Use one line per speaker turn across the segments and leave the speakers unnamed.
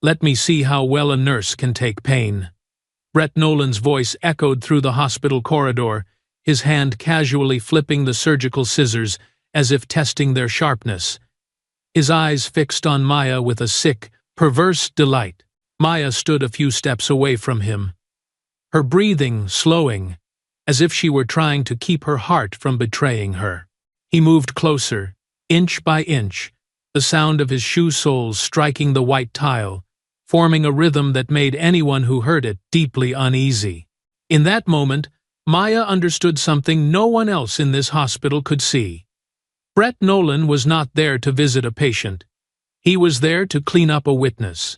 Let me see how well a nurse can take pain. Brett Nolan's voice echoed through the hospital corridor, his hand casually flipping the surgical scissors as if testing their sharpness. His eyes fixed on Maya with a sick, perverse delight. Maya stood a few steps away from him, her breathing slowing, as if she were trying to keep her heart from betraying her. He moved closer, inch by inch, the sound of his shoe soles striking the white tile, forming a rhythm that made anyone who heard it deeply uneasy. In that moment, Maya understood something no one else in this hospital could see. Brett Nolan was not there to visit a patient. He was there to clean up a witness.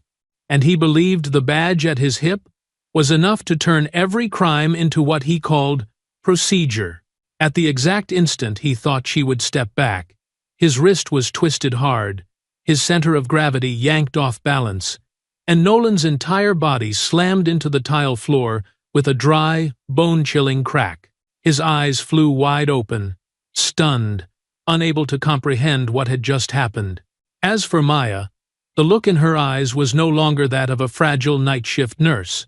And he believed the badge at his hip was enough to turn every crime into what he called procedure. At the exact instant he thought she would step back, his wrist was twisted hard, his center of gravity yanked off balance, and Nolan's entire body slammed into the tile floor with a dry, bone-chilling crack. His eyes flew wide open, stunned, unable to comprehend what had just happened. As for Maya, the look in her eyes was no longer that of a fragile night shift nurse.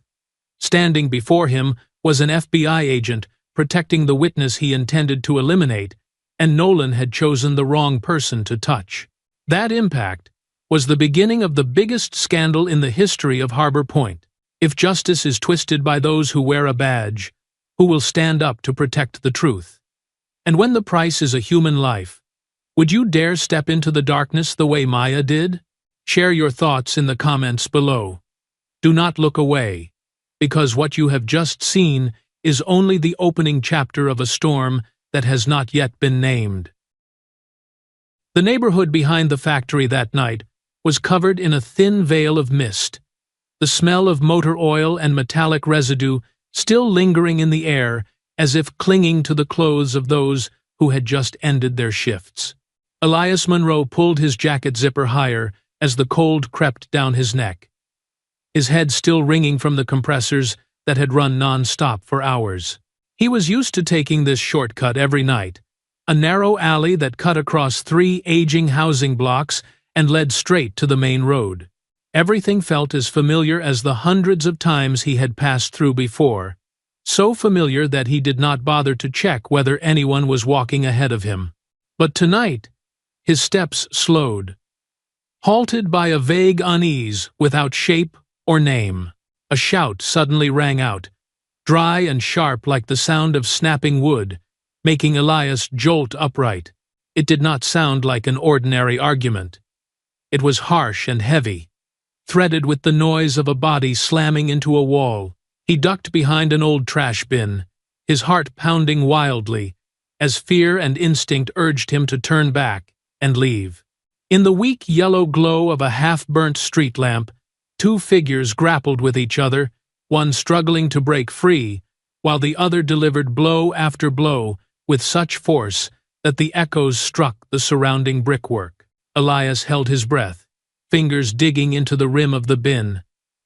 Standing before him was an FBI agent protecting the witness he intended to eliminate, and Nolan had chosen the wrong person to touch. That impact was the beginning of the biggest scandal in the history of Harbor Point. If justice is twisted by those who wear a badge, who will stand up to protect the truth? And when the price is a human life, would you dare step into the darkness the way Maya did? Share your thoughts in the comments below. Do not look away, because what you have just seen is only the opening chapter of a storm that has not yet been named. The neighborhood behind the factory that night was covered in a thin veil of mist, the smell of motor oil and metallic residue still lingering in the air as if clinging to the clothes of those who had just ended their shifts. Elias Monroe pulled his jacket zipper higher as the cold crept down his neck, his head still ringing from the compressors that had run non-stop for hours. He was used to taking this shortcut every night, a narrow alley that cut across 3 aging housing blocks and led straight to the main road. Everything felt as familiar as the hundreds of times he had passed through before, so familiar that he did not bother to check whether anyone was walking ahead of him. But tonight, his steps slowed, halted by a vague unease without shape or name. A shout suddenly rang out, dry and sharp like the sound of snapping wood, making Elias jolt upright. It did not sound like an ordinary argument. It was harsh and heavy, threaded with the noise of a body slamming into a wall. He ducked behind an old trash bin, his heart pounding wildly, as fear and instinct urged him to turn back and leave. In the weak yellow glow of a half-burnt street lamp, 2 figures grappled with each other, one struggling to break free, while the other delivered blow after blow with such force that the echoes struck the surrounding brickwork. Elias held his breath, fingers digging into the rim of the bin,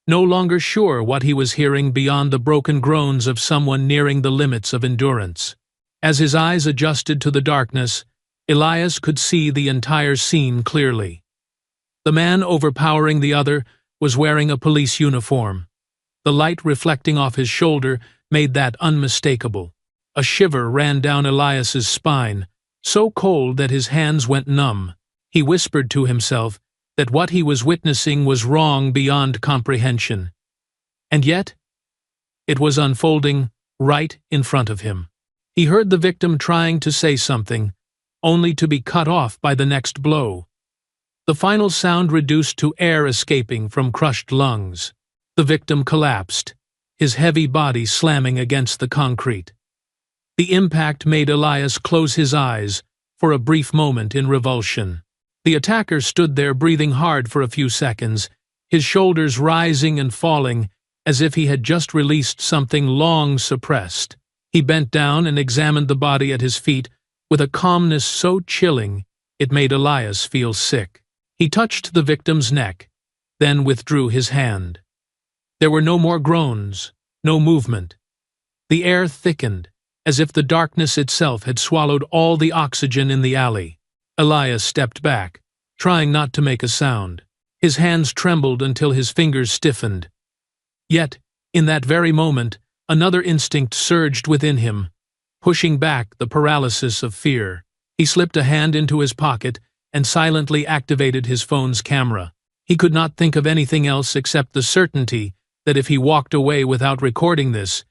no longer sure what he was hearing beyond the broken groans of someone nearing the limits of endurance. As his eyes adjusted to the darkness, Elias could see the entire scene clearly. The man overpowering the other was wearing a police uniform. The light reflecting off his shoulder made that unmistakable. A shiver ran down Elias's spine, so cold that his hands went numb. He whispered to himself that what he was witnessing was wrong beyond comprehension. And yet, it was unfolding right in front of him. He heard the victim trying to say something, only to be cut off by the next blow. The final sound reduced to air escaping from crushed lungs. The victim collapsed, his heavy body slamming against the concrete. The impact made Elias close his eyes for a brief moment in revulsion. The attacker stood there breathing hard for a few seconds, his shoulders rising and falling as if he had just released something long suppressed. He bent down and examined the body at his feet with a calmness so chilling it made Elias feel sick. He touched the victim's neck, then withdrew his hand. There were no more groans, no movement. The air thickened, as if the darkness itself had swallowed all the oxygen in the alley. Elias stepped back, trying not to make a sound. His hands trembled until his fingers stiffened. Yet, in that very moment, another instinct surged within him, pushing back the paralysis of fear. He slipped a hand into his pocket and silently activated his phone's camera. He could not think of anything else except the certainty that if he walked away without recording this,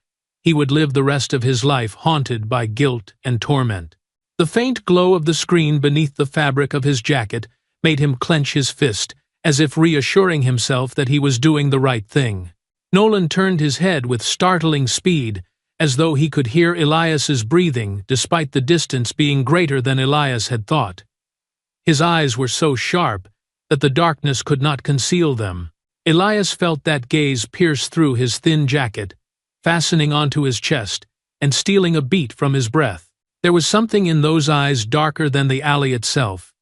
he would live the rest of his life haunted by guilt and torment. The faint glow of the screen beneath the fabric of his jacket made him clench his fist, as if reassuring himself that he was doing the right thing. Nolan turned his head with startling speed, as though he could hear Elias's breathing despite the distance being greater than Elias had thought. His eyes were so sharp that the darkness could not conceal them. Elias felt that gaze pierce through his thin jacket, fastening onto his chest and stealing a beat from his breath. There was something in those eyes darker than the alley itself,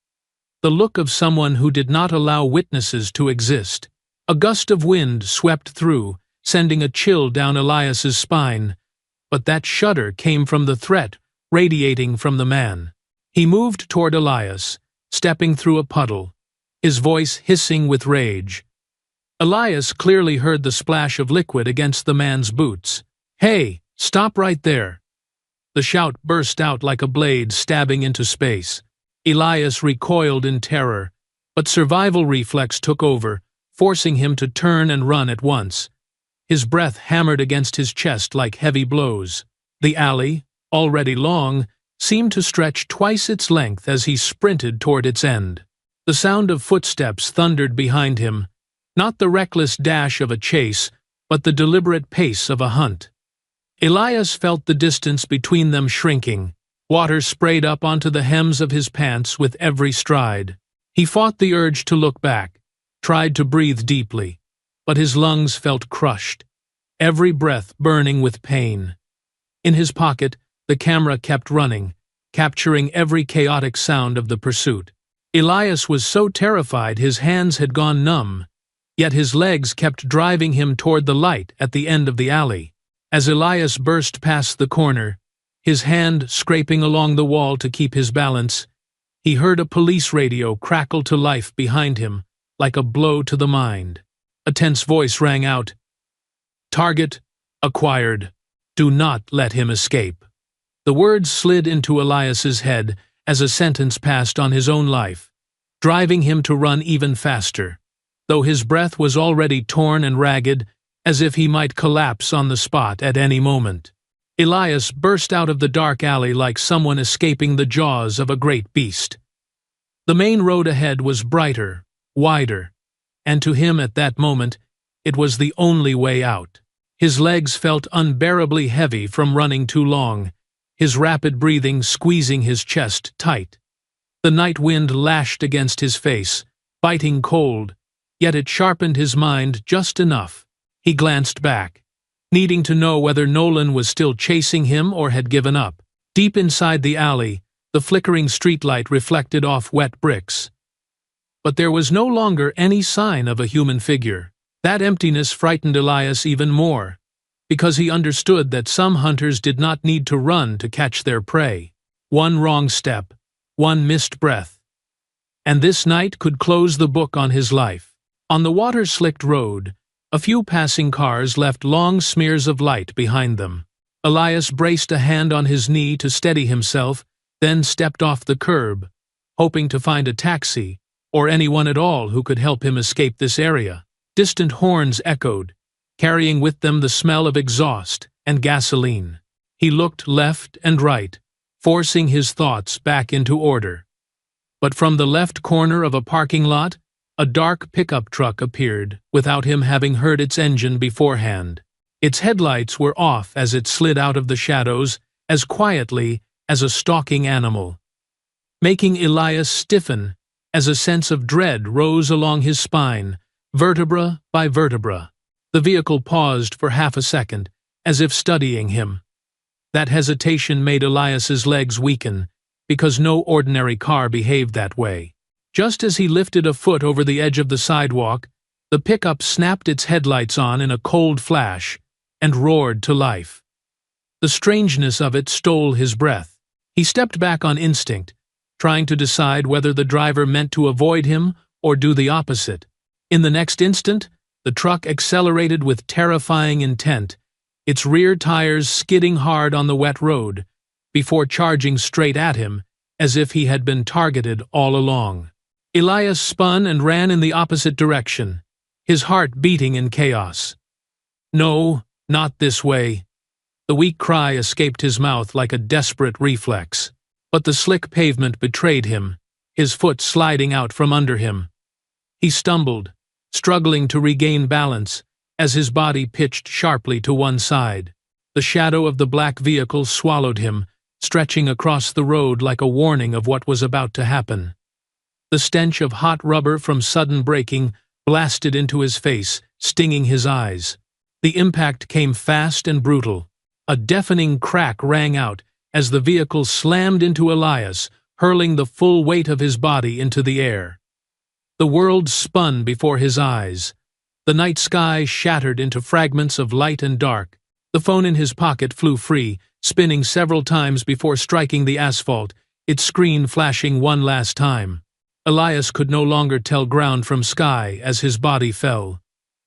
the look of someone who did not allow witnesses to exist. A gust of wind swept through, sending a chill down Elias's spine, but that shudder came from the threat radiating from the man. He moved toward Elias, stepping through a puddle, his voice hissing with rage. Elias clearly heard the splash of liquid against the man's boots. "Hey, stop right there!" The shout burst out like a blade stabbing into space. Elias recoiled in terror, but survival reflex took over, forcing him to turn and run at once. His breath hammered against his chest like heavy blows. The alley, already long, seemed to stretch twice its length as he sprinted toward its end. The sound of footsteps thundered behind him, not the reckless dash of a chase, but the deliberate pace of a hunt. Elias felt the distance between them shrinking. Water sprayed up onto the hems of his pants with every stride. He fought the urge to look back, tried to breathe deeply, but his lungs felt crushed, every breath burning with pain. In his pocket, the camera kept running, capturing every chaotic sound of the pursuit. Elias was so terrified his hands had gone numb, yet his legs kept driving him toward the light at the end of the alley. As Elias burst past the corner, his hand scraping along the wall to keep his balance, he heard a police radio crackle to life behind him, like a blow to the mind. A tense voice rang out, "Target acquired. Do not let him escape." The words slid into Elias's head as a sentence passed on his own life, driving him to run even faster, though his breath was already torn and ragged, as if he might collapse on the spot at any moment. Elias burst out of the dark alley like someone escaping the jaws of a great beast. The main road ahead was brighter, wider, and to him at that moment, it was the only way out. His legs felt unbearably heavy from running too long, his rapid breathing squeezing his chest tight. The night wind lashed against his face, biting cold, yet it sharpened his mind just enough. He glanced back, needing to know whether Nolan was still chasing him or had given up. Deep inside the alley, the flickering streetlight reflected off wet bricks. But there was no longer any sign of a human figure. That emptiness frightened Elias even more, because he understood that some hunters did not need to run to catch their prey. One wrong step, one missed breath, and this night could close the book on his life. On the water-slicked road, a few passing cars left long smears of light behind them. Elias braced a hand on his knee to steady himself, then stepped off the curb, hoping to find a taxi, or anyone at all who could help him escape this area. Distant horns echoed, carrying with them the smell of exhaust and gasoline. He looked left and right, forcing his thoughts back into order. But from the left corner of a parking lot, a dark pickup truck appeared, without him having heard its engine beforehand. Its headlights were off as it slid out of the shadows, as quietly as a stalking animal, making Elias stiffen as a sense of dread rose along his spine, vertebra by vertebra. The vehicle paused for half a second, as if studying him. That hesitation made Elias's legs weaken, because no ordinary car behaved that way. Just as he lifted a foot over the edge of the sidewalk, the pickup snapped its headlights on in a cold flash and roared to life. The strangeness of it stole his breath. He stepped back on instinct, trying to decide whether the driver meant to avoid him or do the opposite. In the next instant, the truck accelerated with terrifying intent, its rear tires skidding hard on the wet road, before charging straight at him, as if he had been targeted all along. Elias spun and ran in the opposite direction, his heart beating in chaos. No, not this way. The weak cry escaped his mouth like a desperate reflex. But the slick pavement betrayed him, his foot sliding out from under him. He stumbled, struggling to regain balance, as his body pitched sharply to one side. The shadow of the black vehicle swallowed him, stretching across the road like a warning of what was about to happen. The stench of hot rubber from sudden braking blasted into his face, stinging his eyes. The impact came fast and brutal. A deafening crack rang out as the vehicle slammed into Elias, hurling the full weight of his body into the air. The world spun before his eyes. The night sky shattered into fragments of light and dark. The phone in his pocket flew free, spinning several times before striking the asphalt, its screen flashing one last time. Elias could no longer tell ground from sky as his body fell,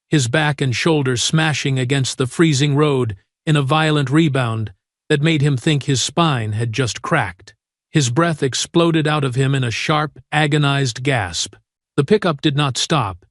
his back and shoulders smashing against the freezing road in a violent rebound that made him think his spine had just cracked. His breath exploded out of him in a sharp, agonized gasp. The pickup did not stop,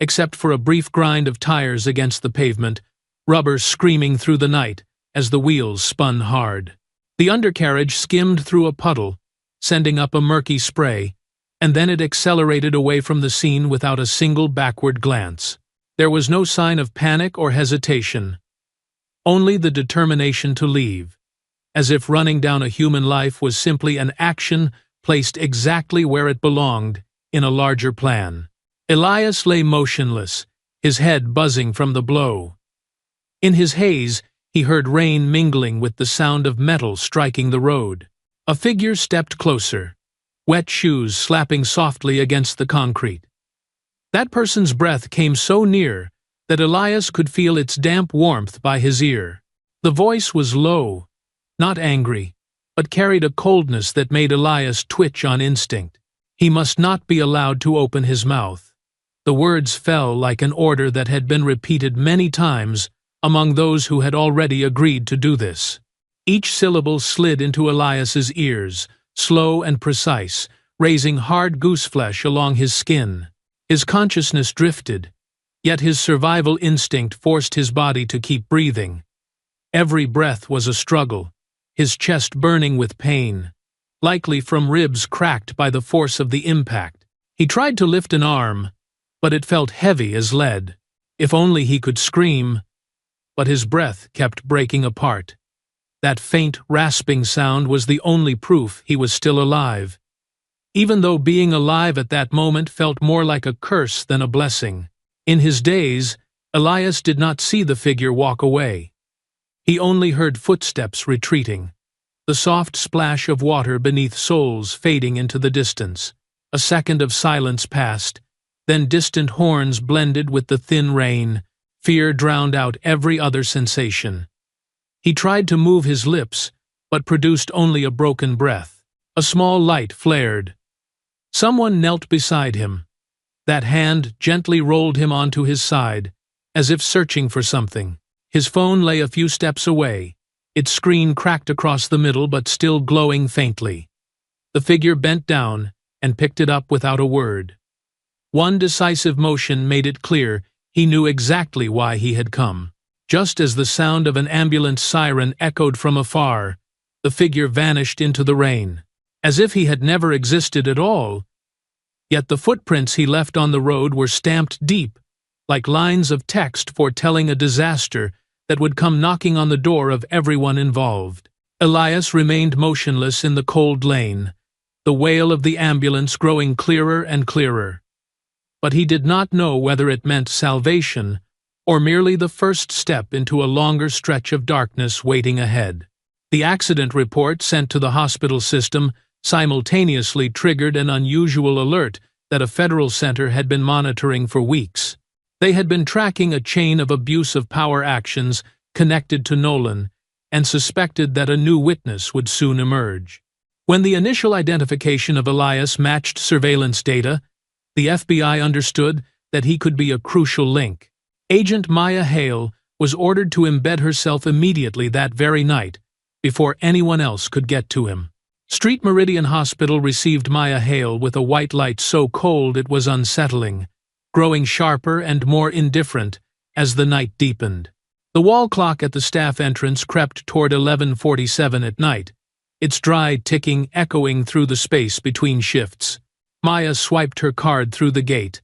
except for a brief grind of tires against the pavement, rubber screaming through the night as the wheels spun hard. The undercarriage skimmed through a puddle, sending up a murky spray, and then it accelerated away from the scene without a single backward glance. There was no sign of panic or hesitation, only the determination to leave, as if running down a human life was simply an action placed exactly where it belonged in a larger plan. Elias lay motionless, his head buzzing from the blow. In his haze, he heard rain mingling with the sound of metal striking the road. A figure stepped closer, wet shoes slapping softly against the concrete. That person's breath came so near that Elias could feel its damp warmth by his ear. The voice was low, not angry, but carried a coldness that made Elias twitch on instinct. He must not be allowed to open his mouth. The words fell like an order that had been repeated many times among those who had already agreed to do this. Each syllable slid into Elias's ears, slow and precise, raising hard gooseflesh along his skin. His consciousness drifted, yet his survival instinct forced his body to keep breathing. Every breath was a struggle, his chest burning with pain, likely from ribs cracked by the force of the impact. He tried to lift an arm, but it felt heavy as lead. If only he could scream, but his breath kept breaking apart. That faint, rasping sound was the only proof he was still alive, even though being alive at that moment felt more like a curse than a blessing. In his daze, Elias did not see the figure walk away. He only heard footsteps retreating, the soft splash of water beneath soles fading into the distance. A second of silence passed, then distant horns blended with the thin rain. Fear drowned out every other sensation. He tried to move his lips, but produced only a broken breath. A small light flared. Someone knelt beside him. That hand gently rolled him onto his side, as if searching for something. His phone lay a few steps away, its screen cracked across the middle but still glowing faintly. The figure bent down and picked it up without a word. One decisive motion made it clear he knew exactly why he had come. Just as the sound of an ambulance siren echoed from afar, the figure vanished into the rain, as if he had never existed at all. Yet the footprints he left on the road were stamped deep, like lines of text foretelling a disaster that would come knocking on the door of everyone involved. Elias remained motionless in the cold lane, the wail of the ambulance growing clearer and clearer. But he did not know whether it meant salvation or merely the first step into a longer stretch of darkness waiting ahead. The accident report sent to the hospital system simultaneously triggered an unusual alert that a federal center had been monitoring for weeks. They had been tracking a chain of abuse of power actions connected to Nolan and suspected that a new witness would soon emerge. When the initial identification of Elias matched surveillance data, the FBI understood that he could be a crucial link. Agent Maya Hale was ordered to embed herself immediately that very night, before anyone else could get to him. Street Meridian Hospital received Maya Hale with a white light so cold it was unsettling, growing sharper and more indifferent as the night deepened. The wall clock at the staff entrance crept toward 11:47 at night, its dry ticking echoing through the space between shifts. Maya swiped her card through the gate,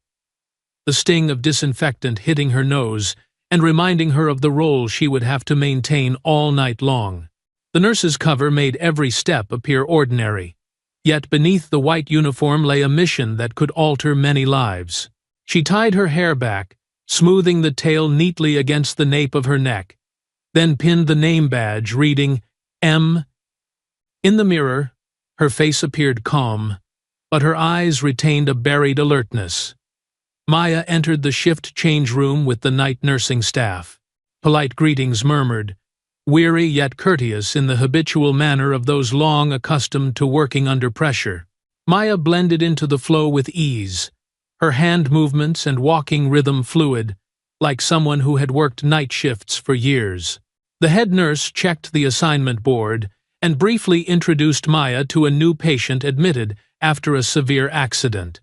the sting of disinfectant hitting her nose and reminding her of the role she would have to maintain all night long. The nurse's cover made every step appear ordinary, yet beneath the white uniform lay a mission that could alter many lives. She tied her hair back, smoothing the tail neatly against the nape of her neck, then pinned the name badge reading M. In the mirror, her face appeared calm, but her eyes retained a buried alertness. Maya entered the shift change room with the night nursing staff. Polite greetings murmured, weary yet courteous in the habitual manner of those long accustomed to working under pressure. Maya blended into the flow with ease, her hand movements and walking rhythm fluid, like someone who had worked night shifts for years. The head nurse checked the assignment board and briefly introduced Maya to a new patient admitted after a severe accident.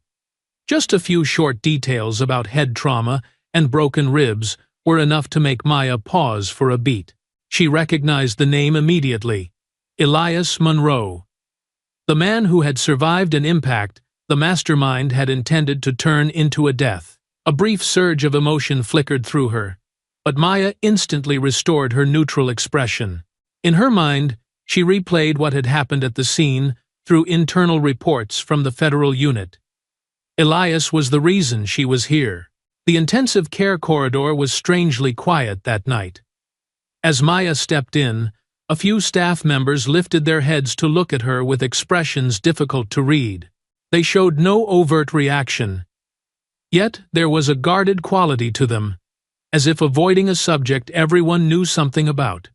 Just a few short details about head trauma and broken ribs were enough to make Maya pause for a beat. She recognized the name immediately: Elias Monroe. The man who had survived an impact the mastermind had intended to turn into a death. A brief surge of emotion flickered through her, but Maya instantly restored her neutral expression. In her mind, she replayed what had happened at the scene through internal reports from the federal unit. Elias was the reason she was here. The intensive care corridor was strangely quiet that night. As Maya stepped in, a few staff members lifted their heads to look at her with expressions difficult to read. They showed no overt reaction, yet there was a guarded quality to them, as if avoiding a subject everyone knew something about.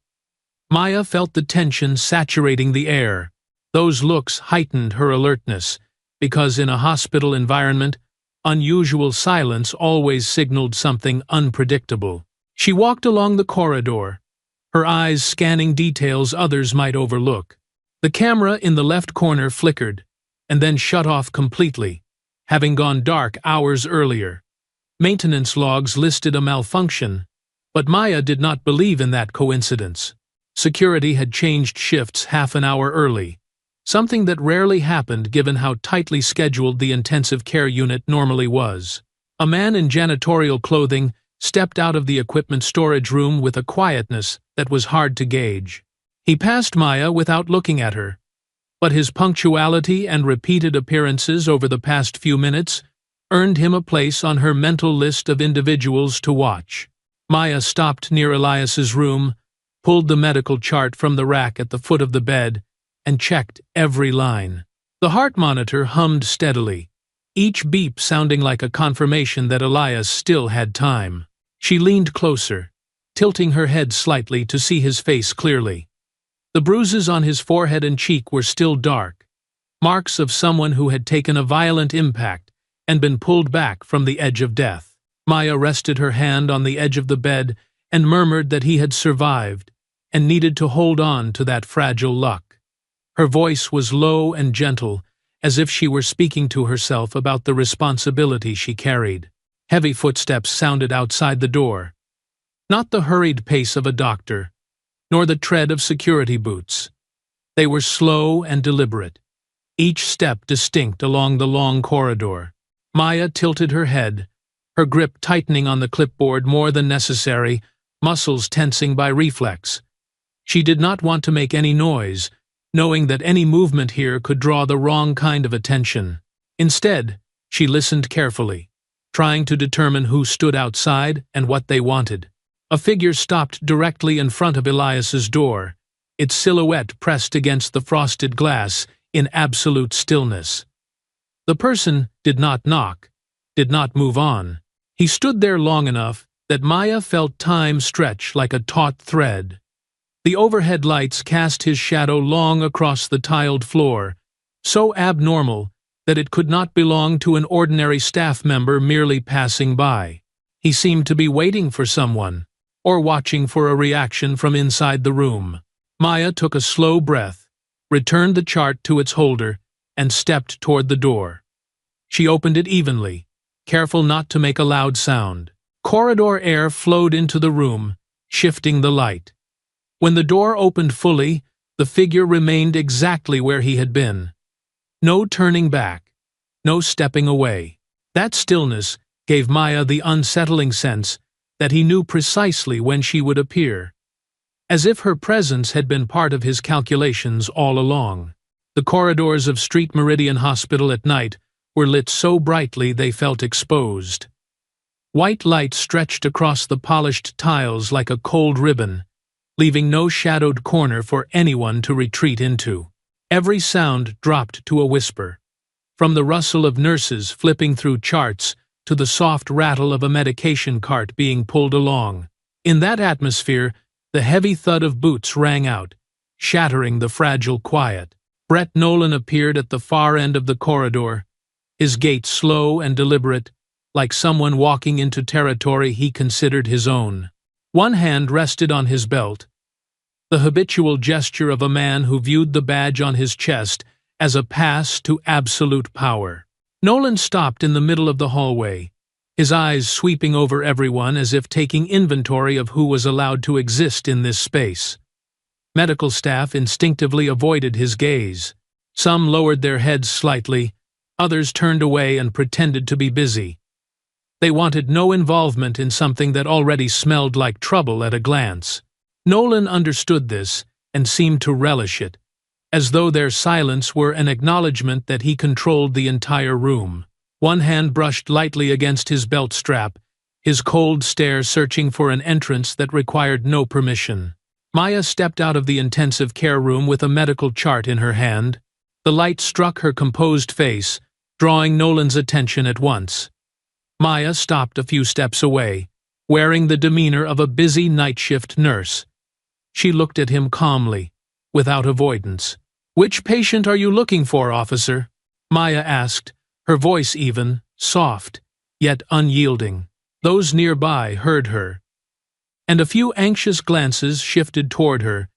Maya felt the tension saturating the air. Those looks heightened her alertness, because in a hospital environment, unusual silence always signaled something unpredictable. She walked along the corridor, her eyes scanning details others might overlook. The camera in the left corner flickered, and then shut off completely, having gone dark hours earlier. Maintenance logs listed a malfunction, but Maya did not believe in that coincidence. Security had changed shifts half an hour early, something that rarely happened given how tightly scheduled the intensive care unit normally was. A man in janitorial clothing stepped out of the equipment storage room with a quietness that was hard to gauge. He passed Maya without looking at her, but his punctuality and repeated appearances over the past few minutes earned him a place on her mental list of individuals to watch. Maya stopped near Elias's room, pulled the medical chart from the rack at the foot of the bed, and checked every line. The heart monitor hummed steadily, each beep sounding like a confirmation that Elias still had time. She leaned closer, tilting her head slightly to see his face clearly. The bruises on his forehead and cheek were still dark, marks of someone who had taken a violent impact and been pulled back from the edge of death. Maya rested her hand on the edge of the bed and murmured that he had survived and needed to hold on to that fragile luck. Her voice was low and gentle, as if she were speaking to herself about the responsibility she carried. Heavy footsteps sounded outside the door. Not the hurried pace of a doctor, nor the tread of security boots. They were slow and deliberate, each step distinct along the long corridor. Maya tilted her head, her grip tightening on the clipboard more than necessary, muscles tensing by reflex. She did not want to make any noise, knowing that any movement here could draw the wrong kind of attention. Instead, she listened carefully, trying to determine who stood outside and what they wanted. A figure stopped directly in front of Elias's door, its silhouette pressed against the frosted glass in absolute stillness. The person did not knock, did not move on. He stood there long enough that Maya felt time stretch like a taut thread. The overhead lights cast his shadow long across the tiled floor, so abnormal that it could not belong to an ordinary staff member merely passing by. He seemed to be waiting for someone, or watching for a reaction from inside the room. Maya took a slow breath, returned the chart to its holder, and stepped toward the door. She opened it evenly, careful not to make a loud sound. Corridor air flowed into the room, shifting the light. When the door opened fully, the figure remained exactly where he had been. No turning back, no stepping away. That stillness gave Maya the unsettling sense that he knew precisely when she would appear, as if her presence had been part of his calculations all along. The corridors of Street Meridian Hospital at night were lit so brightly they felt exposed. White light stretched across the polished tiles like a cold ribbon, leaving no shadowed corner for anyone to retreat into. Every sound dropped to a whisper, from the rustle of nurses flipping through charts to the soft rattle of a medication cart being pulled along. In that atmosphere, the heavy thud of boots rang out, shattering the fragile quiet. Brett Nolan appeared at the far end of the corridor, his gait slow and deliberate, like someone walking into territory he considered his own. One hand rested on his belt, the habitual gesture of a man who viewed the badge on his chest as a pass to absolute power. Nolan stopped in the middle of the hallway, his eyes sweeping over everyone as if taking inventory of who was allowed to exist in this space. Medical staff instinctively avoided his gaze. Some lowered their heads slightly, others turned away and pretended to be busy. They wanted no involvement in something that already smelled like trouble at a glance. Nolan understood this and seemed to relish it, as though their silence were an acknowledgement that he controlled the entire room. One hand brushed lightly against his belt strap, his cold stare searching for an entrance that required no permission. Maya stepped out of the intensive care room with a medical chart in her hand. The light struck her composed face, drawing Nolan's attention at once. Maya stopped a few steps away, wearing the demeanor of a busy night shift nurse. She looked at him calmly, without avoidance. "Which patient are you looking for, officer?" Maya asked, her voice even, soft, yet unyielding. Those nearby heard her, and a few anxious glances shifted toward her,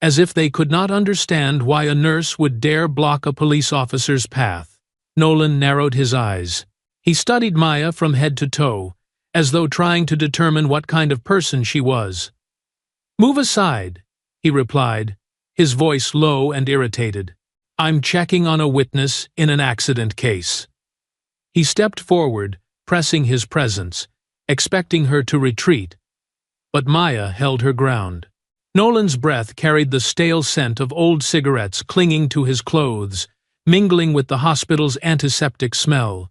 as if they could not understand why a nurse would dare block a police officer's path. Nolan narrowed his eyes. He studied Maya from head to toe, as though trying to determine what kind of person she was. "Move aside," he replied, his voice low and irritated. "I'm checking on a witness in an accident case." He stepped forward, pressing his presence, expecting her to retreat, but Maya held her ground. Nolan's breath carried the stale scent of old cigarettes clinging to his clothes, mingling with the hospital's antiseptic smell,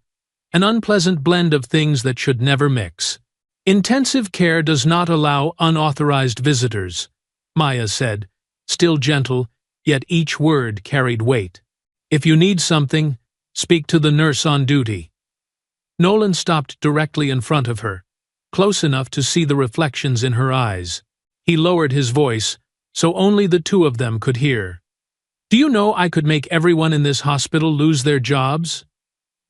an unpleasant blend of things that should never mix. "Intensive care does not allow unauthorized visitors," Maya said, still gentle, yet each word carried weight. "If you need something, speak to the nurse on duty." Nolan stopped directly in front of her, close enough to see the reflections in her eyes. He lowered his voice, so only the two of them could hear. "Do you know I could make everyone in this hospital lose their jobs?"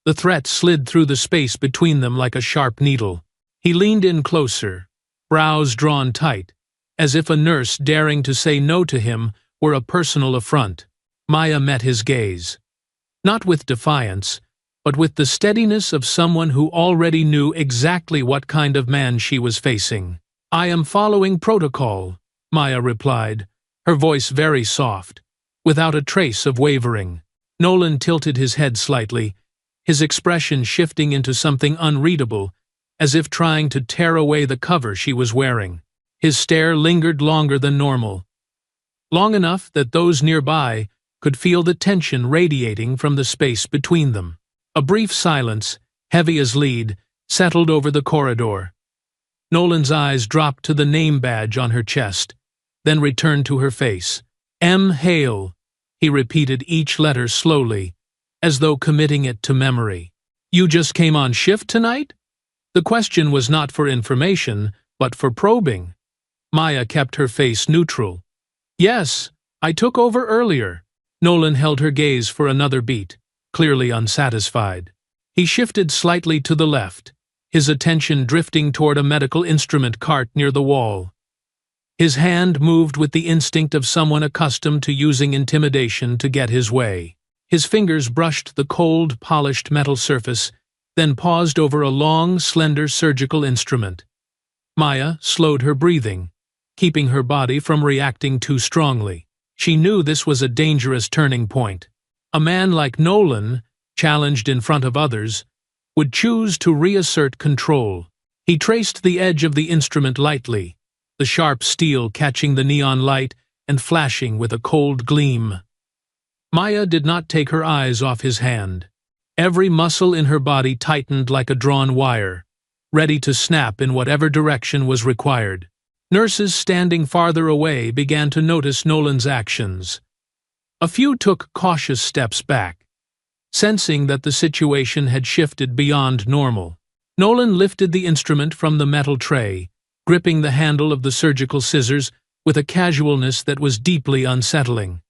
The threat slid through the space between them like a sharp needle. He leaned in closer, brows drawn tight, as if a nurse daring to say no to him were a personal affront. Maya met his gaze. Not with defiance, but with the steadiness of someone who already knew exactly what kind of man she was facing. "I am following protocol," Maya replied, her voice very soft, without a trace of wavering. Nolan tilted his head slightly, his expression shifting into something unreadable, as if trying to tear away the cover she was wearing. His stare lingered longer than normal, long enough that those nearby could feel the tension radiating from the space between them. A brief silence, heavy as lead, settled over the corridor. Nolan's eyes dropped to the name badge on her chest, then returned to her face. "M. Hale," he repeated each letter slowly, as though committing it to memory. "You just came on shift tonight?" The question was not for information, but for probing. Maya kept her face neutral. "Yes, I took over earlier." Nolan held her gaze for another beat. clearly unsatisfied. He shifted slightly to the left, his attention drifting toward a medical instrument cart near the wall. His hand moved with the instinct of someone accustomed to using intimidation to get his way. His fingers brushed the cold, polished metal surface, then paused over a long, slender surgical instrument. Maya slowed her breathing, keeping her body from reacting too strongly. She knew this was a dangerous turning point. A man like Nolan, challenged in front of others, would choose to reassert control. He traced the edge of the instrument lightly, the sharp steel catching the neon light and flashing with a cold gleam. Maya did not take her eyes off his hand. Every muscle in her body tightened like a drawn wire, ready to snap in whatever direction was required. Nurses standing farther away began to notice Nolan's actions. A few took cautious steps back, sensing that the situation had shifted beyond normal. Nolan lifted the instrument from the metal tray, gripping the handle of the surgical scissors with a casualness that was deeply unsettling.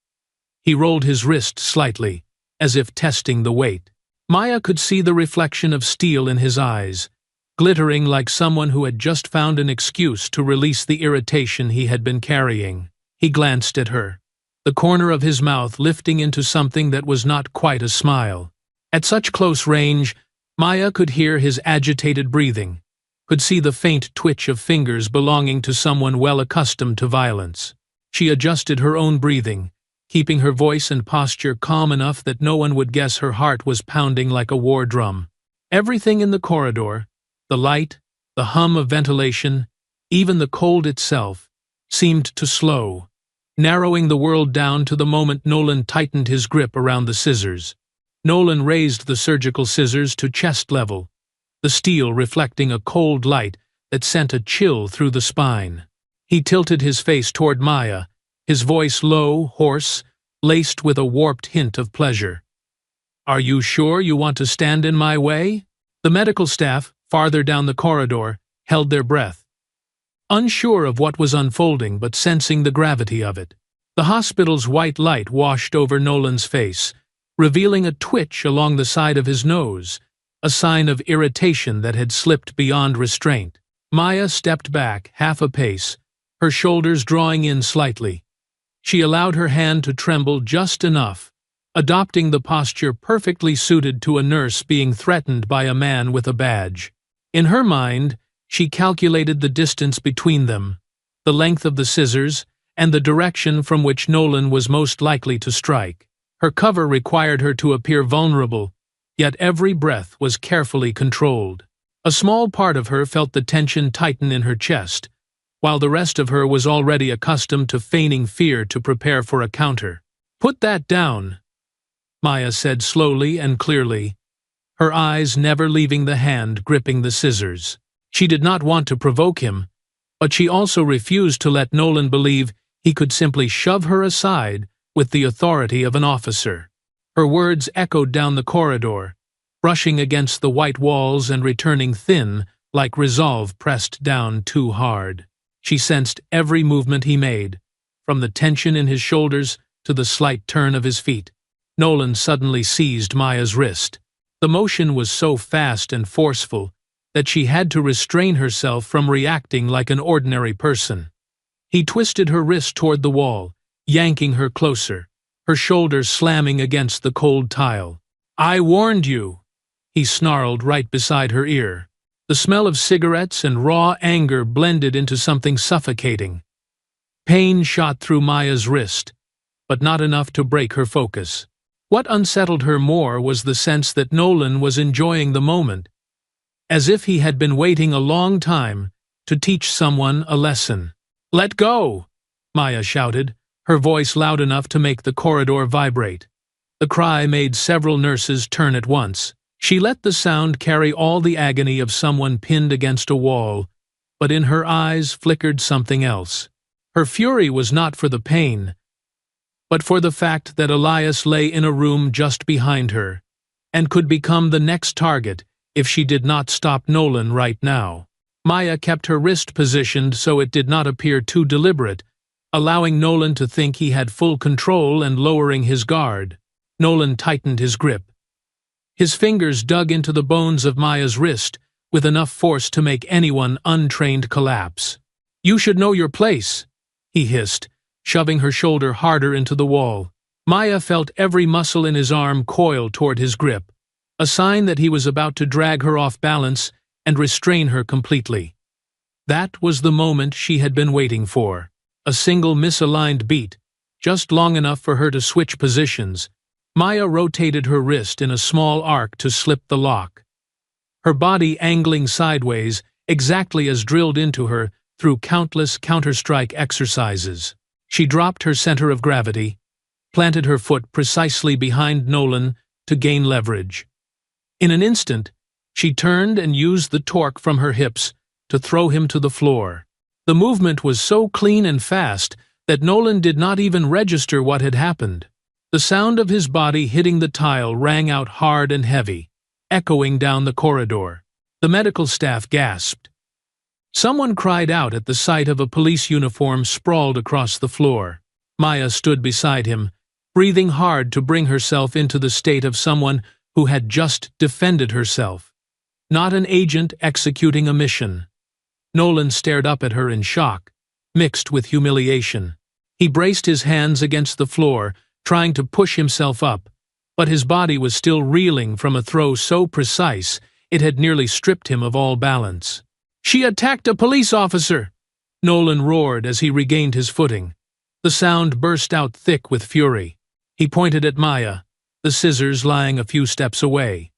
He rolled his wrist slightly, as if testing the weight. Maya could see the reflection of steel in his eyes, glittering like someone who had just found an excuse to release the irritation he had been carrying. He glanced at her, the corner of his mouth lifting into something that was not quite a smile. At such close range, Maya could hear his agitated breathing, could see the faint twitch of fingers belonging to someone well accustomed to violence. She adjusted her own breathing, keeping her voice and posture calm enough that no one would guess her heart was pounding like a war drum. Everything in the corridor, the light, the hum of ventilation, even the cold itself, seemed to slow, narrowing the world down to the moment Nolan tightened his grip around the scissors. Nolan raised the surgical scissors to chest level, the steel reflecting a cold light that sent a chill through the spine. He tilted his face toward Maya, his voice low, hoarse, laced with a warped hint of pleasure. "Are you sure you want to stand in my way?" The medical staff, farther down the corridor, held their breath, unsure of what was unfolding but sensing the gravity of it. The hospital's white light washed over Nolan's face, revealing a twitch along the side of his nose, a sign of irritation that had slipped beyond restraint. Maya stepped back half a pace, her shoulders drawing in slightly. She allowed her hand to tremble just enough, adopting the posture perfectly suited to a nurse being threatened by a man with a badge. In her mind, she calculated the distance between them, the length of the scissors, and the direction from which Nolan was most likely to strike. Her cover required her to appear vulnerable, yet every breath was carefully controlled. A small part of her felt the tension tighten in her chest, while the rest of her was already accustomed to feigning fear to prepare for a counter. "Put that down," Maya said slowly and clearly, her eyes never leaving the hand gripping the scissors. She did not want to provoke him, but she also refused to let Nolan believe he could simply shove her aside with the authority of an officer. Her words echoed down the corridor, brushing against the white walls and returning thin like resolve pressed down too hard. She sensed every movement he made, from the tension in his shoulders to the slight turn of his feet. Nolan suddenly seized Maya's wrist. The motion was so fast and forceful that she had to restrain herself from reacting like an ordinary person. He twisted her wrist toward the wall, yanking her closer, her shoulders slamming against the cold tile. "I warned you," he snarled right beside her ear. The smell of cigarettes and raw anger blended into something suffocating. Pain shot through Maya's wrist, but not enough to break her focus. What unsettled her more was the sense that Nolan was enjoying the moment, as if he had been waiting a long time to teach someone a lesson. "Let go!" Maya shouted, her voice loud enough to make the corridor vibrate. The cry made several nurses turn at once. She let the sound carry all the agony of someone pinned against a wall, but in her eyes flickered something else. Her fury was not for the pain, but for the fact that Elias lay in a room just behind her, and could become the next target if she did not stop Nolan right now. Maya kept her wrist positioned so it did not appear too deliberate, allowing Nolan to think he had full control and lowering his guard. Nolan tightened his grip, His fingers dug into the bones of Maya's wrist with enough force to make anyone untrained collapse. "You should know your place," he hissed, shoving her shoulder harder into the wall. Maya felt every muscle in his arm coil toward his grip, a sign that he was about to drag her off balance and restrain her completely. That was the moment she had been waiting for. A single misaligned beat, just long enough for her to switch positions. Maya rotated her wrist in a small arc to slip the lock, her body angling sideways, exactly as drilled into her through countless counter-strike exercises. She dropped her center of gravity, planted her foot precisely behind Nolan to gain leverage. In an instant, she turned and used the torque from her hips to throw him to the floor. The movement was so clean and fast that Nolan did not even register what had happened. The sound of his body hitting the tile rang out hard and heavy, echoing down the corridor. The medical staff gasped. Someone cried out at the sight of a police uniform sprawled across the floor. Maya stood beside him, breathing hard to bring herself into the state of someone who had just defended herself, not an agent executing a mission. Nolan stared up at her in shock, mixed with humiliation. He braced his hands against the floor, trying to push himself up, but his body was still reeling from a throw so precise it had nearly stripped him of all balance. "She attacked a police officer!" Nolan roared as he regained his footing. The sound burst out thick with fury. He pointed at Maya, the scissors lying a few steps away.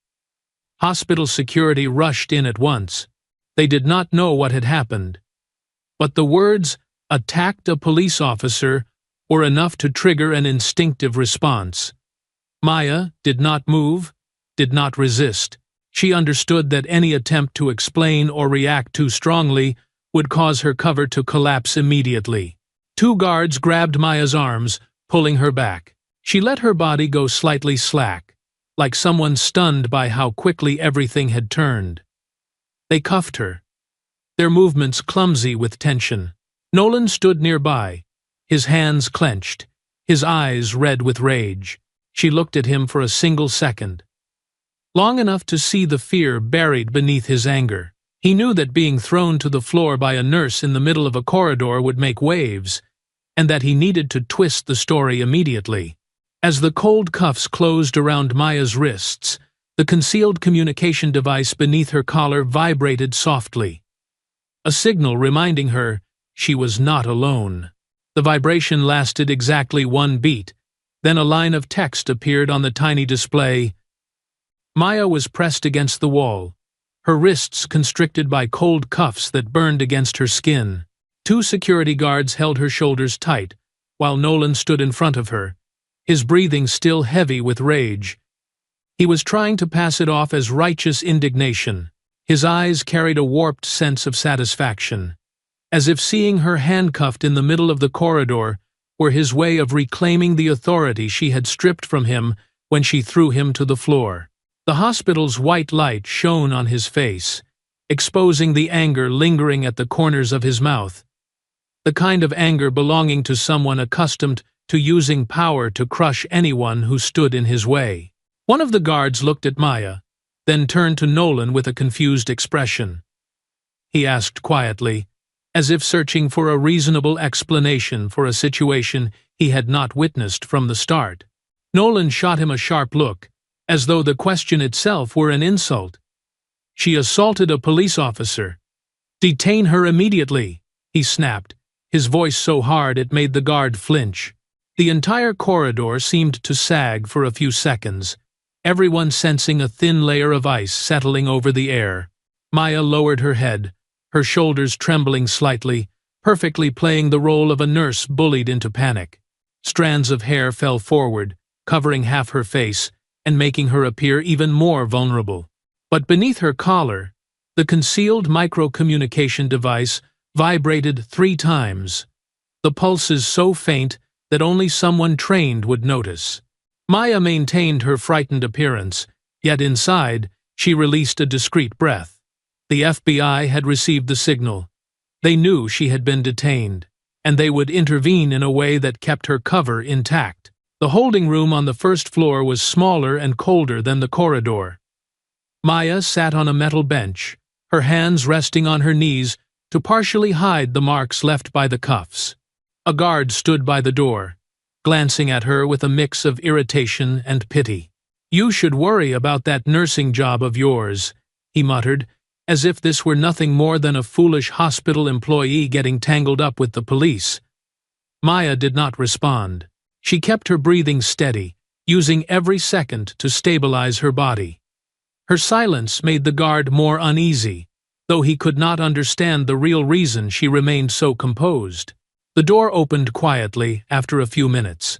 Hospital security rushed in at once. They did not know what had happened, but the words "attacked a police officer" were enough to trigger an instinctive response. Maya did not move, did not resist. She understood that any attempt to explain or react too strongly would cause her cover to collapse immediately. Two guards grabbed Maya's arms, pulling her back. She let her body go slightly slack, like someone stunned by how quickly everything had turned. They cuffed her, their movements clumsy with tension. Nolan stood nearby, his hands clenched, his eyes red with rage. She looked at him for a single second, long enough to see the fear buried beneath his anger. He knew that being thrown to the floor by a nurse in the middle of a corridor would make waves, and that he needed to twist the story immediately. As the cold cuffs closed around Maya's wrists, the concealed communication device beneath her collar vibrated softly, a signal reminding her she was not alone. The vibration lasted exactly 1 beat, then a line of text appeared on the tiny display. Maya was pressed against the wall, her wrists constricted by cold cuffs that burned against her skin. 2 security guards held her shoulders tight, while Nolan stood in front of her, his breathing still heavy with rage. He was trying to pass it off as righteous indignation. His eyes carried a warped sense of satisfaction, as if seeing her handcuffed in the middle of the corridor were his way of reclaiming the authority she had stripped from him when she threw him to the floor. The hospital's white light shone on his face, exposing the anger lingering at the corners of his mouth, the kind of anger belonging to someone accustomed to using power to crush anyone who stood in his way. One of the guards looked at Maya, then turned to Nolan with a confused expression. He asked quietly, as if searching for a reasonable explanation for a situation he had not witnessed from the start. Nolan shot him a sharp look, as though the question itself were an insult. "She assaulted a police officer. Detain her immediately," he snapped, his voice so hard it made the guard flinch. The entire corridor seemed to sag for a few seconds, everyone sensing a thin layer of ice settling over the air. Maya lowered her head, her shoulders trembling slightly, perfectly playing the role of a nurse bullied into panic. Strands of hair fell forward, covering half her face, and making her appear even more vulnerable. But beneath her collar, the concealed micro-communication device vibrated 3 times, the pulses so faint that only someone trained would notice. Maya maintained her frightened appearance, yet inside, she released a discreet breath. The FBI had received the signal. They knew she had been detained, and they would intervene in a way that kept her cover intact. The holding room on the first floor was smaller and colder than the corridor. Maya sat on a metal bench, her hands resting on her knees to partially hide the marks left by the cuffs. A guard stood by the door, glancing at her with a mix of irritation and pity. "You should worry about that nursing job of yours," he muttered, as if this were nothing more than a foolish hospital employee getting tangled up with the police. Maya did not respond. She kept her breathing steady, using every second to stabilize her body. Her silence made the guard more uneasy, though he could not understand the real reason she remained so composed. The door opened quietly after a few minutes.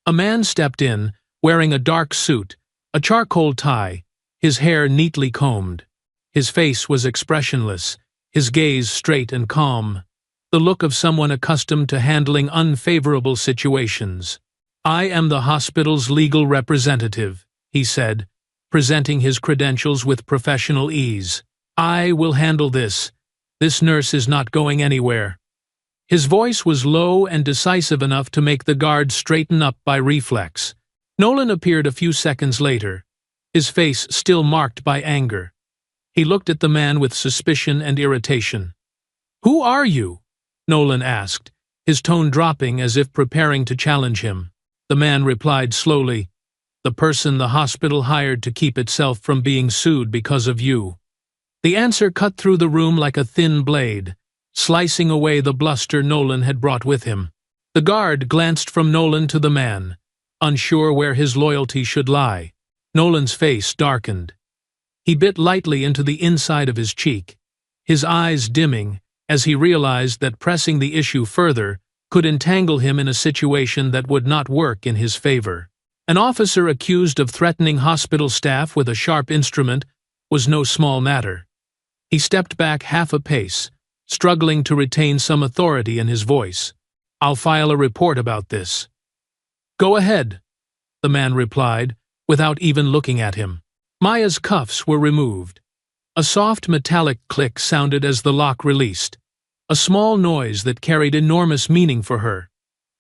A man stepped in, wearing a dark suit, a charcoal tie, his hair neatly combed. His face was expressionless, his gaze straight and calm, the look of someone accustomed to handling unfavorable situations. "I am the hospital's legal representative," he said, presenting his credentials with professional ease. "I will handle this. This nurse is not going anywhere." His voice was low and decisive enough to make the guard straighten up by reflex. Nolan appeared a few seconds later, his face still marked by anger. He looked at the man with suspicion and irritation. "Who are you?" Nolan asked, his tone dropping as if preparing to challenge him. The man replied slowly, "The person the hospital hired to keep itself from being sued because of you." The answer cut through the room like a thin blade, slicing away the bluster Nolan had brought with him. The guard glanced from Nolan to the man, unsure where his loyalty should lie. Nolan's face darkened. He bit lightly into the inside of his cheek, his eyes dimming as he realized that pressing the issue further could entangle him in a situation that would not work in his favor. An officer accused of threatening hospital staff with a sharp instrument was no small matter. He stepped back half a pace, struggling to retain some authority in his voice. "I'll file a report about this." "Go ahead," the man replied, without even looking at him. Maya's cuffs were removed. A soft metallic click sounded as the lock released, a small noise that carried enormous meaning for her,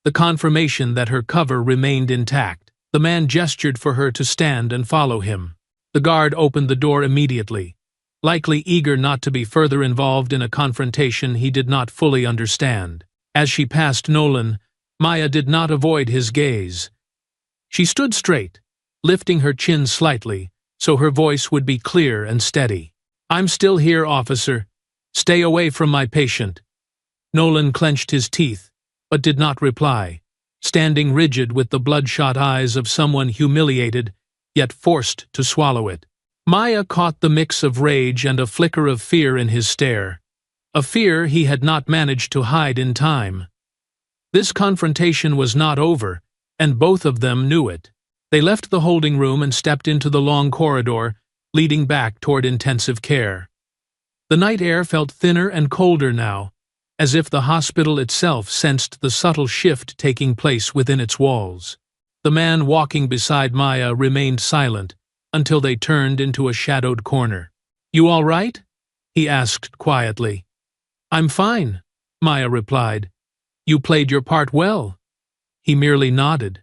the confirmation that her cover remained intact. The man gestured for her to stand and follow him. The guard opened the door immediately, likely eager not to be further involved in a confrontation he did not fully understand. As she passed Nolan, Maya did not avoid his gaze. She stood straight, lifting her chin slightly, so her voice would be clear and steady. "I'm still here, officer. Stay away from my patient." Nolan clenched his teeth, but did not reply, standing rigid with the bloodshot eyes of someone humiliated, yet forced to swallow it. Maya caught the mix of rage and a flicker of fear in his stare, a fear he had not managed to hide in time. This confrontation was not over, and both of them knew it. They left the holding room and stepped into the long corridor, leading back toward intensive care. The night air felt thinner and colder now, as if the hospital itself sensed the subtle shift taking place within its walls. The man walking beside Maya remained silent until they turned into a shadowed corner. "You all right?" he asked quietly. "I'm fine," Maya replied. "You played your part well." He merely nodded.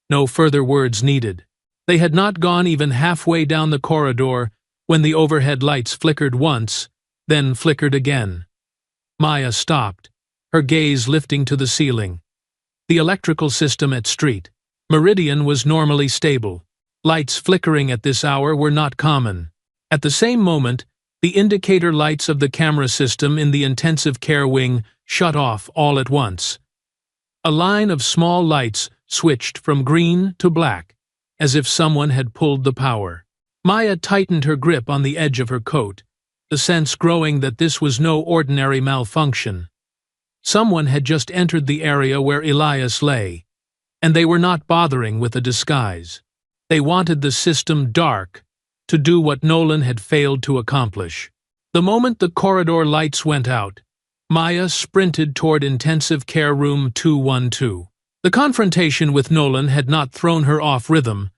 No further words needed. They had not gone even halfway down the corridor when the overhead lights flickered once, then flickered again. Maya stopped, her gaze lifting to the ceiling. The electrical system at Street Meridian was normally stable. Lights flickering at this hour were not common. At the same moment, the indicator lights of the camera system in the intensive care wing shut off all at once. A line of small lights switched from green to black, as if someone had pulled the power. Maya tightened her grip on the edge of her coat, the sense growing that this was no ordinary malfunction. Someone had just entered the area where Elias lay, and they were not bothering with a disguise. They wanted the system dark, to do what Nolan had failed to accomplish. The moment the corridor lights went out, Maya sprinted toward intensive care room 212. The confrontation with Nolan had not thrown her off rhythm,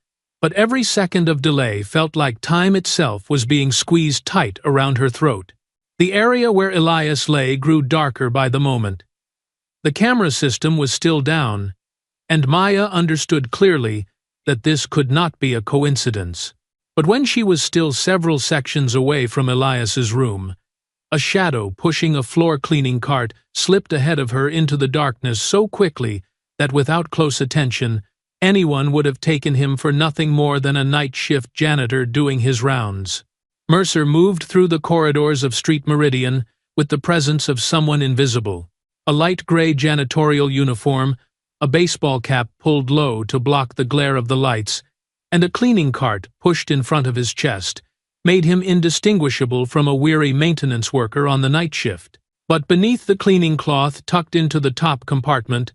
but every second of delay felt like time itself was being squeezed tight around her throat. The area where Elias lay grew darker by the moment. The camera system was still down, and Maya understood clearly that this could not be a coincidence. But when she was still several sections away from Elias's room, a shadow pushing a floor-cleaning cart slipped ahead of her into the darkness so quickly that without close attention, anyone would have taken him for nothing more than a night shift janitor doing his rounds. Mercer moved through the corridors of Street Meridian with the presence of someone invisible. A light gray janitorial uniform, a baseball cap pulled low to block the glare of the lights, and a cleaning cart pushed in front of his chest made him indistinguishable from a weary maintenance worker on the night shift. But beneath the cleaning cloth tucked into the top compartment,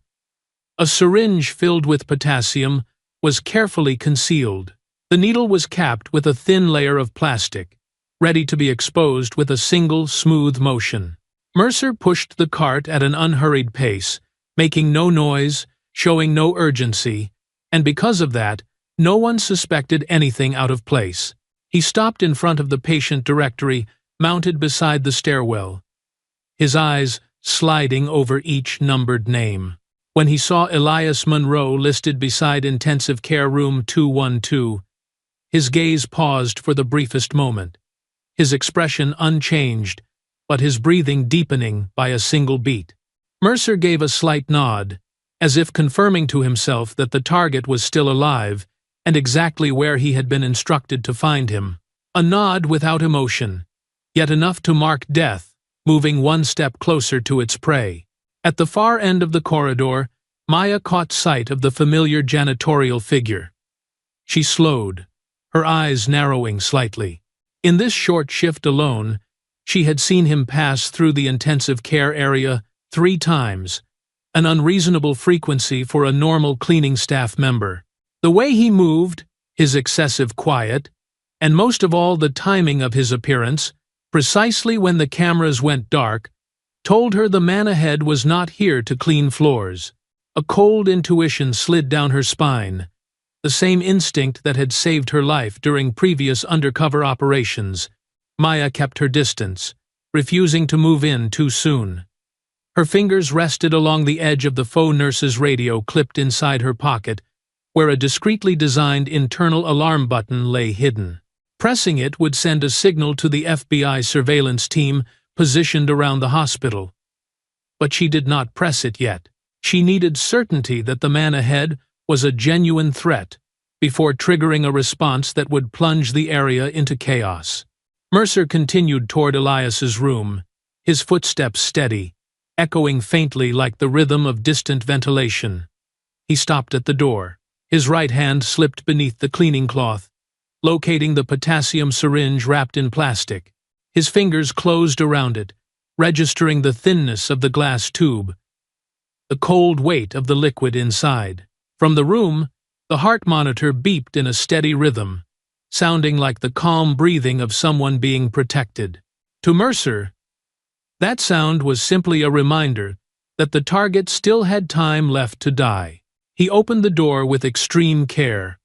a syringe filled with potassium was carefully concealed. The needle was capped with a thin layer of plastic, ready to be exposed with a single, smooth motion. Mercer pushed the cart at an unhurried pace, making no noise, showing no urgency, and because of that, no one suspected anything out of place. He stopped in front of the patient directory mounted beside the stairwell, his eyes sliding over each numbered name. When he saw Elias Monroe listed beside Intensive Care Room 212, his gaze paused for the briefest moment, his expression unchanged, but his breathing deepening by a single beat. Mercer gave a slight nod, as if confirming to himself that the target was still alive and exactly where he had been instructed to find him. A nod without emotion, yet enough to mark death, moving one step closer to its prey. At the far end of the corridor, Maya caught sight of the familiar janitorial figure. She slowed, her eyes narrowing slightly. In this short shift alone, she had seen him pass through the intensive care area 3 times, an unreasonable frequency for a normal cleaning staff member. The way he moved, his excessive quiet, and most of all the timing of his appearance, precisely when the cameras went dark, told her the man ahead was not here to clean floors. A cold intuition slid down her spine, the same instinct that had saved her life during previous undercover operations. Maya kept her distance, refusing to move in too soon. Her fingers rested along the edge of the faux nurse's radio clipped inside her pocket, where a discreetly designed internal alarm button lay hidden. Pressing it would send a signal to the FBI surveillance team positioned around the hospital. But she did not press it yet. She needed certainty that the man ahead was a genuine threat before triggering a response that would plunge the area into chaos. Mercer continued toward Elias's room, his footsteps steady, echoing faintly like the rhythm of distant ventilation. He stopped at the door. His right hand slipped beneath the cleaning cloth, locating the potassium syringe wrapped in plastic. His fingers closed around it, registering the thinness of the glass tube, the cold weight of the liquid inside. From the room, the heart monitor beeped in a steady rhythm, sounding like the calm breathing of someone being protected. To Mercer, that sound was simply a reminder that the target still had time left to die. He opened the door with extreme care.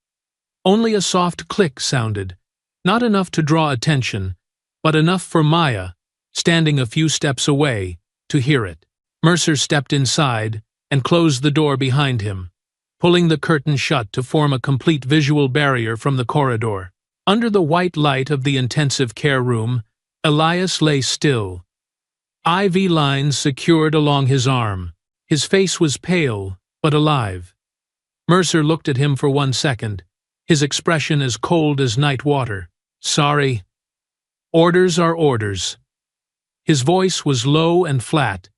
Only a soft click sounded, not enough to draw attention, but enough for Maya, standing a few steps away, to hear it. Mercer stepped inside and closed the door behind him, pulling the curtain shut to form a complete visual barrier from the corridor. Under the white light of the intensive care room, Elias lay still, IV lines secured along his arm. His face was pale, but alive. Mercer looked at him for 1 second, his expression as cold as night water. "Sorry. Orders are orders." His voice was low and flat,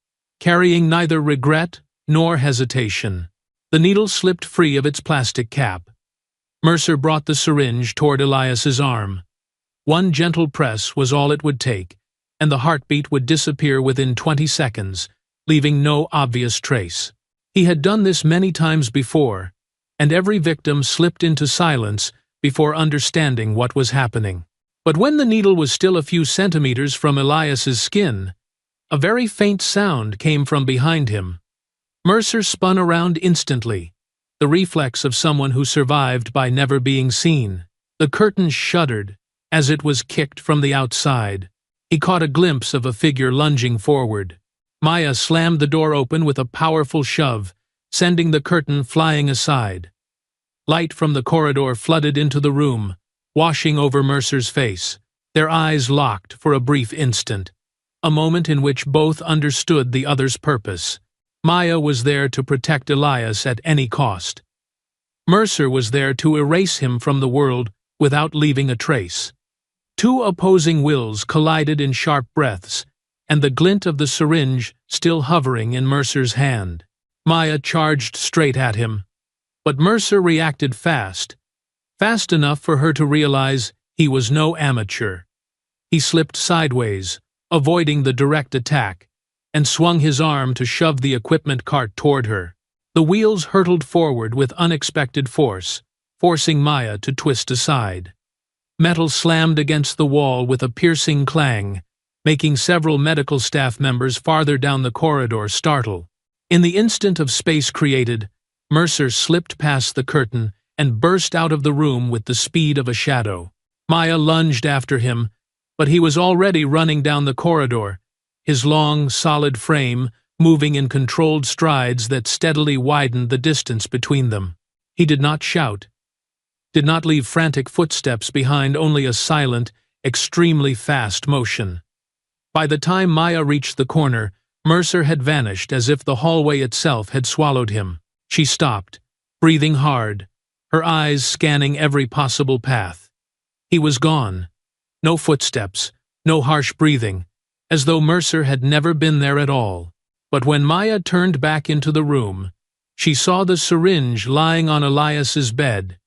carrying neither regret nor hesitation. The needle slipped free of its plastic cap. Mercer brought the syringe toward Elias's arm. One gentle press was all it would take, and the heartbeat would disappear within 20 seconds, leaving no obvious trace. He had done this many times before, and every victim slipped into silence before understanding what was happening. But when the needle was still a few centimeters from Elias's skin, a very faint sound came from behind him. Mercer spun around instantly, the reflex of someone who survived by never being seen. The curtain shuddered as it was kicked from the outside. He caught a glimpse of a figure lunging forward. Maya slammed the door open with a powerful shove, sending the curtain flying aside. Light from the corridor flooded into the room, washing over Mercer's face. Their eyes locked for a brief instant, a moment in which both understood the other's purpose. Maya was there to protect Elias at any cost. Mercer was there to erase him from the world without leaving a trace. Two opposing wills collided in sharp breaths, and the glint of the syringe still hovering in Mercer's hand. Maya charged straight at him, but Mercer reacted fast enough for her to realize he was no amateur. He slipped sideways, avoiding the direct attack, and swung his arm to shove the equipment cart toward her. The wheels hurtled forward with unexpected force, forcing Maya to twist aside. Metal slammed against the wall with a piercing clang, making several medical staff members farther down the corridor startle. In the instant of space created, Mercer slipped past the curtain and burst out of the room with the speed of a shadow. Maya lunged after him, but he was already running down the corridor, his long, solid frame moving in controlled strides that steadily widened the distance between them. He did not shout, did not leave frantic footsteps behind, only a silent, extremely fast motion. By the time Maya reached the corner, Mercer had vanished as if the hallway itself had swallowed him. She stopped, breathing hard, her eyes scanning every possible path. He was gone. No footsteps, no harsh breathing, as though Mercer had never been there at all. But when Maya turned back into the room, she saw the syringe lying on Elias's bed,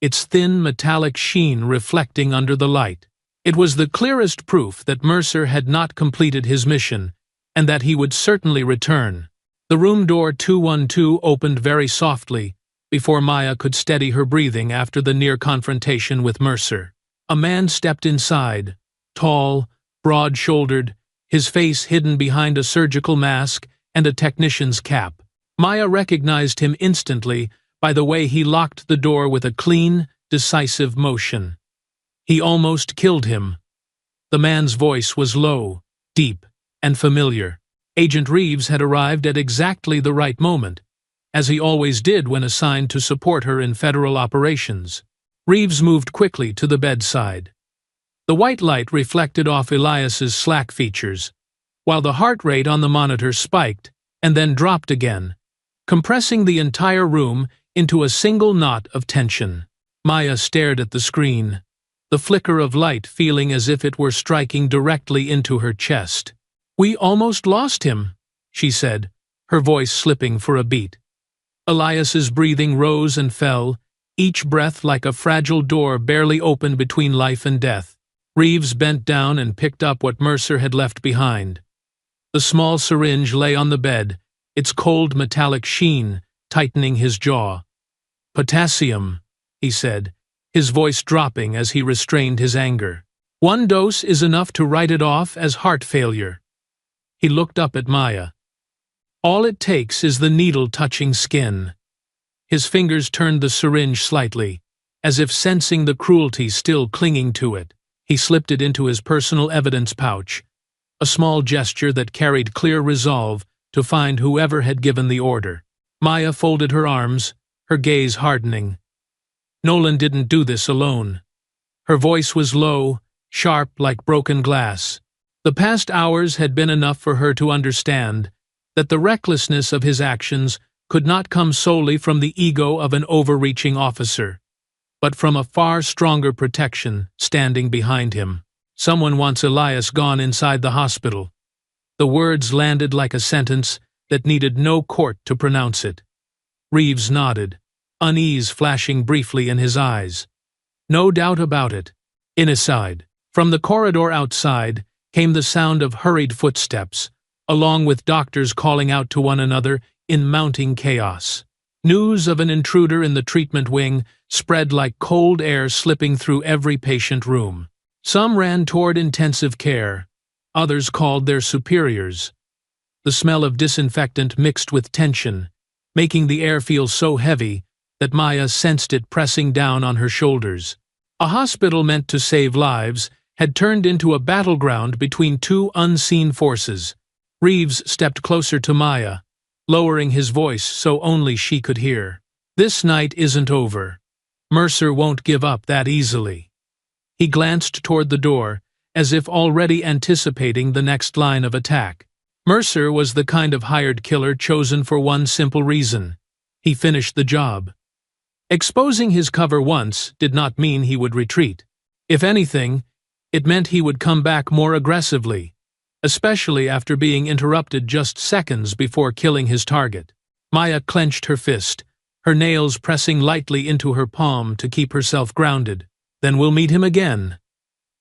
its thin metallic sheen reflecting under the light. It was the clearest proof that Mercer had not completed his mission, and that he would certainly return. The room door 212 opened very softly, before Maya could steady her breathing after the near confrontation with Mercer. A man stepped inside, tall, broad-shouldered, his face hidden behind a surgical mask and a technician's cap. Maya recognized him instantly by the way he locked the door with a clean, decisive motion. He almost killed him. The man's voice was low, deep, and familiar. Agent Reeves had arrived at exactly the right moment, as he always did when assigned to support her in federal operations. Reeves moved quickly to the bedside. The white light reflected off Elias's slack features, while the heart rate on the monitor spiked and then dropped again, compressing the entire room into a single knot of tension. Maya stared at the screen, the flicker of light feeling as if it were striking directly into her chest. "We almost lost him," she said, her voice slipping for a beat. Elias's breathing rose and fell, each breath like a fragile door barely opened between life and death. Reeves bent down and picked up what Mercer had left behind. The small syringe lay on the bed, its cold metallic sheen tightening his jaw. "Potassium," he said, his voice dropping as he restrained his anger. "One dose is enough to write it off as heart failure." He looked up at Maya. "All it takes is the needle touching skin." His fingers turned the syringe slightly, as if sensing the cruelty still clinging to it. He slipped it into his personal evidence pouch, a small gesture that carried clear resolve to find whoever had given the order. Maya folded her arms, her gaze hardening. Nolan didn't do this alone. Her voice was low, sharp like broken glass. The past hours had been enough for her to understand that the recklessness of his actions could not come solely from the ego of an overreaching officer, but from a far stronger protection standing behind him. "Someone wants Elias gone inside the hospital." The words landed like a sentence that needed no court to pronounce it. Reeves nodded, unease flashing briefly in his eyes. "No doubt about it." Inside, from the corridor outside, came the sound of hurried footsteps, along with doctors calling out to one another in mounting chaos. News of an intruder in the treatment wing spread like cold air slipping through every patient room. Some ran toward intensive care, others called their superiors. The smell of disinfectant mixed with tension, making the air feel so heavy that Maya sensed it pressing down on her shoulders. A hospital meant to save lives had turned into a battleground between two unseen forces. Reeves stepped closer to Maya, lowering his voice so only she could hear. "This night isn't over. Mercer won't give up that easily." He glanced toward the door, as if already anticipating the next line of attack. Mercer was the kind of hired killer chosen for one simple reason: he finished the job. Exposing his cover once did not mean he would retreat. If anything, it meant he would come back more aggressively, especially after being interrupted just seconds before killing his target. Maya clenched her fist, her nails pressing lightly into her palm to keep herself grounded. "Then we'll meet him again."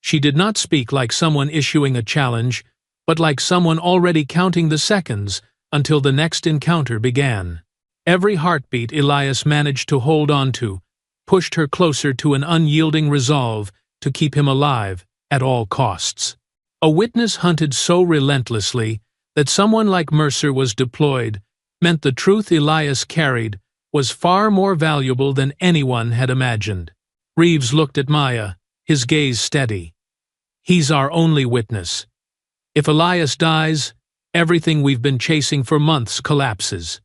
She did not speak like someone issuing a challenge, but like someone already counting the seconds until the next encounter began. Every heartbeat Elias managed to hold on to pushed her closer to an unyielding resolve to keep him alive at all costs. A witness hunted so relentlessly that someone like Mercer was deployed meant the truth Elias carried was far more valuable than anyone had imagined. Reeves looked at Maya, his gaze steady. "He's our only witness. If Elias dies, everything we've been chasing for months collapses."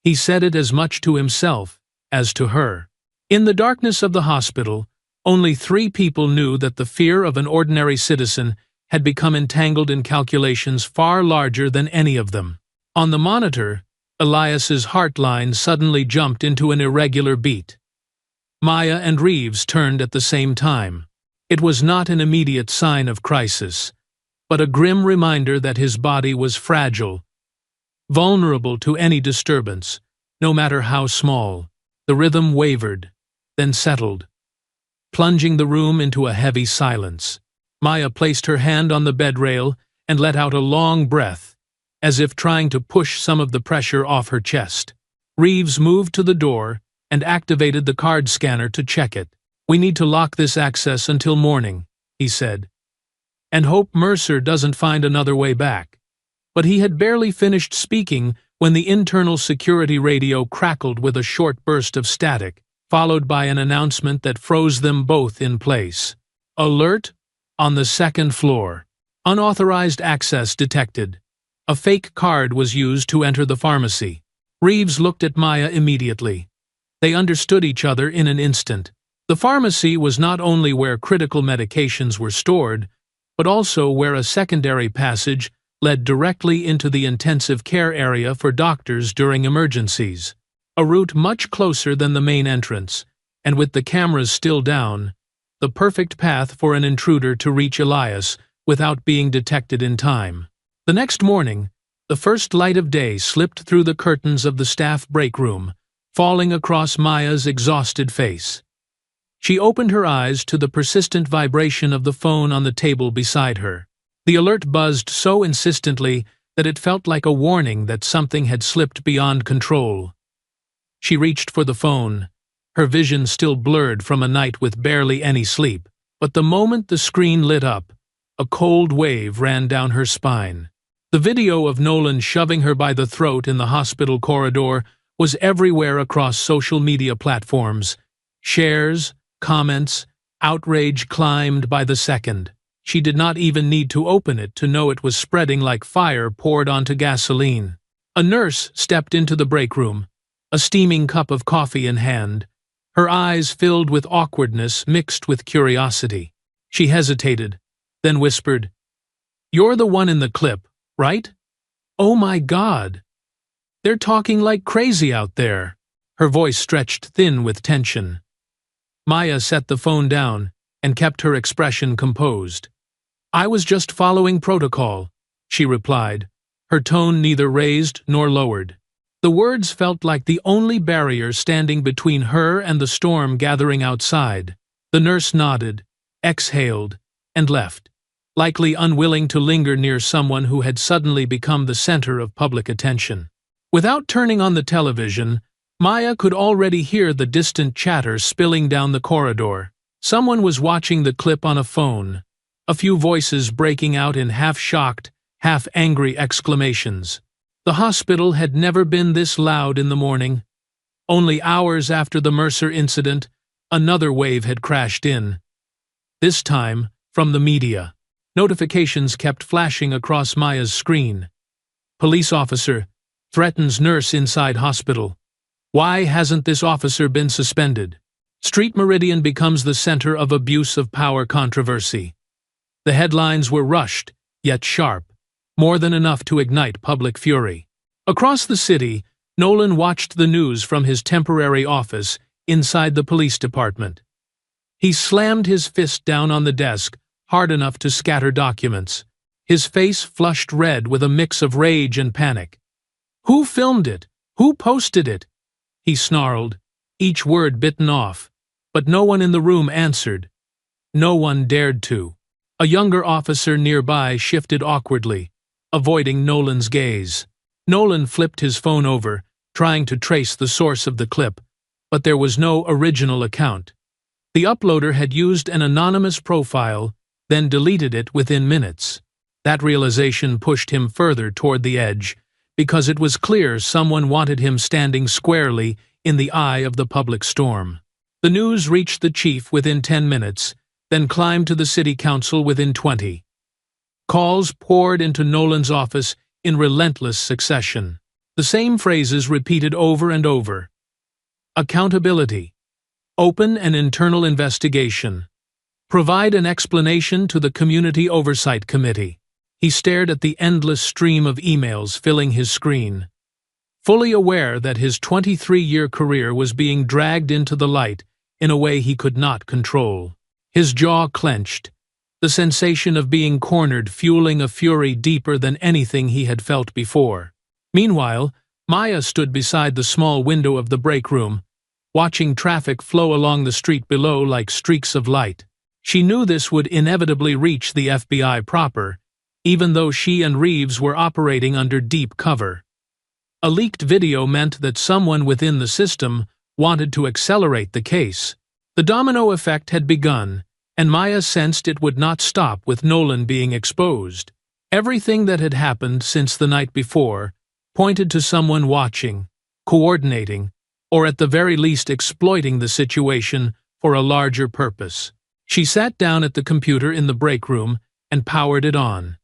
He said it as much to himself as to her. In the darkness of the hospital, only 3 people knew that the fear of an ordinary citizen had become entangled in calculations far larger than any of them. On the monitor, Elias's heart line suddenly jumped into an irregular beat. Maya and Reeves turned at the same time. It was not an immediate sign of crisis, but a grim reminder that his body was fragile, vulnerable to any disturbance, no matter how small. The rhythm wavered, then settled, plunging the room into a heavy silence. Maya placed her hand on the bed rail and let out a long breath, as if trying to push some of the pressure off her chest. Reeves moved to the door and activated the card scanner to check it. "We need to lock this access until morning," he said, "and hope Mercer doesn't find another way back." But he had barely finished speaking when the internal security radio crackled with a short burst of static, followed by an announcement that froze them both in place. "Alert! On the 2nd floor. Unauthorized access detected." A fake card was used to enter the pharmacy. Reeves looked at Maya immediately. They understood each other in an instant. The pharmacy was not only where critical medications were stored, but also where a secondary passage led directly into the intensive care area for doctors during emergencies. A route much closer than the main entrance, and with the cameras still down, the perfect path for an intruder to reach Elias without being detected in time. The next morning, the first light of day slipped through the curtains of the staff break room, falling across Maya's exhausted face. She opened her eyes to the persistent vibration of the phone on the table beside her. The alert buzzed so insistently that it felt like a warning that something had slipped beyond control. She reached for the phone, her vision still blurred from a night with barely any sleep. But the moment the screen lit up, a cold wave ran down her spine. The video of Nolan shoving her by the throat in the hospital corridor was everywhere across social media platforms. Shares, comments, outrage climbed by the second. She did not even need to open it to know it was spreading like fire poured onto gasoline. A nurse stepped into the break room, a steaming cup of coffee in hand, her eyes filled with awkwardness mixed with curiosity. She hesitated, then whispered, "You're the one in the clip, right? Oh my God! They're talking like crazy out there." Her voice stretched thin with tension. Maya set the phone down and kept her expression composed. "I was just following protocol," she replied, her tone neither raised nor lowered. The words felt like the only barrier standing between her and the storm gathering outside. The nurse nodded, exhaled, and left, likely unwilling to linger near someone who had suddenly become the center of public attention. Without turning on the television, Maya could already hear the distant chatter spilling down the corridor. Someone was watching the clip on a phone, a few voices breaking out in half-shocked, half-angry exclamations. The hospital had never been this loud in the morning. Only hours after the Mercer incident, another wave had crashed in. This time, from the media. Notifications kept flashing across Maya's screen. "Police officer, Threatens nurse inside hospital. Why hasn't this officer been suspended? Street Meridian becomes the center of abuse of power controversy. The headlines were rushed, yet sharp, more than enough to ignite public fury. Across the city, Nolan watched the news from his temporary office inside the police department. He slammed his fist down on the desk, hard enough to scatter documents. His face flushed red with a mix of rage and panic. "Who filmed it? Who posted it?" he snarled, each word bitten off. But no one in the room answered. No one dared to. A younger officer nearby shifted awkwardly, avoiding Nolan's gaze. Nolan flipped his phone over, trying to trace the source of the clip, but there was no original account. The uploader had used an anonymous profile, then deleted it within minutes. That realization pushed him further toward the edge, because it was clear someone wanted him standing squarely in the eye of the public storm. The news reached the chief within 10 minutes, then climbed to the city council within 20. Calls poured into Nolan's office in relentless succession. The same phrases repeated over and over. Accountability. Open an internal investigation. Provide an explanation to the Community Oversight Committee. He stared at the endless stream of emails filling his screen, fully aware that his 23-year career was being dragged into the light in a way he could not control. His jaw clenched, the sensation of being cornered fueling a fury deeper than anything he had felt before. Meanwhile, Maya stood beside the small window of the break room, watching traffic flow along the street below like streaks of light. She knew this would inevitably reach the FBI proper, even though she and Reeves were operating under deep cover. A leaked video meant that someone within the system wanted to accelerate the case. The domino effect had begun, and Maya sensed it would not stop with Nolan being exposed. Everything that had happened since the night before pointed to someone watching, coordinating, or at the very least exploiting the situation for a larger purpose. She sat down at the computer in the break room and powered it on.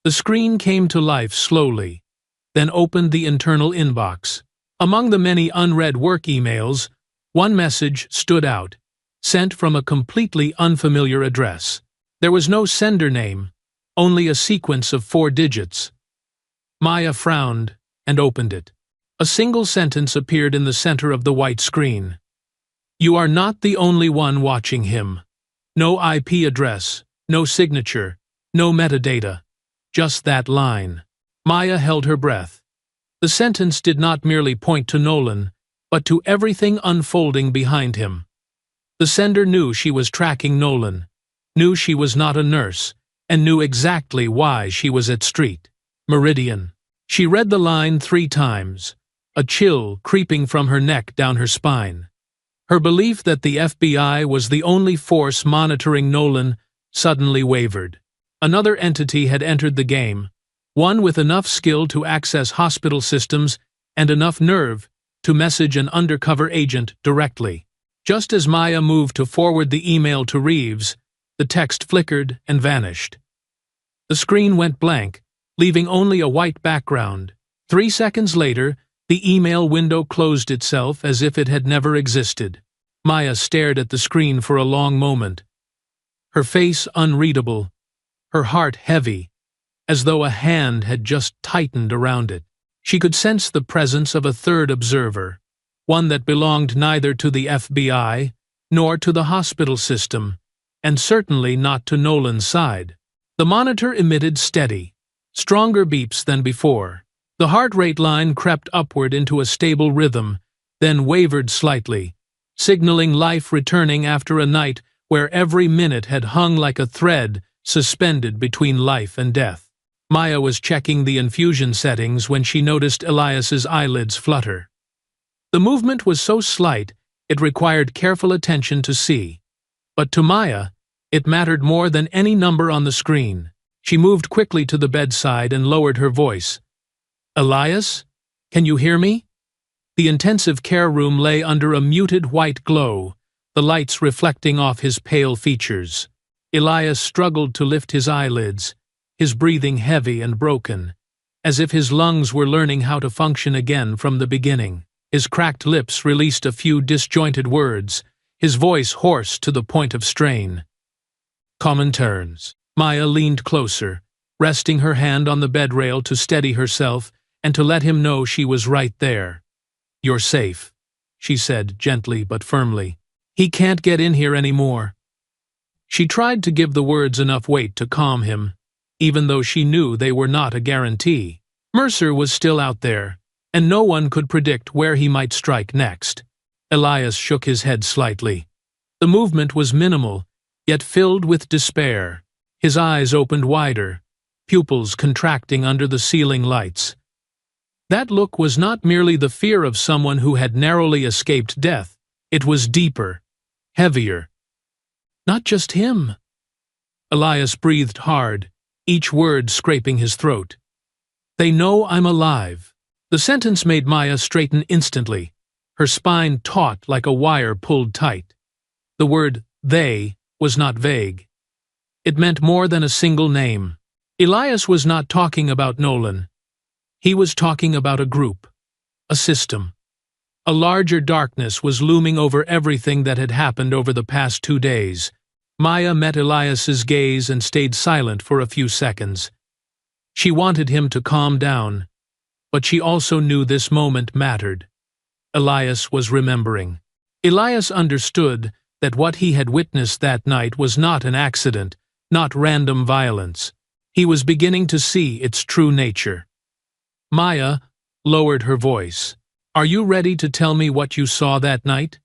The screen came to life slowly, then opened the internal inbox. Among the many unread work emails, one message stood out, sent from a completely unfamiliar address. There was no sender name, only a sequence of 4 digits. Maya frowned and opened it. A single sentence appeared in the center of the white screen. "You are not the only one watching him. No IP address, no signature, no metadata. Just that line." Maya held her breath. The sentence did not merely point to Nolan, but to everything unfolding behind him. The sender knew she was tracking Nolan, knew she was not a nurse, and knew exactly why she was at Street Meridian. She read the line 3 times, a chill creeping from her neck down her spine. Her belief that the FBI was the only force monitoring Nolan suddenly wavered. Another entity had entered the game, one with enough skill to access hospital systems and enough nerve to message an undercover agent directly. Just as Maya moved to forward the email to Reeves, the text flickered and vanished. The screen went blank, leaving only a white background. 3 seconds later, the email window closed itself as if it had never existed. Maya stared at the screen for a long moment, her face unreadable, her heart heavy, as though a hand had just tightened around it. She could sense the presence of a third observer, one that belonged neither to the FBI nor to the hospital system, and certainly not to Nolan's side. The monitor emitted steady, stronger beeps than before. The heart rate line crept upward into a stable rhythm, then wavered slightly, signaling life returning after a night where every minute had hung like a thread suspended between life and death. Maya was checking the infusion settings when she noticed Elias's eyelids flutter. The movement was so slight it required careful attention to see. But to Maya, it mattered more than any number on the screen. She moved quickly to the bedside and lowered her voice. "Elias? Can you hear me?" The intensive care room lay under a muted white glow, the lights reflecting off his pale features. Elias struggled to lift his eyelids, his breathing heavy and broken. as if his lungs were learning how to function again from the beginning. His cracked lips released a few disjointed words, his voice hoarse to the point of strain. Common turns. Maya leaned closer, resting her hand on the bed rail to steady herself and to let him know she was right there. "You're safe," she said gently but firmly. "He can't get in here anymore." She tried to give the words enough weight to calm him, even though she knew they were not a guarantee. Mercer was still out there, and no one could predict where he might strike next. Elias shook his head slightly. The movement was minimal, yet filled with despair. His eyes opened wider, pupils contracting under the ceiling lights. That look was not merely the fear of someone who had narrowly escaped death. It was deeper, heavier. Not just him. Elias breathed hard, each word scraping his throat. "They know I'm alive." The sentence made Maya straighten instantly, her spine taut like a wire pulled tight. The word "they" was not vague. It meant more than a single name. Elias was not talking about Nolan. He was talking about a group, a system. A larger darkness was looming over everything that had happened over the past 2 days. Maya met Elias's gaze and stayed silent for a few seconds. She wanted him to calm down, but she also knew this moment mattered. Elias was remembering. Elias understood that what he had witnessed that night was not an accident, not random violence. He was beginning to see its true nature. Maya lowered her voice. "Are you ready to tell me what you saw that night?"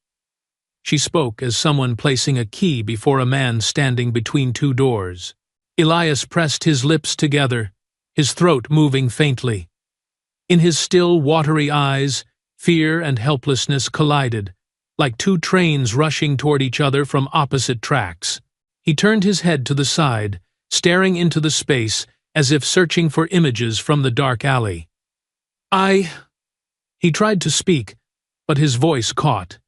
She spoke as someone placing a key before a man standing between 2 doors. Elias pressed his lips together, his throat moving faintly. In his still, watery eyes, fear and helplessness collided, like 2 trains rushing toward each other from opposite tracks. He turned his head to the side, staring into the space as if searching for images from the dark alley. He tried to speak, but his voice caught.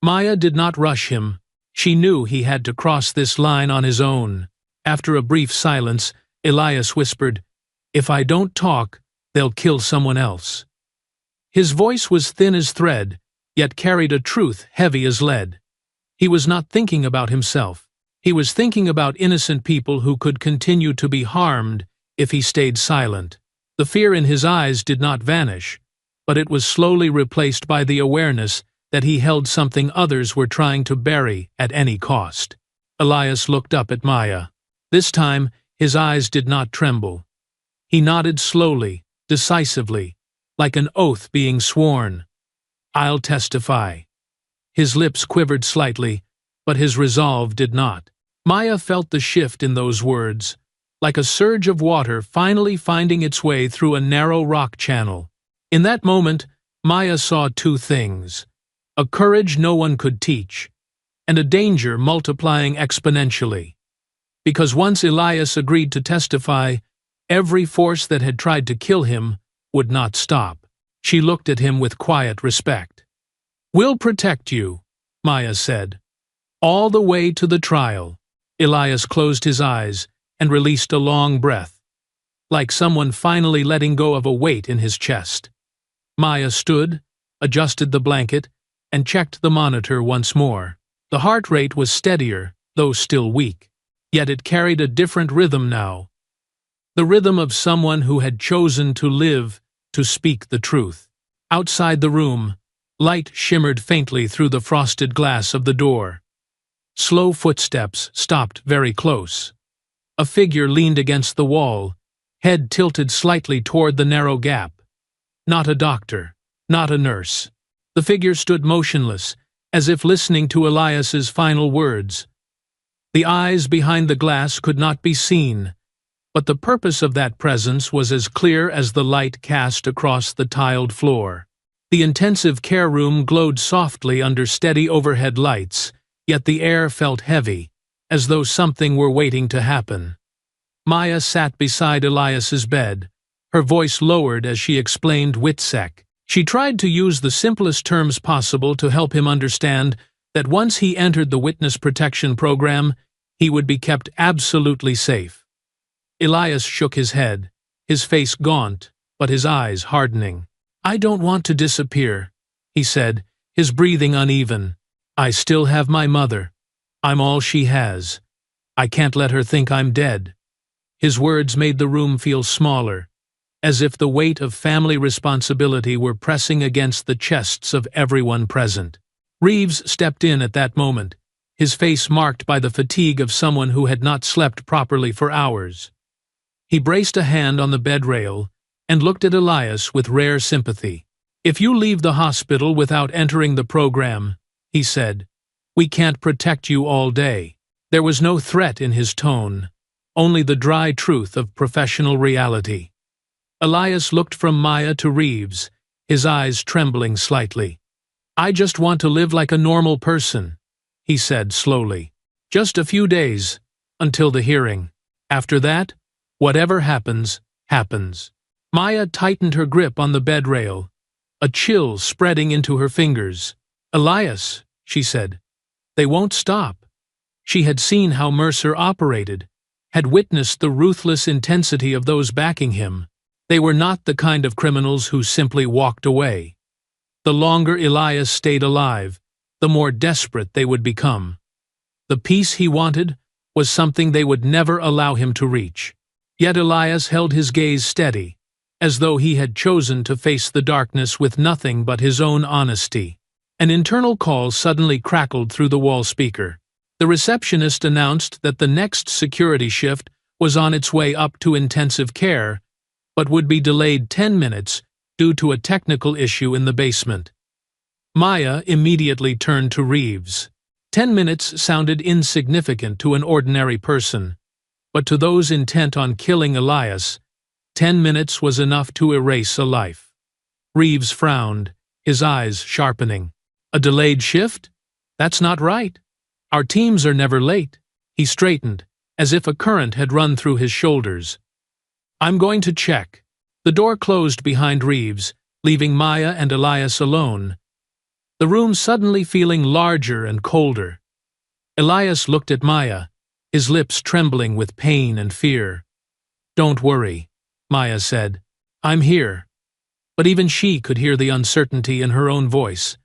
Maya did not rush him. She knew he had to cross this line on his own. After a brief silence, Elias whispered, "If I don't talk, they'll kill someone else." His voice was thin as thread, yet carried a truth heavy as lead. He was not thinking about himself. He was thinking about innocent people who could continue to be harmed if he stayed silent. The fear in his eyes did not vanish, but it was slowly replaced by the awareness that he held something others were trying to bury at any cost. Elias looked up at Maya. This time, his eyes did not tremble. He nodded slowly, decisively, like an oath being sworn. "I'll testify." His lips quivered slightly, but his resolve did not. Maya felt the shift in those words, like a surge of water finally finding its way through a narrow rock channel. In that moment, Maya saw 2 things: a courage no one could teach, and a danger multiplying exponentially. Because once Elias agreed to testify, every force that had tried to kill him would not stop. She looked at him with quiet respect. "We'll protect you," Maya said. "All the way to the trial." Elias closed his eyes and released a long breath, like someone finally letting go of a weight in his chest. Maya stood, adjusted the blanket, and checked the monitor once more. The heart rate was steadier, though still weak. Yet it carried a different rhythm now. The rhythm of someone who had chosen to live, to speak the truth. Outside the room, light shimmered faintly through the frosted glass of the door. Slow footsteps stopped very close. A figure leaned against the wall, head tilted slightly toward the narrow gap. Not a doctor, not a nurse. The figure stood motionless, as if listening to Elias's final words. The eyes behind the glass could not be seen, but the purpose of that presence was as clear as the light cast across the tiled floor. The intensive care room glowed softly under steady overhead lights, yet the air felt heavy, as though something were waiting to happen. Maya sat beside Elias's bed, her voice lowered as she explained WITSEC. She tried to use the simplest terms possible to help him understand that once he entered the witness protection program, he would be kept absolutely safe. Elias shook his head, his face gaunt, but his eyes hardening. "I don't want to disappear," he said, his breathing uneven. "I still have my mother. I'm all she has. I can't let her think I'm dead." His words made the room feel smaller, as if the weight of family responsibility were pressing against the chests of everyone present. Reeves stepped in at that moment, his face marked by the fatigue of someone who had not slept properly for hours. He braced a hand on the bed rail and looked at Elias with rare sympathy. "If you leave the hospital without entering the program," he said, "we can't protect you all day." There was no threat in his tone, only the dry truth of professional reality. Elias looked from Maya to Reeves, his eyes trembling slightly. "I just want to live like a normal person," he said slowly. "Just a few days, until the hearing. After that, whatever happens, happens." Maya tightened her grip on the bed rail, a chill spreading into her fingers. "Elias," she said, "they won't stop." She had seen how Mercer operated, had witnessed the ruthless intensity of those backing him. They were not the kind of criminals who simply walked away. The longer Elias stayed alive, the more desperate they would become. The peace he wanted was something they would never allow him to reach. Yet Elias held his gaze steady, as though he had chosen to face the darkness with nothing but his own honesty. An internal call suddenly crackled through the wall speaker. The receptionist announced that the next security shift was on its way up to intensive care, but would be delayed 10 minutes due to a technical issue in the basement. Maya immediately turned to Reeves. 10 minutes sounded insignificant to an ordinary person, but to those intent on killing Elias, 10 minutes was enough to erase a life. Reeves frowned, his eyes sharpening. "A delayed shift? That's not right. Our teams are never late." He straightened, as if a current had run through his shoulders. "I'm going to check." The door closed behind Reeves, leaving Maya and Elias alone, the room suddenly feeling larger and colder. Elias looked at Maya, his lips trembling with pain and fear. "Don't worry," Maya said. "I'm here." But even she could hear the uncertainty in her own voice.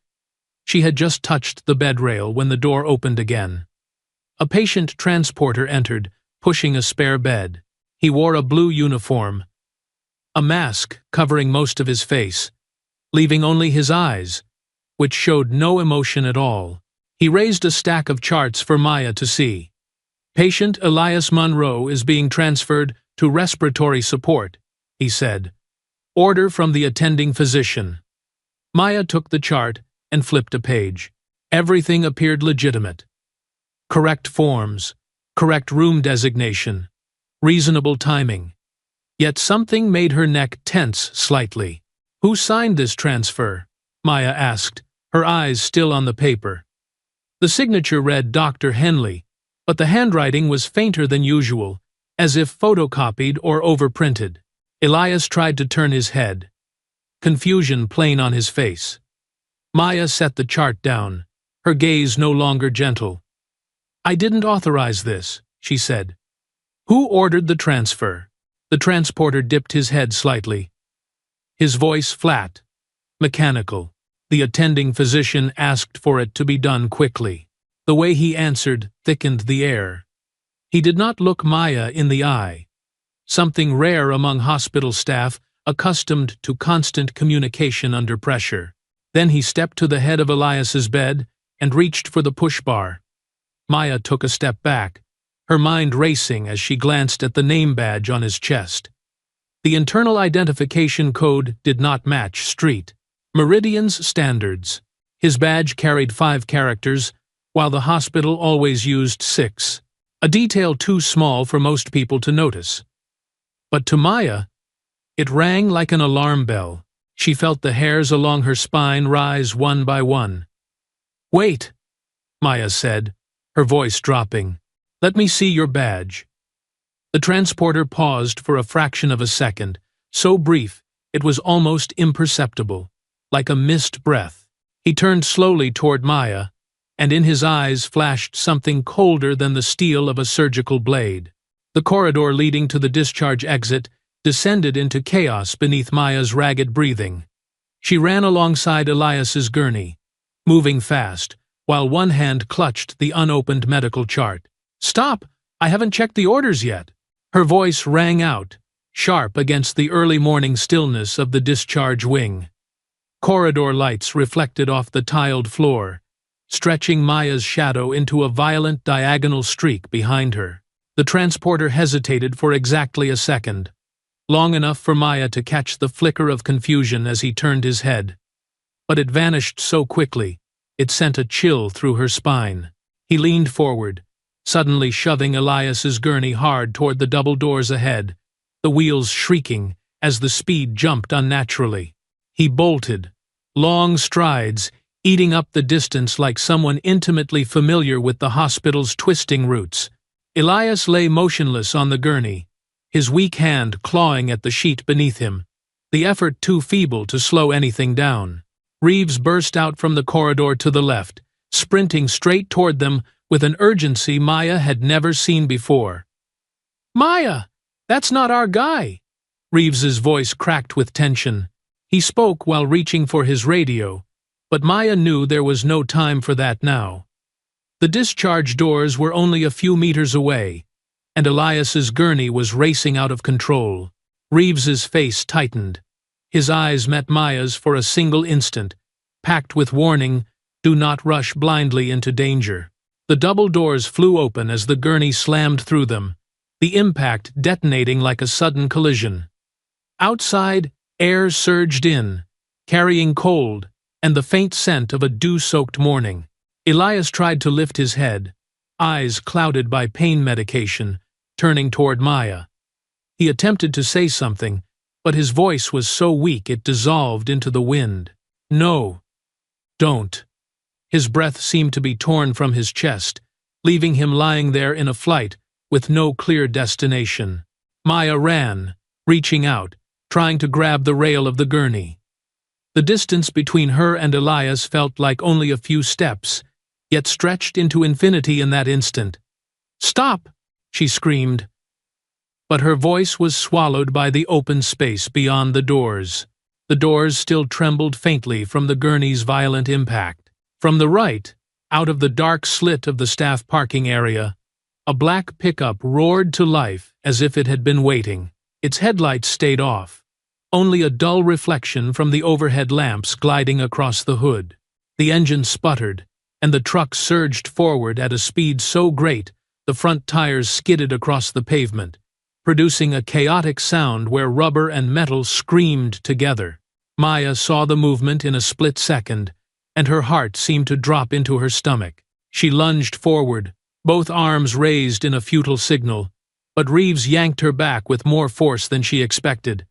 She had just touched the bed rail when the door opened again. A patient transporter entered, pushing a spare bed. He wore a blue uniform, a mask covering most of his face, leaving only his eyes, which showed no emotion at all. He raised a stack of charts for Maya to see. "Patient Elias Monroe is being transferred to respiratory support," he said. "Order from the attending physician." Maya took the chart and flipped a page. Everything appeared legitimate. Correct forms, correct room designation, reasonable timing. Yet something made her neck tense slightly. "Who signed this transfer?" Maya asked, her eyes still on the paper. The signature read Dr. Henley, but the handwriting was fainter than usual, as if photocopied or overprinted. Elias tried to turn his head, confusion plain on his face. Maya set the chart down, her gaze no longer gentle. "I didn't authorize this," she said. "Who ordered the transfer?" The transporter dipped his head slightly, his voice flat, mechanical. The attending physician asked for it to be done quickly. The way he answered thickened the air. He did not look Maya in the eye, something rare among hospital staff accustomed to constant communication under pressure. Then he stepped to the head of Elias's bed and reached for the push bar. Maya took a step back, her mind racing as she glanced at the name badge on his chest. The internal identification code did not match Street Meridian's standards. His badge carried 5 characters, while the hospital always used 6, a detail too small for most people to notice. But to Maya, it rang like an alarm bell. She felt the hairs along her spine rise one by one. "Wait," Maya said, her voice dropping. "Let me see your badge." The transporter paused for a fraction of a second, so brief it was almost imperceptible, like a missed breath. He turned slowly toward Maya, and in his eyes flashed something colder than the steel of a surgical blade. The corridor leading to the discharge exit descended into chaos beneath Maya's ragged breathing. She ran alongside Elias's gurney, moving fast, while one hand clutched the unopened medical chart. "Stop! I haven't checked the orders yet." Her voice rang out, sharp against the early morning stillness of the discharge wing. Corridor lights reflected off the tiled floor, stretching Maya's shadow into a violent diagonal streak behind her. The transporter hesitated for exactly a second, long enough for Maya to catch the flicker of confusion as he turned his head. But it vanished so quickly, it sent a chill through her spine. He leaned forward, suddenly shoving Elias's gurney hard toward the double doors ahead, the wheels shrieking as the speed jumped unnaturally. He bolted, long strides, eating up the distance like someone intimately familiar with the hospital's twisting routes. Elias lay motionless on the gurney, his weak hand clawing at the sheet beneath him, the effort too feeble to slow anything down. Reeves burst out from the corridor to the left, sprinting straight toward them with an urgency Maya had never seen before. "Maya! That's not our guy!" Reeves's voice cracked with tension. He spoke while reaching for his radio, but Maya knew there was no time for that now. The discharge doors were only a few meters away, and Elias's gurney was racing out of control. Reeves's face tightened. His eyes met Maya's for a single instant, packed with warning, "Do not rush blindly into danger." The double doors flew open as the gurney slammed through them, the impact detonating like a sudden collision. Outside, air surged in, carrying cold and the faint scent of a dew-soaked morning. Elias tried to lift his head, eyes clouded by pain medication, turning toward Maya. He attempted to say something, but his voice was so weak it dissolved into the wind. "No. Don't." His breath seemed to be torn from his chest, leaving him lying there in a flight with no clear destination. Maya ran, reaching out, trying to grab the rail of the gurney. The distance between her and Elias felt like only a few steps, yet stretched into infinity in that instant. "Stop!" she screamed. But her voice was swallowed by the open space beyond the doors. The doors still trembled faintly from the gurney's violent impact. From the right, out of the dark slit of the staff parking area, a black pickup roared to life as if it had been waiting. Its headlights stayed off, only a dull reflection from the overhead lamps gliding across the hood. The engine sputtered, and the truck surged forward at a speed so great the front tires skidded across the pavement, producing a chaotic sound where rubber and metal screamed together. Maya saw the movement in a split second, and her heart seemed to drop into her stomach. She lunged forward, both arms raised in a futile signal, but Reeves yanked her back with more force than she expected.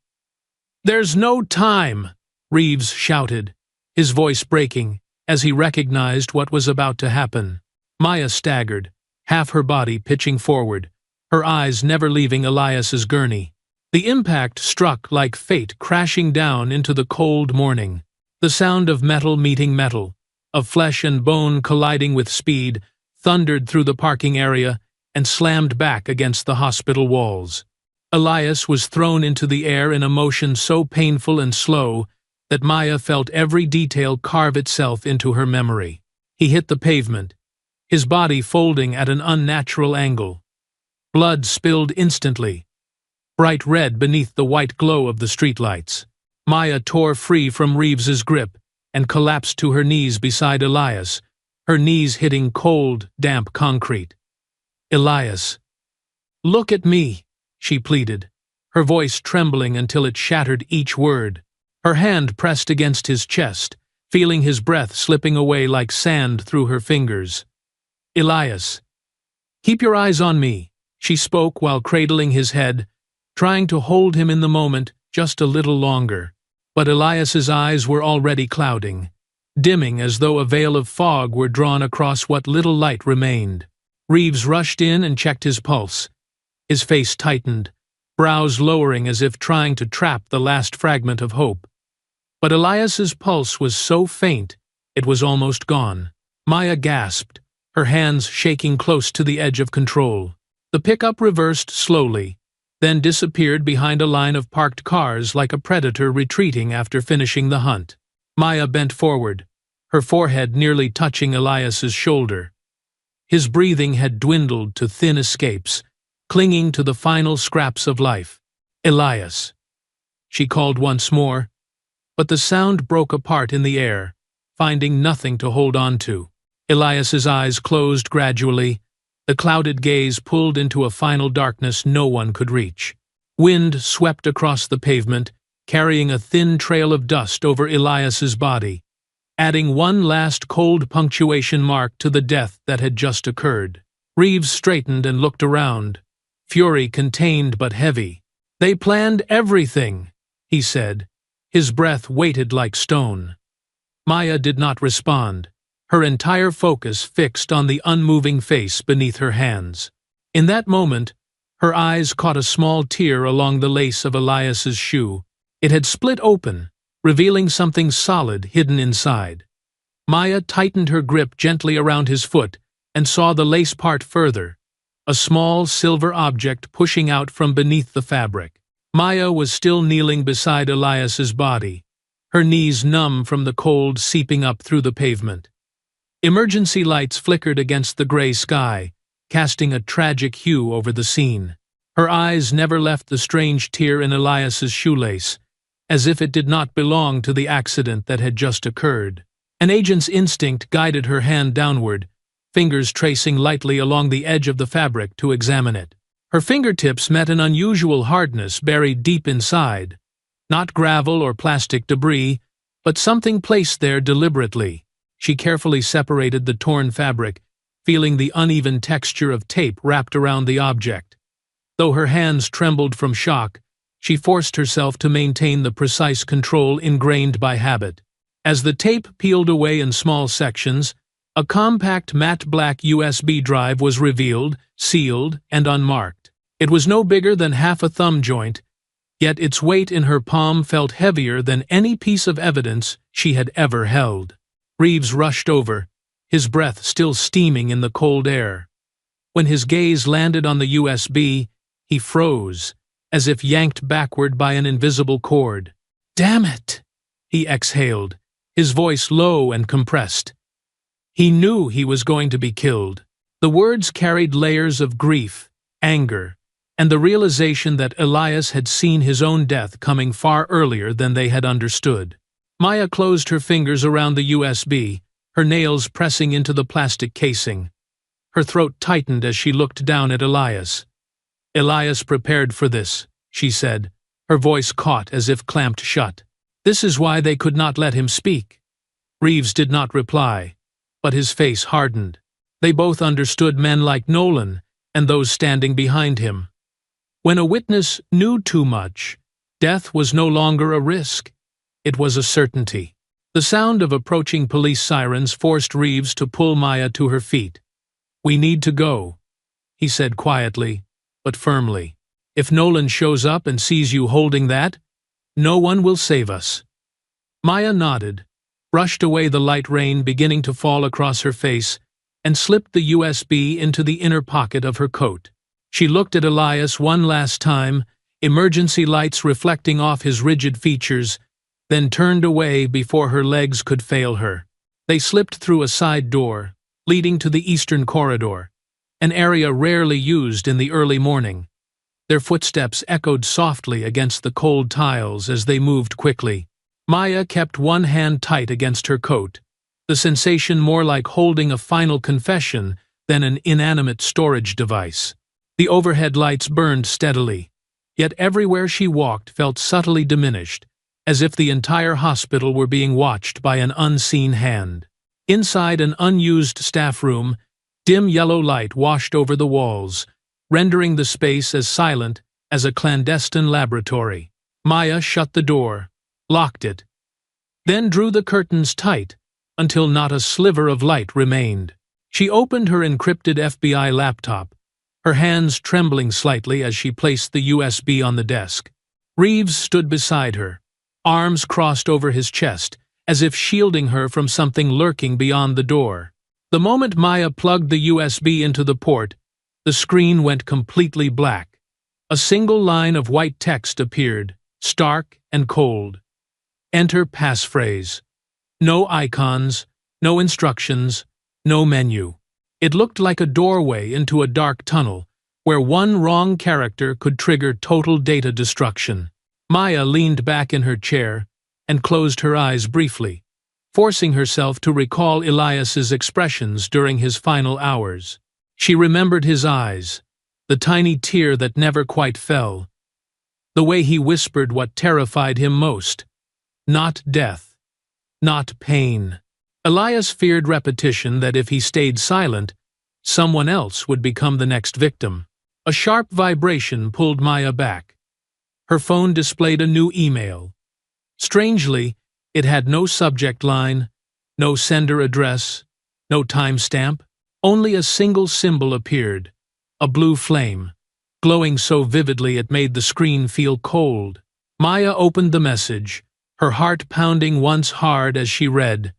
"There's no time!" Reeves shouted, his voice breaking as he recognized what was about to happen. Maya staggered, half her body pitching forward, her eyes never leaving Elias's gurney. The impact struck like fate crashing down into the cold morning. The sound of metal meeting metal, of flesh and bone colliding with speed, thundered through the parking area and slammed back against the hospital walls. Elias was thrown into the air in a motion so painful and slow that Maya felt every detail carve itself into her memory. He hit the pavement, his body folding at an unnatural angle. Blood spilled instantly, bright red beneath the white glow of the streetlights. Maya tore free from Reeves's grip and collapsed to her knees beside Elias, her knees hitting cold, damp concrete. "Elias, look at me," she pleaded, her voice trembling until it shattered each word. Her hand pressed against his chest, feeling his breath slipping away like sand through her fingers. "Elias, keep your eyes on me," she spoke while cradling his head, trying to hold him in the moment just a little longer. But Elias's eyes were already clouding, dimming as though a veil of fog were drawn across what little light remained. Reeves rushed in and checked his pulse. His face tightened, brows lowering as if trying to trap the last fragment of hope. But Elias's pulse was so faint, it was almost gone. Maya gasped, her hands shaking close to the edge of control. The pickup reversed slowly, then disappeared behind a line of parked cars like a predator retreating after finishing the hunt. Maya bent forward, her forehead nearly touching Elias's shoulder. His breathing had dwindled to thin escapes, clinging to the final scraps of life. "Elias," she called once more, but the sound broke apart in the air, finding nothing to hold on to. Elias's eyes closed gradually, the clouded gaze pulled into a final darkness no one could reach. Wind swept across the pavement, carrying a thin trail of dust over Elias's body, adding one last cold punctuation mark to the death that had just occurred. Reeves straightened and looked around, fury contained but heavy. "They planned everything," he said, his breath weighted like stone. Maya did not respond, her entire focus fixed on the unmoving face beneath her hands. In that moment, her eyes caught a small tear along the lace of Elias's shoe. It had split open, revealing something solid hidden inside. Maya tightened her grip gently around his foot and saw the lace part further, a small silver object pushing out from beneath the fabric. Maya was still kneeling beside Elias's body, her knees numb from the cold seeping up through the pavement. Emergency lights flickered against the gray sky, casting a tragic hue over the scene. Her eyes never left the strange tear in Elias's shoelace, as if it did not belong to the accident that had just occurred. An agent's instinct guided her hand downward, fingers tracing lightly along the edge of the fabric to examine it. Her fingertips met an unusual hardness buried deep inside, not gravel or plastic debris, but something placed there deliberately. She carefully separated the torn fabric, feeling the uneven texture of tape wrapped around the object. Though her hands trembled from shock, she forced herself to maintain the precise control ingrained by habit. As the tape peeled away in small sections, a compact matte black USB drive was revealed, sealed, and unmarked. It was no bigger than half a thumb joint, yet its weight in her palm felt heavier than any piece of evidence she had ever held. Reeves rushed over, his breath still steaming in the cold air. When his gaze landed on the USB, he froze, as if yanked backward by an invisible cord. "Damn it!" he exhaled, his voice low and compressed. He knew he was going to be killed. The words carried layers of grief, anger, and the realization that Elias had seen his own death coming far earlier than they had understood. Maya closed her fingers around the USB, her nails pressing into the plastic casing. Her throat tightened as she looked down at Elias. "Elias prepared for this," she said, her voice caught as if clamped shut. "This is why they could not let him speak." Reeves did not reply, but his face hardened. They both understood men like Nolan and those standing behind him. When a witness knew too much, death was no longer a risk. It was a certainty. The sound of approaching police sirens forced Reeves to pull Maya to her feet. "We need to go," he said quietly, but firmly. "If Nolan shows up and sees you holding that, no one will save us." Maya nodded, brushed away the light rain beginning to fall across her face, and slipped the USB into the inner pocket of her coat. She looked at Elias one last time, emergency lights reflecting off his rigid features, then turned away before her legs could fail her. They slipped through a side door, leading to the eastern corridor, an area rarely used in the early morning. Their footsteps echoed softly against the cold tiles as they moved quickly. Maya kept one hand tight against her coat, the sensation more like holding a final confession than an inanimate storage device. The overhead lights burned steadily, yet everywhere she walked felt subtly diminished, as if the entire hospital were being watched by an unseen hand. Inside an unused staff room, dim yellow light washed over the walls, rendering the space as silent as a clandestine laboratory. Maya shut the door, locked it, then drew the curtains tight until not a sliver of light remained. She opened her encrypted FBI laptop, her hands trembling slightly as she placed the USB on the desk. Reeves stood beside her, arms crossed over his chest, as if shielding her from something lurking beyond the door. The moment Maya plugged the USB into the port, the screen went completely black. A single line of white text appeared, stark and cold. Enter passphrase. No icons, no instructions, no menu. It looked like a doorway into a dark tunnel, where one wrong character could trigger total data destruction. Maya leaned back in her chair and closed her eyes briefly, forcing herself to recall Elias's expressions during his final hours. She remembered his eyes, the tiny tear that never quite fell, the way he whispered what terrified him most. Not death. Not pain. Elias feared repetition, that if he stayed silent, someone else would become the next victim. A sharp vibration pulled Maya back. Her phone displayed a new email. Strangely, it had no subject line, no sender address, no timestamp. Only a single symbol appeared, a blue flame, glowing so vividly it made the screen feel cold. Maya opened the message, her heart pounding once hard as she read,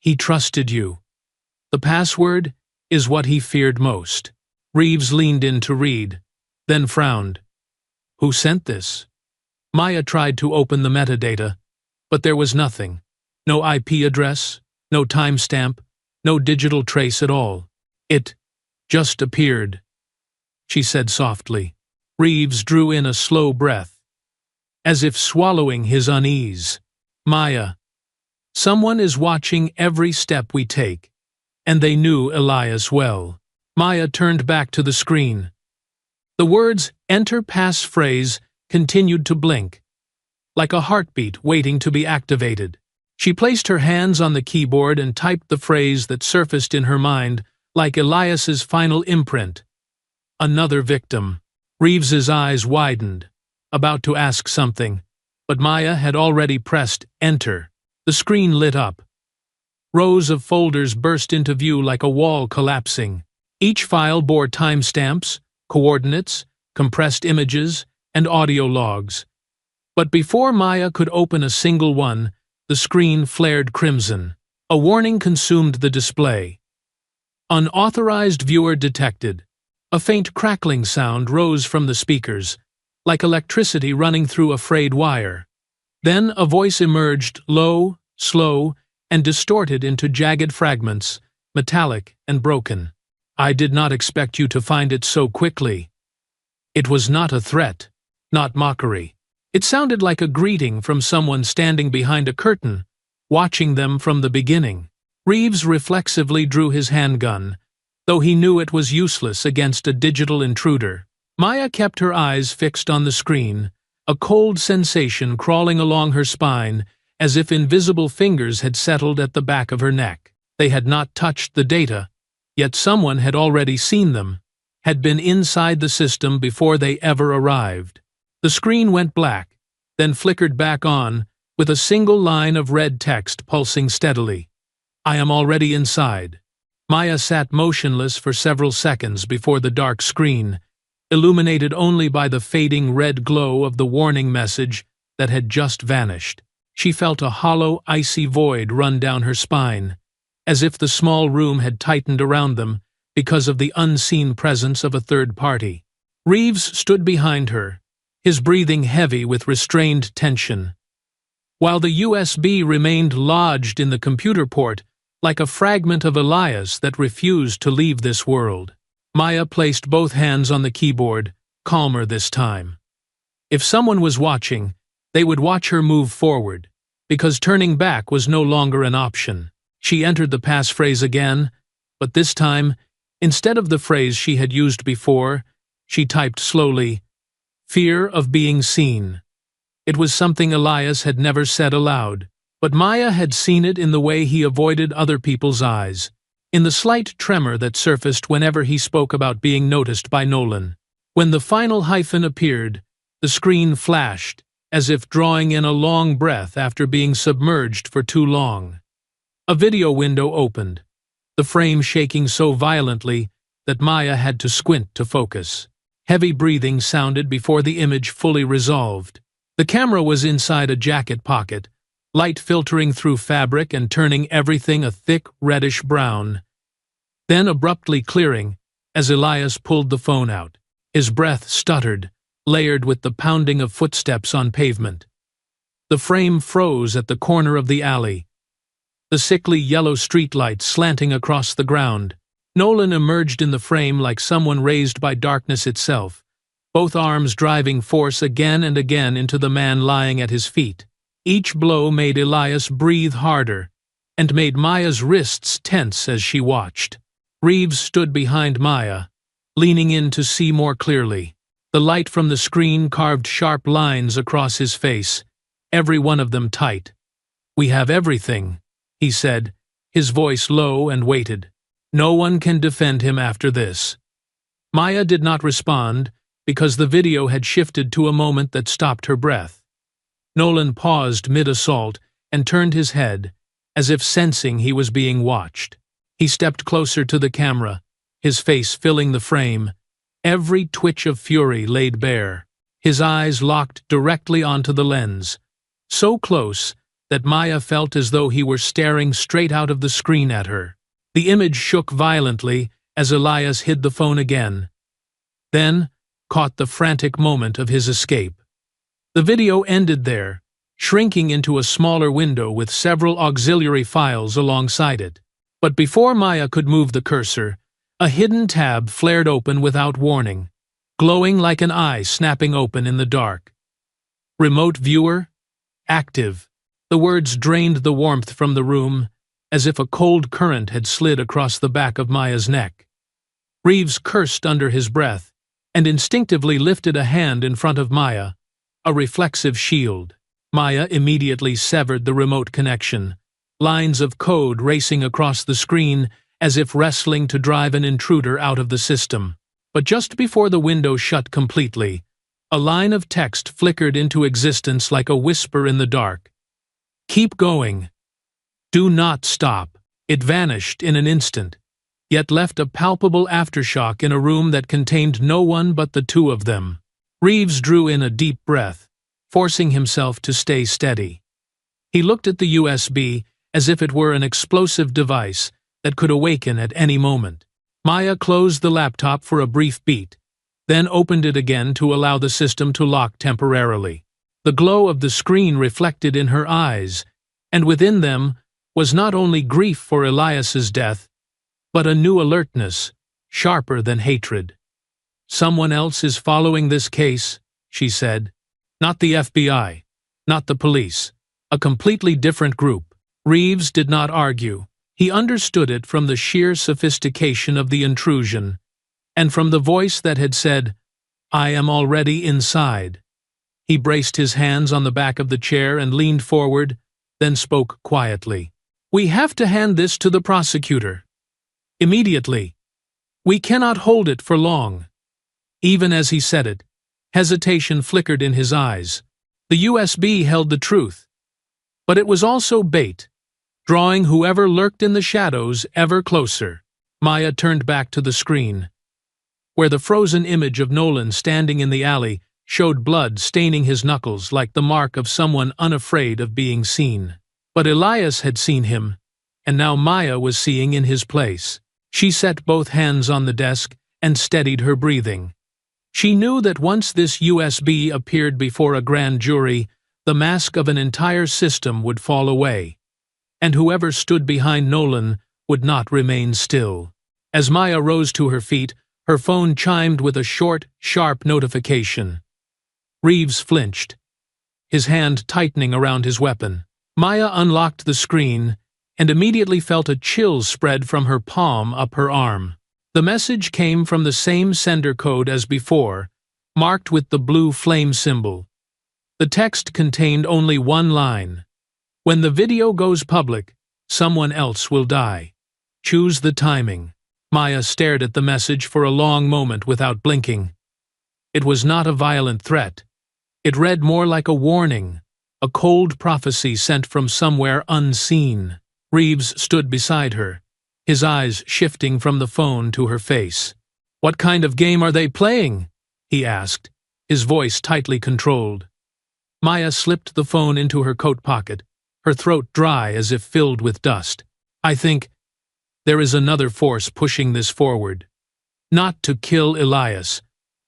"He trusted you. The password is what he feared most." Reeves leaned in to read, then frowned. Who sent this? Maya tried to open the metadata, but there was nothing. No IP address, no timestamp, no digital trace at all. It just appeared, she said softly. Reeves drew in a slow breath, as if swallowing his unease. Maya, someone is watching every step we take, and they knew Elias well. Maya turned back to the screen. The words "enter passphrase" continued to blink, like a heartbeat waiting to be activated. She placed her hands on the keyboard and typed the phrase that surfaced in her mind, like Elias's final imprint. Another victim. Reeves's eyes widened, about to ask something, but Maya had already pressed enter. The screen lit up. Rows of folders burst into view like a wall collapsing. Each file bore timestamps, coordinates, compressed images, and audio logs. But before Maya could open a single one, the screen flared crimson. A warning consumed the display. Unauthorized viewer detected. A faint crackling sound rose from the speakers, like electricity running through a frayed wire. Then a voice emerged, low, slow, and distorted into jagged fragments, metallic and broken. I did not expect you to find it so quickly. It was not a threat, not mockery. It sounded like a greeting from someone standing behind a curtain, watching them from the beginning. Reeves reflexively drew his handgun, though he knew it was useless against a digital intruder. Maya kept her eyes fixed on the screen, a cold sensation crawling along her spine, as if invisible fingers had settled at the back of her neck. They had not touched the data, yet someone had already seen them, had been inside the system before they ever arrived. The screen went black, then flickered back on, with a single line of red text pulsing steadily. I am already inside. Maya sat motionless for several seconds before the dark screen, illuminated only by the fading red glow of the warning message that had just vanished. She felt a hollow, icy void run down her spine, as if the small room had tightened around them because of the unseen presence of a third party. Reeves stood behind her, his breathing heavy with restrained tension, while the USB remained lodged in the computer port like a fragment of Elias that refused to leave this world. Maya placed both hands on the keyboard, calmer this time. If someone was watching, they would watch her move forward, because turning back was no longer an option. She entered the passphrase again, but this time, instead of the phrase she had used before, she typed slowly, "Fear of being seen." It was something Elias had never said aloud, but Maya had seen it in the way he avoided other people's eyes, in the slight tremor that surfaced whenever he spoke about being noticed by Nolan. When the final hyphen appeared, the screen flashed, as if drawing in a long breath after being submerged for too long. A video window opened, the frame shaking so violently that Maya had to squint to focus. Heavy breathing sounded before the image fully resolved. The camera was inside a jacket pocket, light filtering through fabric and turning everything a thick reddish brown, then abruptly clearing as Elias pulled the phone out. His breath stuttered, layered with the pounding of footsteps on pavement. The frame froze at the corner of the alley, the sickly yellow streetlight slanting across the ground. Nolan emerged in the frame like someone raised by darkness itself, both arms driving force again and again into the man lying at his feet. Each blow made Elias breathe harder, and made Maya's wrists tense as she watched. Reeves stood behind Maya, leaning in to see more clearly. The light from the screen carved sharp lines across his face, every one of them tight. "We have everything," he said, his voice low and weighted. "No one can defend him after this." Maya did not respond, because the video had shifted to a moment that stopped her breath. Nolan paused mid-assault and turned his head, as if sensing he was being watched. He stepped closer to the camera, his face filling the frame, every twitch of fury laid bare. His eyes locked directly onto the lens, so close that Maya felt as though he were staring straight out of the screen at her. The image shook violently as Elias hid the phone again, then caught the frantic moment of his escape. The video ended there, shrinking into a smaller window with several auxiliary files alongside it. But before Maya could move the cursor, a hidden tab flared open without warning, glowing like an eye snapping open in the dark. "Remote viewer? Active." The words drained the warmth from the room, as if a cold current had slid across the back of Maya's neck. Reeves cursed under his breath, and instinctively lifted a hand in front of Maya, a reflexive shield. Maya immediately severed the remote connection, lines of code racing across the screen as if wrestling to drive an intruder out of the system. But just before the window shut completely, a line of text flickered into existence like a whisper in the dark. "Keep going. Do not stop." It vanished in an instant, yet left a palpable aftershock in a room that contained no one but the two of them. Reeves drew in a deep breath, forcing himself to stay steady. He looked at the USB as if it were an explosive device that could awaken at any moment. Maya closed the laptop for a brief beat, then opened it again to allow the system to lock temporarily. The glow of the screen reflected in her eyes, and within them was not only grief for Elias's death, but a new alertness, sharper than hatred. "Someone else is following this case," she said. "Not the FBI, not the police, a completely different group." Reeves did not argue. He understood it from the sheer sophistication of the intrusion, and from the voice that had said, "I am already inside." He braced his hands on the back of the chair and leaned forward, then spoke quietly. "We have to hand this to the prosecutor. Immediately. We cannot hold it for long." Even as he said it, hesitation flickered in his eyes. The USB held the truth, but it was also bait, drawing whoever lurked in the shadows ever closer. Maya turned back to the screen, where the frozen image of Nolan standing in the alley showed blood staining his knuckles like the mark of someone unafraid of being seen. But Elias had seen him, and now Maya was seeing in his place. She set both hands on the desk and steadied her breathing. She knew that once this USB appeared before a grand jury, the mask of an entire system would fall away, and whoever stood behind Nolan would not remain still. As Maya rose to her feet, her phone chimed with a short, sharp notification. Reeves flinched, his hand tightening around his weapon. Maya unlocked the screen and immediately felt a chill spread from her palm up her arm. The message came from the same sender code as before, marked with the blue flame symbol. The text contained only one line. "When the video goes public, someone else will die. Choose the timing." Maya stared at the message for a long moment without blinking. It was not a violent threat. It read more like a warning, a cold prophecy sent from somewhere unseen. Reeves stood beside her, his eyes shifting from the phone to her face. "What kind of game are they playing?" he asked, his voice tightly controlled. Maya slipped the phone into her coat pocket, her throat dry as if filled with dust. "I think there is another force pushing this forward. Not to kill Elias,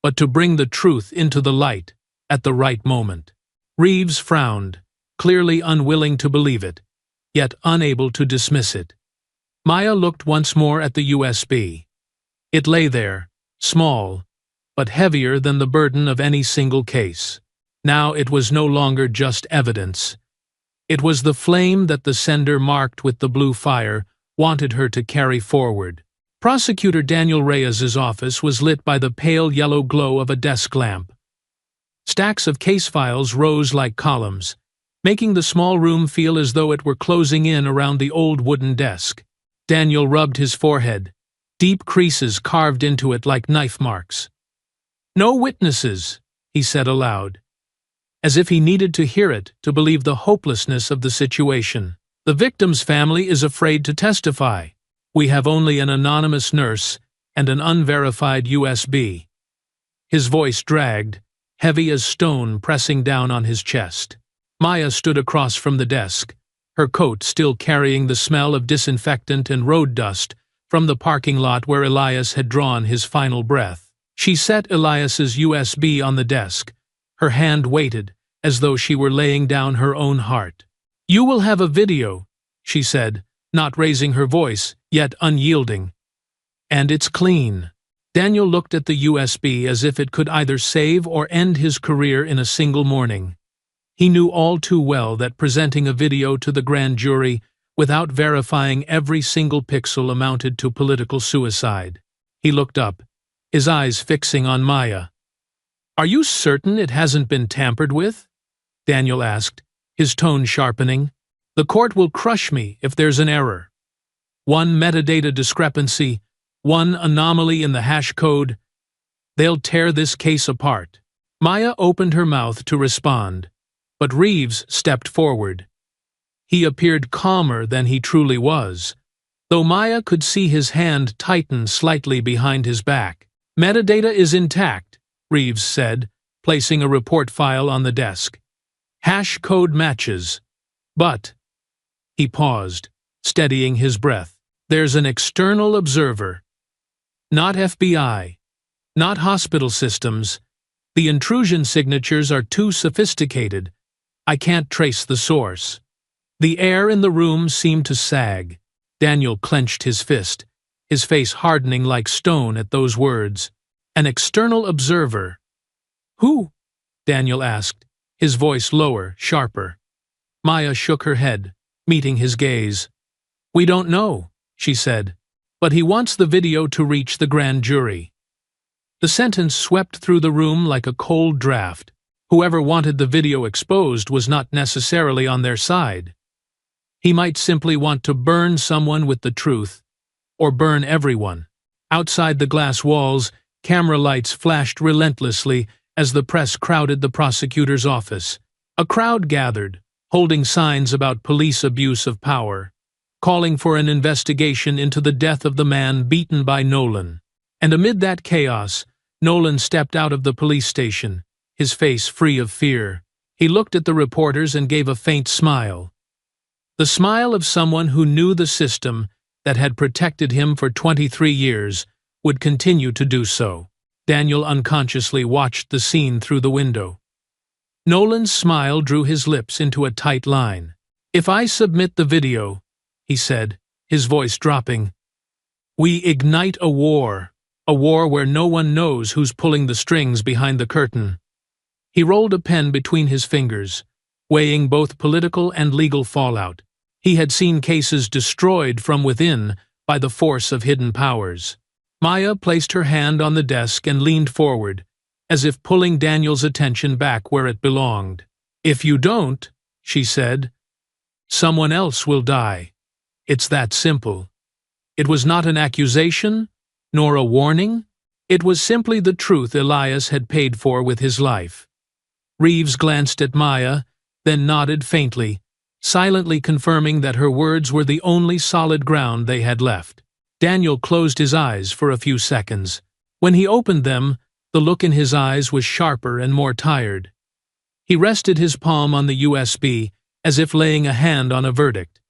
but to bring the truth into the light at the right moment. Reeves frowned, clearly unwilling to believe it, yet unable to dismiss it. Maya looked once more at the USB. It lay there, small, but heavier than the burden of any single case. Now it was no longer just evidence. It was the flame that the sender, marked with the blue fire, wanted her to carry forward. Prosecutor Daniel Reyes's office was lit by the pale yellow glow of a desk lamp. Stacks of case files rose like columns, making the small room feel as though it were closing in around the old wooden desk. Daniel rubbed his forehead, deep creases carved into it like knife marks. "No witnesses," he said aloud, as if he needed to hear it to believe the hopelessness of the situation. "The victim's family is afraid to testify. We have only an anonymous nurse and an unverified USB." His voice dragged, heavy as stone pressing down on his chest. Maya stood across from the desk, her coat still carrying the smell of disinfectant and road dust from the parking lot where Elias had drawn his final breath. She set Elias's USB on the desk, her hand weighted as though she were laying down her own heart. "You will have a video," she said, not raising her voice, yet unyielding. "And it's clean." Daniel looked at the USB as if it could either save or end his career in a single morning. He knew all too well that presenting a video to the grand jury without verifying every single pixel amounted to political suicide. He looked up, his eyes fixing on Maya. "Are you certain it hasn't been tampered with?" Daniel asked, his tone sharpening. "The court will crush me if there's an error. One metadata discrepancy, one anomaly in the hash code. They'll tear this case apart." Maya opened her mouth to respond, but Reeves stepped forward. He appeared calmer than he truly was, though Maya could see his hand tighten slightly behind his back. "Metadata is intact," Reeves said, placing a report file on the desk. "Hash code matches. But—" He paused, steadying his breath. "There's an external observer. Not FBI. Not hospital systems. The intrusion signatures are too sophisticated. I can't trace the source." The air in the room seemed to sag. Daniel clenched his fist, his face hardening like stone at those words. "An external observer." "Who?" Daniel asked, his voice lower, sharper. Maya shook her head, meeting his gaze. "We don't know," she said, "but he wants the video to reach the grand jury." The sentence swept through the room like a cold draft. Whoever wanted the video exposed was not necessarily on their side. He might simply want to burn someone with the truth, or burn everyone. Outside the glass walls, camera lights flashed relentlessly as the press crowded the prosecutor's office. A crowd gathered, holding signs about police abuse of power, calling for an investigation into the death of the man beaten by Nolan. And amid that chaos, Nolan stepped out of the police station, his face free of fear. He looked at the reporters and gave a faint smile. The smile of someone who knew the system that had protected him for 23 years would continue to do so. Daniel unconsciously watched the scene through the window. Nolan's smile drew his lips into a tight line. "If I submit the video," he said, his voice dropping, "we ignite a war where no one knows who's pulling the strings behind the curtain." He rolled a pen between his fingers, weighing both political and legal fallout. He had seen cases destroyed from within by the force of hidden powers. Maya placed her hand on the desk and leaned forward, as if pulling Daniel's attention back where it belonged. "If you don't," she said, "someone else will die. It's that simple." It was not an accusation, nor a warning. It was simply the truth Elias had paid for with his life. Reeves glanced at Maya, then nodded faintly, silently confirming that her words were the only solid ground they had left. Daniel closed his eyes for a few seconds. When he opened them, the look in his eyes was sharper and more tired. He rested his palm on the USB, as if laying a hand on a verdict.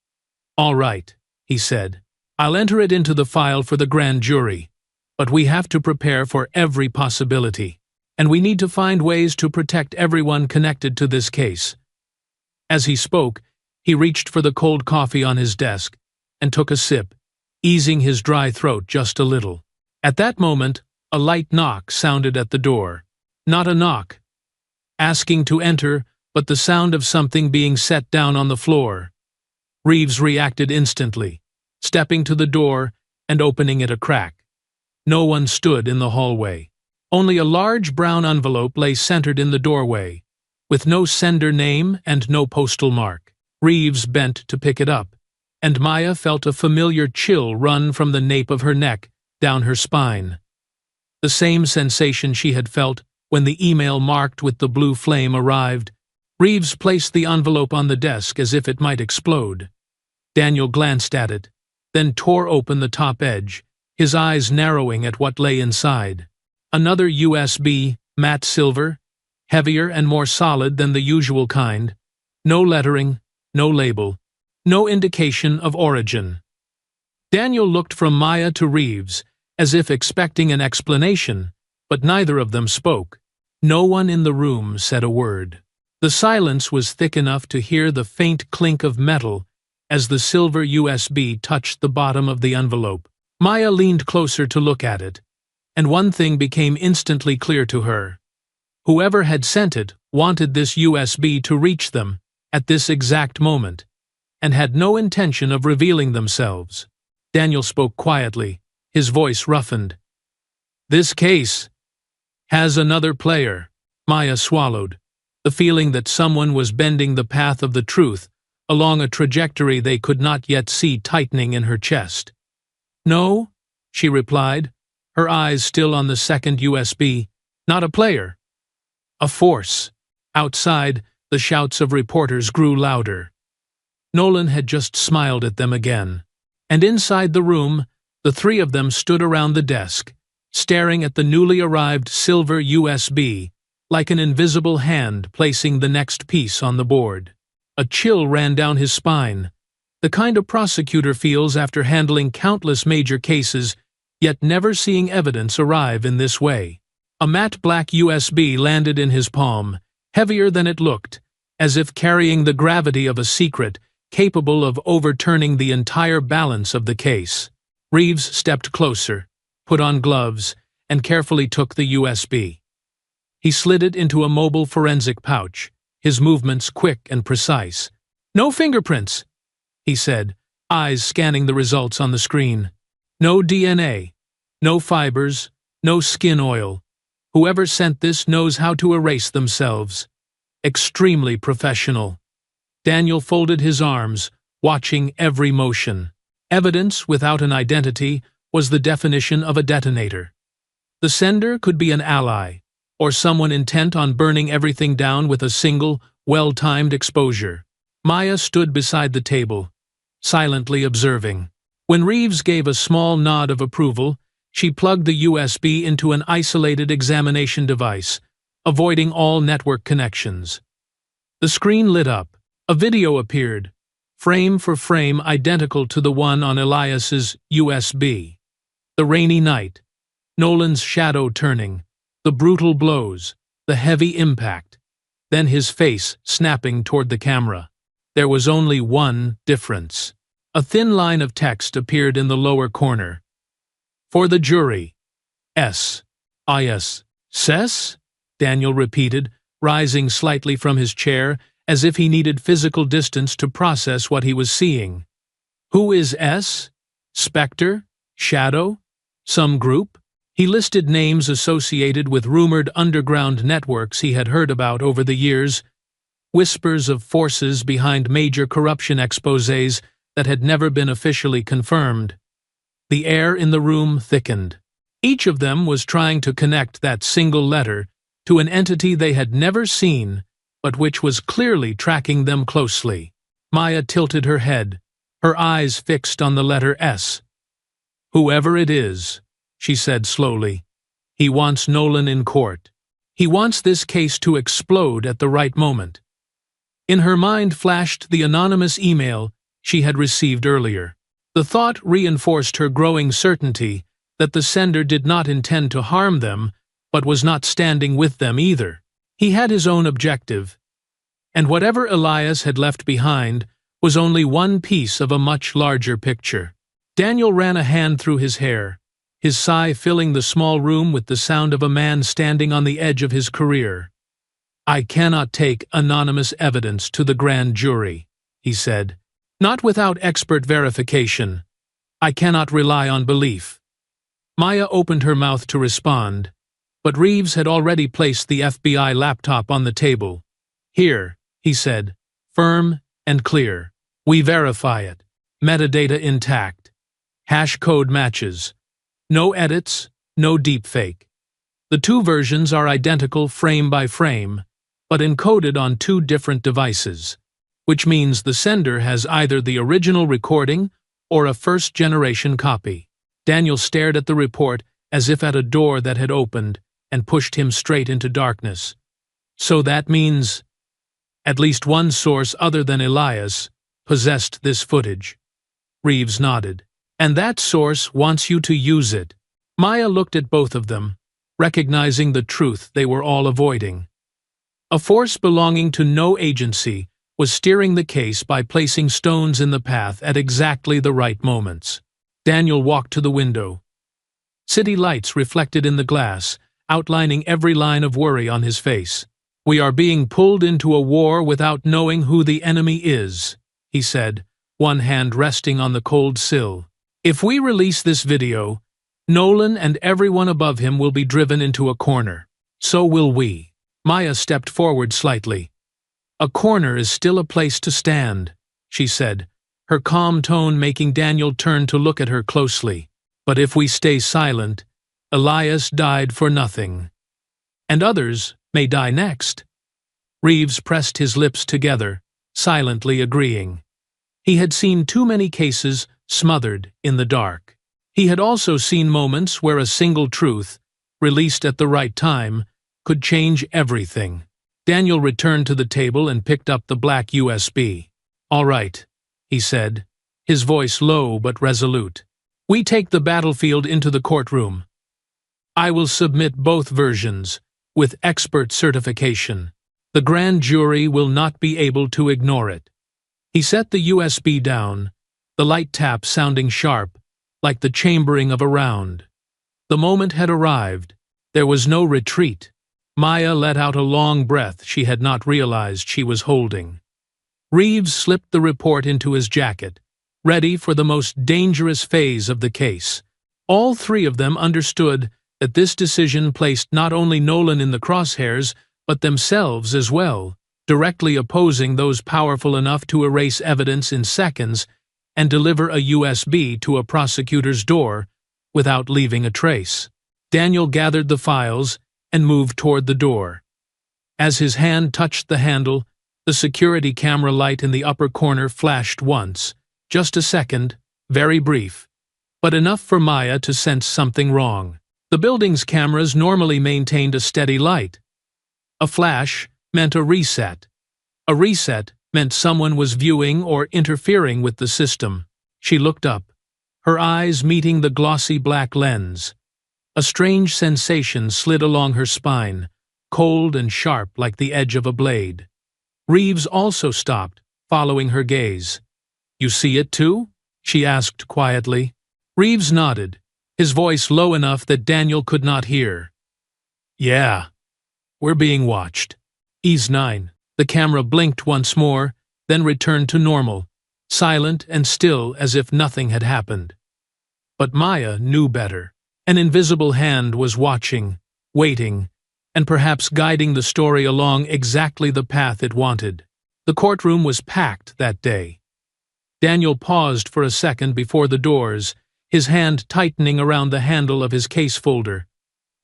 "All right," he said. "I'll enter it into the file for the grand jury, but we have to prepare for every possibility." and we need to find ways to protect everyone connected to this case." As he spoke, he reached for the cold coffee on his desk and took a sip, easing his dry throat just a little. At that moment, a light knock sounded at the door. Not a knock, asking to enter, but the sound of something being set down on the floor. Reeves reacted instantly, stepping to the door and opening it a crack. No one stood in the hallway. Only a large brown envelope lay centered in the doorway, with no sender name and no postal mark. Reeves bent to pick it up, and Maya felt a familiar chill run from the nape of her neck down her spine. The same sensation she had felt when the email marked with the blue flame arrived. Reeves placed the envelope on the desk as if it might explode. Daniel glanced at it, then tore open the top edge, his eyes narrowing at what lay inside. Another USB, matte silver, heavier and more solid than the usual kind. No lettering, no label, no indication of origin. Daniel looked from Maya to Reeves, as if expecting an explanation, but neither of them spoke. No one in the room said a word. The silence was thick enough to hear the faint clink of metal as the silver USB touched the bottom of the envelope. Maya leaned closer to look at it, and one thing became instantly clear to her. Whoever had sent it wanted this USB to reach them at this exact moment, and had no intention of revealing themselves. Daniel spoke quietly, his voice roughened. "This case has another player." Maya swallowed, the feeling that someone was bending the path of the truth along a trajectory they could not yet see tightening in her chest. "No," she replied, her eyes still on the second USB. "Not a player. A force." Outside, the shouts of reporters grew louder. Nolan had just smiled at them again. And inside the room, the three of them stood around the desk, staring at the newly arrived silver USB, like an invisible hand placing the next piece on the board. A chill ran down his spine, the kind a prosecutor feels after handling countless major cases, yet never seeing evidence arrive in this way. A matte black USB landed in his palm, heavier than it looked, as if carrying the gravity of a secret capable of overturning the entire balance of the case. Reeves stepped closer, put on gloves, and carefully took the USB. He slid it into a mobile forensic pouch, his movements quick and precise. "No fingerprints," he said, eyes scanning the results on the screen. "No DNA, no fibers, no skin oil. Whoever sent this knows how to erase themselves. Extremely professional." Daniel folded his arms, watching every motion. Evidence without an identity was the definition of a detonator. The sender could be an ally, or someone intent on burning everything down with a single, well-timed exposure. Maya stood beside the table, silently observing. When Reeves gave a small nod of approval, she plugged the USB into an isolated examination device, avoiding all network connections. The screen lit up. A video appeared, frame for frame identical to the one on Elias's USB. The rainy night, Nolan's shadow turning, the brutal blows, the heavy impact, then his face snapping toward the camera. There was only one difference. A thin line of text appeared in the lower corner. "For the jury. S. Ses?" Daniel repeated, rising slightly from his chair, as if he needed physical distance to process what he was seeing. "Who is S? Spectre? Shadow? Some group?" He listed names associated with rumored underground networks he had heard about over the years, whispers of forces behind major corruption exposés that had never been officially confirmed. The air in the room thickened. Each of them was trying to connect that single letter to an entity they had never seen, but which was clearly tracking them closely. Maya tilted her head, her eyes fixed on the letter S. "Whoever it is," she said slowly, "he wants Nolan in court. He wants this case to explode at the right moment." In her mind flashed the anonymous email she had received earlier. The thought reinforced her growing certainty that the sender did not intend to harm them, but was not standing with them either. He had his own objective, and whatever Elias had left behind was only one piece of a much larger picture. Daniel ran a hand through his hair, his sigh filling the small room with the sound of a man standing on the edge of his career. "I cannot take anonymous evidence to the grand jury," he said. "Not without expert verification. I cannot rely on belief." Maya opened her mouth to respond, but Reeves had already placed the FBI laptop on the table. "Here," he said, firm and clear. "We verify it. Metadata intact. Hash code matches. No edits, no deepfake. The two versions are identical frame by frame, but encoded on two different devices, which means the sender has either the original recording or a first-generation copy." Daniel stared at the report as if at a door that had opened and pushed him straight into darkness. "So that means at least one source other than Elias possessed this footage." Reeves nodded. "And that source wants you to use it." Maya looked at both of them, recognizing the truth they were all avoiding. A force belonging to no agency was steering the case by placing stones in the path at exactly the right moments. Daniel walked to the window. City lights reflected in the glass, outlining every line of worry on his face. "We are being pulled into a war without knowing who the enemy is," he said, one hand resting on the cold sill. "If we release this video, Nolan and everyone above him will be driven into a corner. So will we." Maya stepped forward slightly. "A corner is still a place to stand," she said, her calm tone making Daniel turn to look at her closely. "But if we stay silent, Elias died for nothing. And others may die next." Reeves pressed his lips together, silently agreeing. He had seen too many cases smothered in the dark. He had also seen moments where a single truth, released at the right time, could change everything. Daniel returned to the table and picked up the black USB. "All right," he said, his voice low but resolute. "We take the battlefield into the courtroom. I will submit both versions, with expert certification. The grand jury will not be able to ignore it." He set the USB down, the light tap sounding sharp, like the chambering of a round. The moment had arrived. There was no retreat. Maya let out a long breath she had not realized she was holding. Reeves slipped the report into his jacket, ready for the most dangerous phase of the case. All three of them understood that this decision placed not only Nolan in the crosshairs, but themselves as well, directly opposing those powerful enough to erase evidence in seconds and deliver a USB to a prosecutor's door without leaving a trace. Daniel gathered the files and moved toward the door. As his hand touched the handle, the security camera light in the upper corner flashed once, just a second, very brief, but enough for Maya to sense something wrong. The building's cameras normally maintained a steady light. A flash meant a reset. A reset meant someone was viewing or interfering with the system. She looked up, her eyes meeting the glossy black lens. A strange sensation slid along her spine, cold and sharp like the edge of a blade. Reeves also stopped, following her gaze. "You see it too?" she asked quietly. Reeves nodded, his voice low enough that Daniel could not hear. "Yeah, we're being watched." Ease 9. The camera blinked once more, then returned to normal, silent and still as if nothing had happened. But Maya knew better. An invisible hand was watching, waiting, and perhaps guiding the story along exactly the path it wanted. The courtroom was packed that day. Daniel paused for a second before the doors, his hand tightening around the handle of his case folder,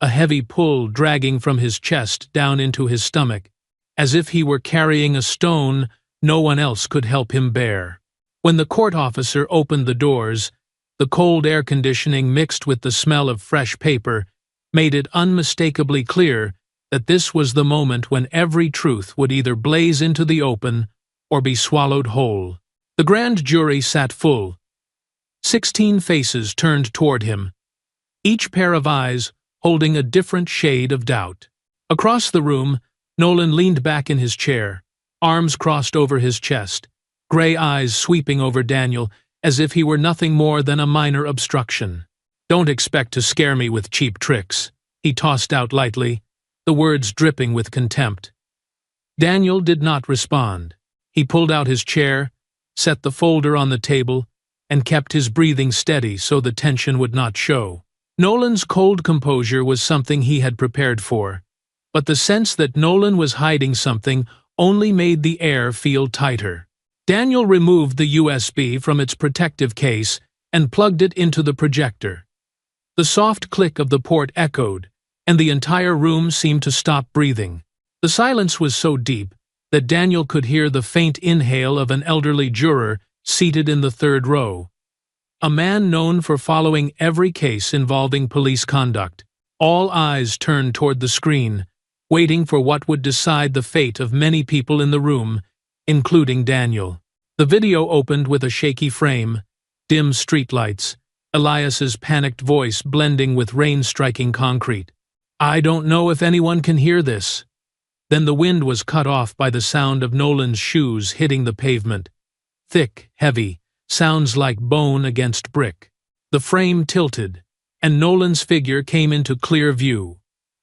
a heavy pull dragging from his chest down into his stomach, as if he were carrying a stone no one else could help him bear. When the court officer opened the doors, the cold air conditioning mixed with the smell of fresh paper made it unmistakably clear that this was the moment when every truth would either blaze into the open or be swallowed whole. The grand jury sat full. 16 faces turned toward him, each pair of eyes holding a different shade of doubt. Across the room, Nolan leaned back in his chair, arms crossed over his chest, gray eyes sweeping over Daniel as if he were nothing more than a minor obstruction. "Don't expect to scare me with cheap tricks," he tossed out lightly, the words dripping with contempt. Daniel did not respond. He pulled out his chair, set the folder on the table, and kept his breathing steady so the tension would not show. Nolan's cold composure was something he had prepared for, but the sense that Nolan was hiding something only made the air feel tighter. Daniel removed the USB from its protective case and plugged it into the projector. The soft click of the port echoed, and the entire room seemed to stop breathing. The silence was so deep that Daniel could hear the faint inhale of an elderly juror seated in the third row. A man known for following every case involving police conduct. All eyes turned toward the screen, waiting for what would decide the fate of many people in the room, including Daniel. The video opened with a shaky frame, dim streetlights, Elias's panicked voice blending with rain striking concrete. "I don't know if anyone can hear this." Then the wind was cut off by the sound of Nolan's shoes hitting the pavement. Thick, heavy, sounds like bone against brick. The frame tilted, and Nolan's figure came into clear view,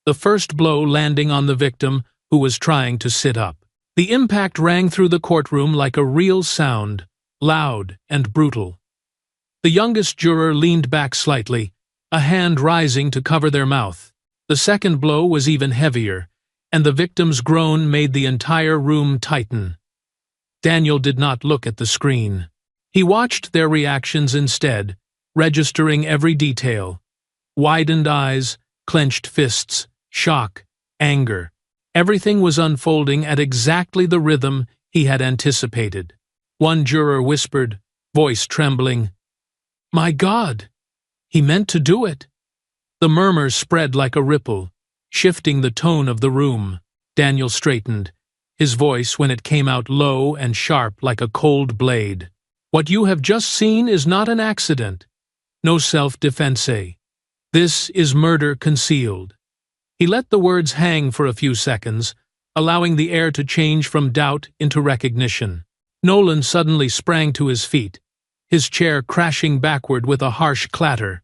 the first blow landing on the victim, who was trying to sit up. The impact rang through the courtroom like a real sound, loud and brutal. The youngest juror leaned back slightly, a hand rising to cover their mouth. The second blow was even heavier, and the victim's groan made the entire room tighten. Daniel did not look at the screen. He watched their reactions instead, registering every detail. Widened eyes, clenched fists, shock, anger. Everything was unfolding at exactly the rhythm he had anticipated. One juror whispered, voice trembling, "My God! He meant to do it." The murmur spread like a ripple, shifting the tone of the room. Daniel straightened, his voice when it came out low and sharp like a cold blade. "What you have just seen is not an accident. No self-defense. This is murder concealed." He let the words hang for a few seconds, allowing the air to change from doubt into recognition. Nolan suddenly sprang to his feet, his chair crashing backward with a harsh clatter.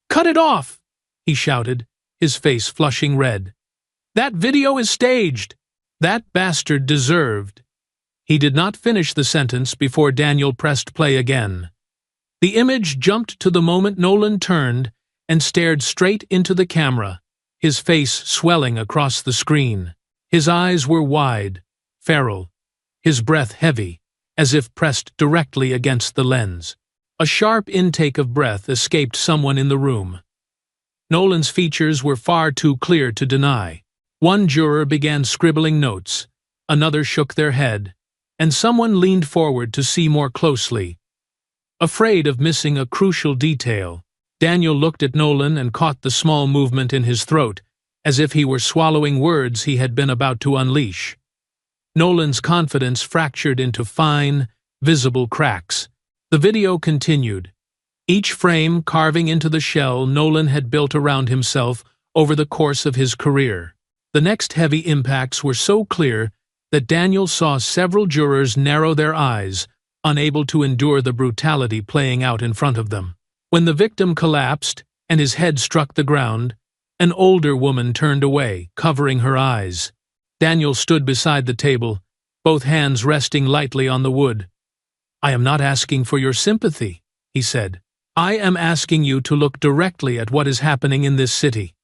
"Cut it off!" he shouted, his face flushing red. "That video is staged. That bastard deserved." He did not finish the sentence before Daniel pressed play again. The image jumped to the moment Nolan turned and stared straight into the camera, his face swelling across the screen. His eyes were wide, feral, his breath heavy, as if pressed directly against the lens. A sharp intake of breath escaped someone in the room. Nolan's features were far too clear to deny. One juror began scribbling notes, another shook their head, and someone leaned forward to see more closely. Afraid of missing a crucial detail, Daniel looked at Nolan and caught the small movement in his throat, as if he were swallowing words he had been about to unleash. Nolan's confidence fractured into fine, visible cracks. The video continued, each frame carving into the shell Nolan had built around himself over the course of his career. The next heavy impacts were so clear that Daniel saw several jurors narrow their eyes, unable to endure the brutality playing out in front of them. When the victim collapsed and his head struck the ground, an older woman turned away, covering her eyes. Daniel stood beside the table, both hands resting lightly on the wood. "I am not asking for your sympathy," he said. "I am asking you to look directly at what is happening in this city.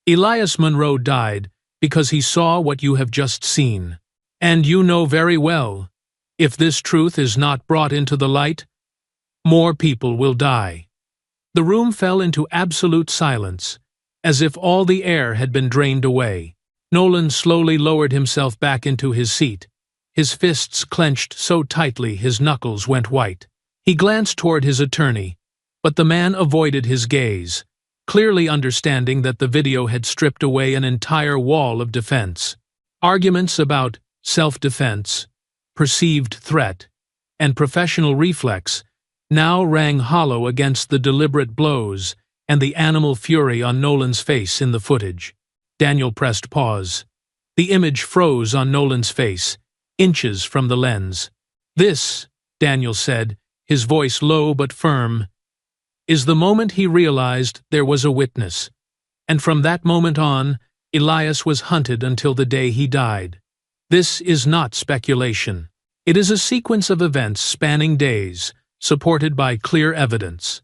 Elias Monroe died because he saw what you have just seen. And you know very well, if this truth is not brought into the light, more people will die." The room fell into absolute silence, as if all the air had been drained away. Nolan slowly lowered himself back into his seat, his fists clenched so tightly his knuckles went white. He glanced toward his attorney, but the man avoided his gaze, clearly understanding that the video had stripped away an entire wall of defense. Arguments about self-defense, perceived threat, and professional reflex now rang hollow against the deliberate blows and the animal fury on Nolan's face in the footage. Daniel pressed pause. The image froze on Nolan's face, inches from the lens. "This," Daniel said, his voice low but firm, "is the moment he realized there was a witness. And from that moment on, Elias was hunted until the day he died. This is not speculation. It is a sequence of events spanning days, supported by clear evidence."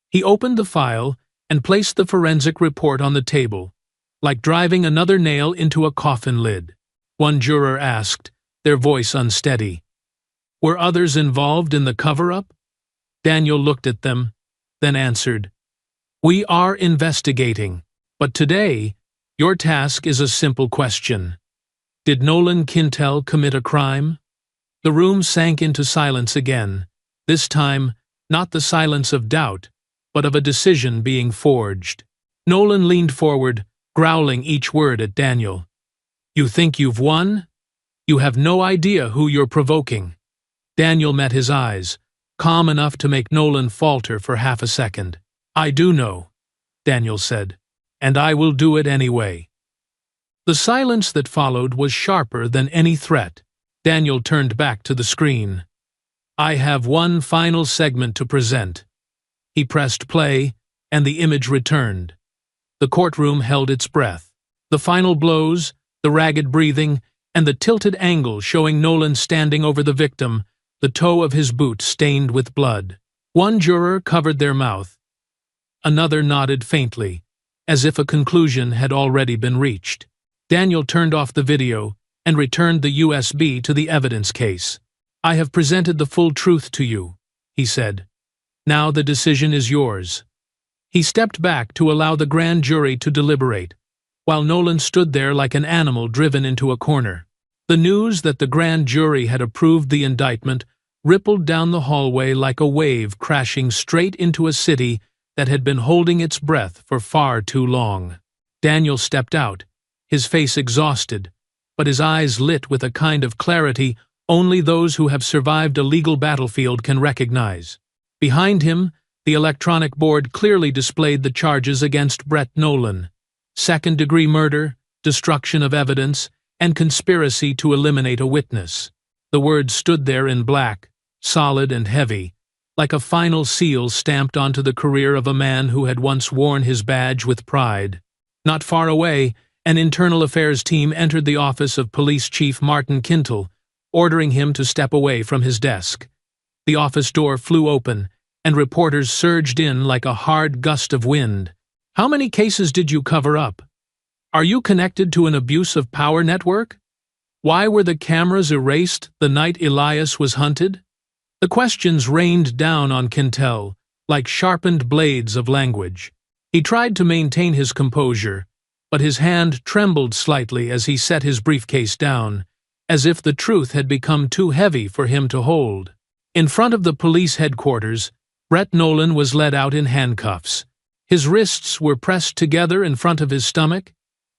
He opened the file and placed the forensic report on the table, like driving another nail into a coffin lid. One juror asked, their voice unsteady, "Were others involved in the cover-up?" Daniel looked at them, then answered, "We are investigating, but today, your task is a simple question. Did Nolan Kintel commit a crime?" The room sank into silence again, this time not the silence of doubt, but of a decision being forged. Nolan leaned forward, growling each word at Daniel. "You think you've won? You have no idea who you're provoking." Daniel met his eyes, calm enough to make Nolan falter for half a second. "I do know," Daniel said, "and I will do it anyway." The silence that followed was sharper than any threat. Daniel turned back to the screen. "I have one final segment to present." He pressed play, and the image returned. The courtroom held its breath. The final blows, the ragged breathing, and the tilted angle showing Nolan standing over the victim, the toe of his boot stained with blood. One juror covered their mouth. Another nodded faintly, as if a conclusion had already been reached. Daniel turned off the video and returned the USB to the evidence case. "I have presented the full truth to you," he said. "Now the decision is yours." He stepped back to allow the grand jury to deliberate, while Nolan stood there like an animal driven into a corner. The news that the grand jury had approved the indictment rippled down the hallway like a wave crashing straight into a city that had been holding its breath for far too long. Daniel stepped out, his face exhausted, but his eyes lit with a kind of clarity only those who have survived a legal battlefield can recognize. Behind him, the electronic board clearly displayed the charges against Brett Nolan: second-degree murder, destruction of evidence, and conspiracy to eliminate a witness. The words stood there in black, solid and heavy, like a final seal stamped onto the career of a man who had once worn his badge with pride. Not far away, an internal affairs team entered the office of Police Chief Martin Kintel, ordering him to step away from his desk. The office door flew open, and reporters surged in like a hard gust of wind. "How many cases did you cover up? Are you connected to an abuse of power network? Why were the cameras erased the night Elias was hunted?" The questions rained down on Kintel, like sharpened blades of language. He tried to maintain his composure, but his hand trembled slightly as he set his briefcase down, as if the truth had become too heavy for him to hold. In front of the police headquarters, Brett Nolan was led out in handcuffs. His wrists were pressed together in front of his stomach,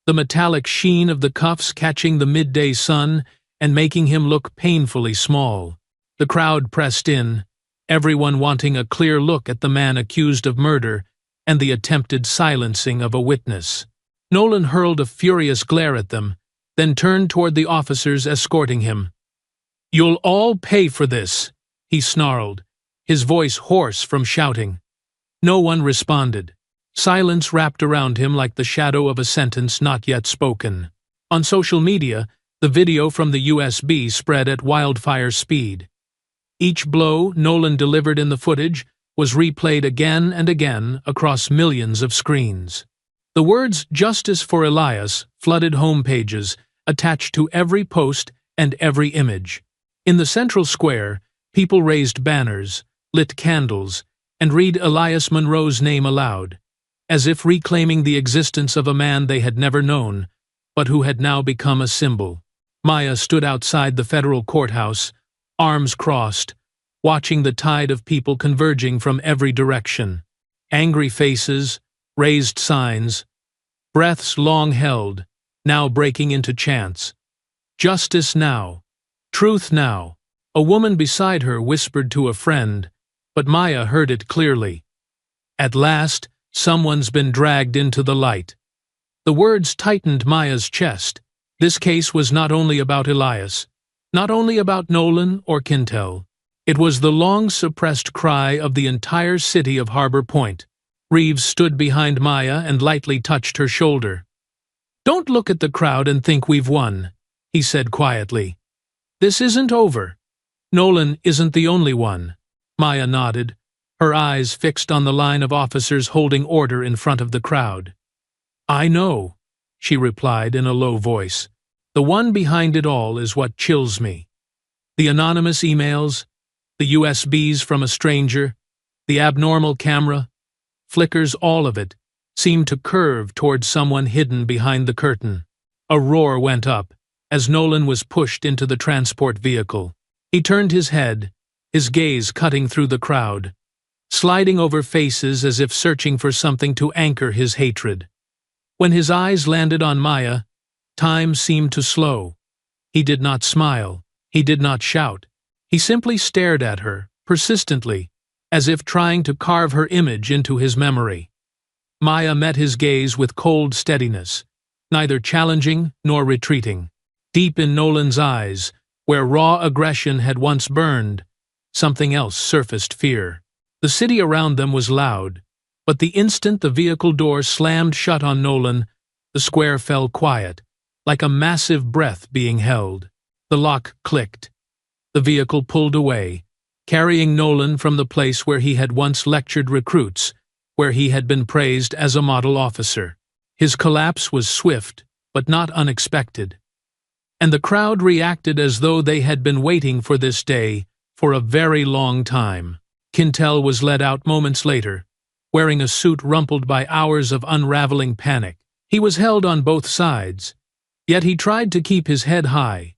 the metallic sheen of the cuffs catching the midday sun and making him look painfully small. The crowd pressed in, everyone wanting a clear look at the man accused of murder and the attempted silencing of a witness. Nolan hurled a furious glare at them, then turned toward the officers escorting him. "You'll all pay for this," he snarled, his voice hoarse from shouting. No one responded. Silence wrapped around him like the shadow of a sentence not yet spoken. On social media, the video from the USB spread at wildfire speed. Each blow Nolan delivered in the footage was replayed again and again across millions of screens. The words "Justice for Elias" flooded homepages, attached to every post and every image. In the central square, people raised banners, lit candles, and read Elias Monroe's name aloud, as if reclaiming the existence of a man they had never known, but who had now become a symbol. Maya stood outside the federal courthouse, arms crossed, watching the tide of people converging from every direction. Angry faces, raised signs, breaths long held, now breaking into chants. "Justice now! Truth now!" A woman beside her whispered to a friend, but Maya heard it clearly. At last, Someone's been dragged into the light. The words tightened Maya's chest. This case was not only about Elias, not only about Nolan or Quintel. It was the long-suppressed cry of the entire city of Harbor Point. Reeves stood behind Maya and lightly touched her shoulder. "Don't look at the crowd and think we've won," he said quietly. "This isn't over. Nolan isn't the only one." Maya nodded, her eyes fixed on the line of officers holding order in front of the crowd. "I know," she replied in a low voice. "The one behind it all is what chills me. The anonymous emails, the USBs from a stranger, the abnormal camera, flickers, all of it seemed to curve towards someone hidden behind the curtain." A roar went up as Nolan was pushed into the transport vehicle. He turned his head, his gaze cutting through the crowd, sliding over faces as if searching for something to anchor his hatred. When his eyes landed on Maya, time seemed to slow. He did not smile. He did not shout. He simply stared at her, persistently, as if trying to carve her image into his memory. Maya met his gaze with cold steadiness, neither challenging nor retreating. Deep in Nolan's eyes, where raw aggression had once burned, something else surfaced: fear. The city around them was loud, but the instant the vehicle door slammed shut on Nolan, the square fell quiet, like a massive breath being held. The lock clicked. The vehicle pulled away, carrying Nolan from the place where he had once lectured recruits, where he had been praised as a model officer. His collapse was swift, but not unexpected. And the crowd reacted as though they had been waiting for this day for a very long time. Quintel was led out moments later, wearing a suit rumpled by hours of unraveling panic. He was held on both sides, yet he tried to keep his head high,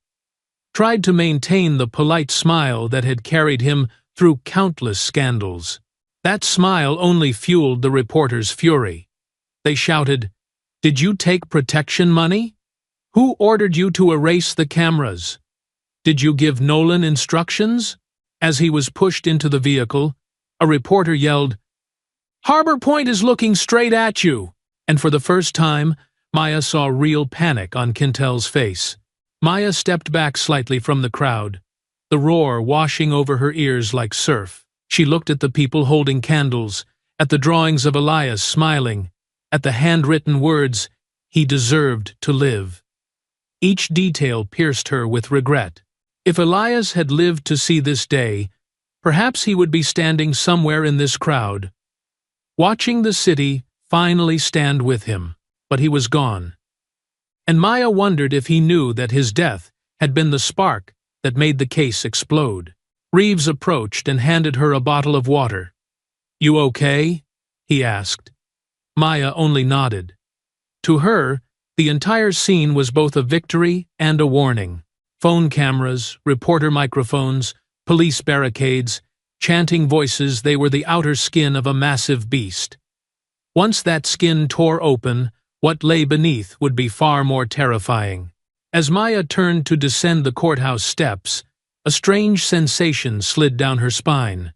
tried to maintain the polite smile that had carried him through countless scandals. That smile only fueled the reporters' fury. They shouted, "Did you take protection money? Who ordered you to erase the cameras? Did you give Nolan instructions?" As he was pushed into the vehicle, a reporter yelled, "Harbor Point is looking straight at you!" And for the first time, Maya saw real panic on Quintel's face. Maya stepped back slightly from the crowd, the roar washing over her ears like surf. She looked at the people holding candles, at the drawings of Elias smiling, at the handwritten words, "He deserved to live." Each detail pierced her with regret. If Elias had lived to see this day, perhaps he would be standing somewhere in this crowd, watching the city finally stand with him. But he was gone. And Maya wondered if he knew that his death had been the spark that made the case explode. Reeves approached and handed her a bottle of water. "You okay?" he asked. Maya only nodded. To her, the entire scene was both a victory and a warning. Phone cameras, reporter microphones, police barricades, chanting voices, they were the outer skin of a massive beast. Once that skin tore open, what lay beneath would be far more terrifying. As Maya turned to descend the courthouse steps, a strange sensation slid down her spine.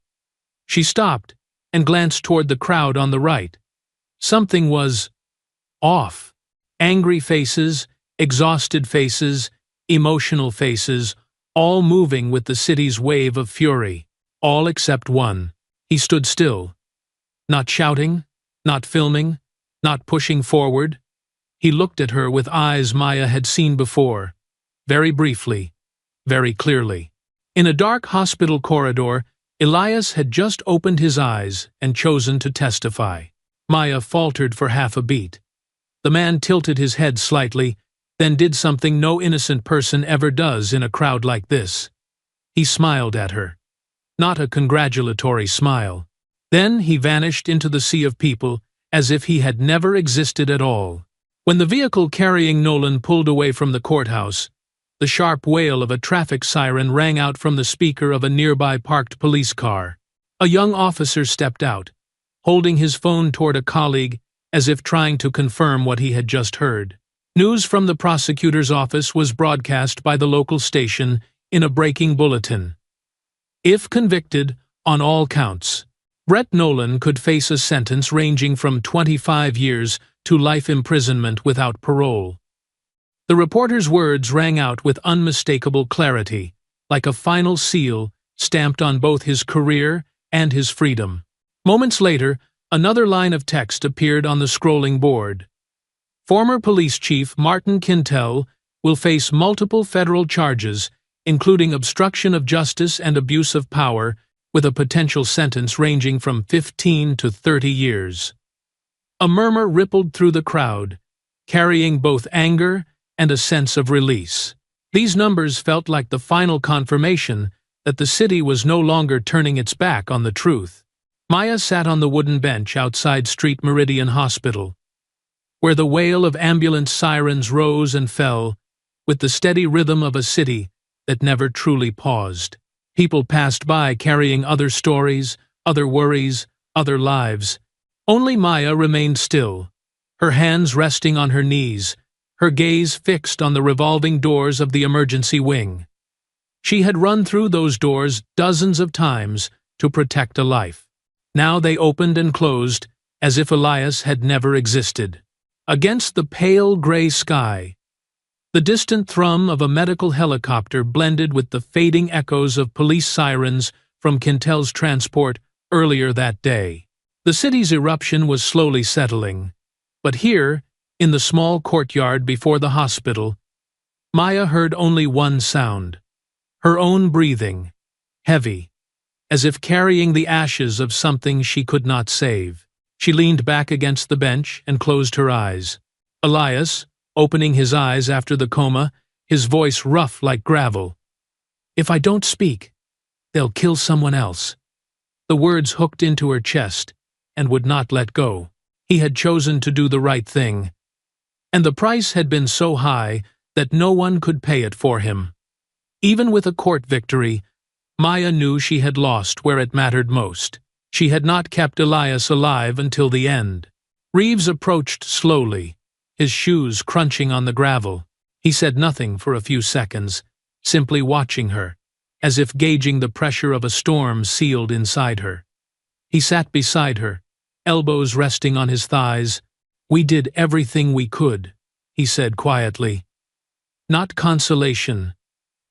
She stopped and glanced toward the crowd on the right. Something was off. Angry faces, exhausted faces, emotional faces, all moving with the city's wave of fury. All except one. He stood still. Not shouting, not filming, not pushing forward. He looked at her with eyes Maya had seen before, very briefly, very clearly. In a dark hospital corridor, Elias had just opened his eyes and chosen to testify. Maya faltered for half a beat. The man tilted his head slightly, then did something no innocent person ever does in a crowd like this. He smiled at her. Not a congratulatory smile. Then he vanished into the sea of people, as if he had never existed at all. When the vehicle carrying Nolan pulled away from the courthouse, the sharp wail of a traffic siren rang out from the speaker of a nearby parked police car. A young officer stepped out, holding his phone toward a colleague, as if trying to confirm what he had just heard. News from the prosecutor's office was broadcast by the local station in a breaking bulletin. If convicted, on all counts, Brett Nolan could face a sentence ranging from 25 years to life imprisonment without parole. The reporter's words rang out with unmistakable clarity, like a final seal stamped on both his career and his freedom. Moments later, another line of text appeared on the scrolling board. Former Police Chief Martin Quintel will face multiple federal charges, including obstruction of justice and abuse of power, with a potential sentence ranging from 15 to 30 years. A murmur rippled through the crowd, carrying both anger and a sense of release. These numbers felt like the final confirmation that the city was no longer turning its back on the truth. Maya sat on the wooden bench outside Street Meridian Hospital, where the wail of ambulance sirens rose and fell with the steady rhythm of a city that never truly paused. People passed by carrying other stories, other worries, other lives. Only Maya remained still, her hands resting on her knees, her gaze fixed on the revolving doors of the emergency wing. She had run through those doors dozens of times to protect a life. Now they opened and closed as if Elias had never existed. Against the pale gray sky, the distant thrum of a medical helicopter blended with the fading echoes of police sirens from Quintel's transport earlier that day. The city's eruption was slowly settling, but here, in the small courtyard before the hospital, Maya heard only one sound, her own breathing, heavy, as if carrying the ashes of something she could not save. She leaned back against the bench and closed her eyes. Elias, opening his eyes after the coma, his voice rough like gravel. "If I don't speak, they'll kill someone else." The words hooked into her chest and would not let go. He had chosen to do the right thing, and the price had been so high that no one could pay it for him. Even with a court victory, Maya knew she had lost where it mattered most. She had not kept Elias alive until the end. Reeves approached slowly, his shoes crunching on the gravel. He said nothing for a few seconds, simply watching her, as if gauging the pressure of a storm sealed inside her. He sat beside her, elbows resting on his thighs. "We did everything we could," he said quietly. Not consolation,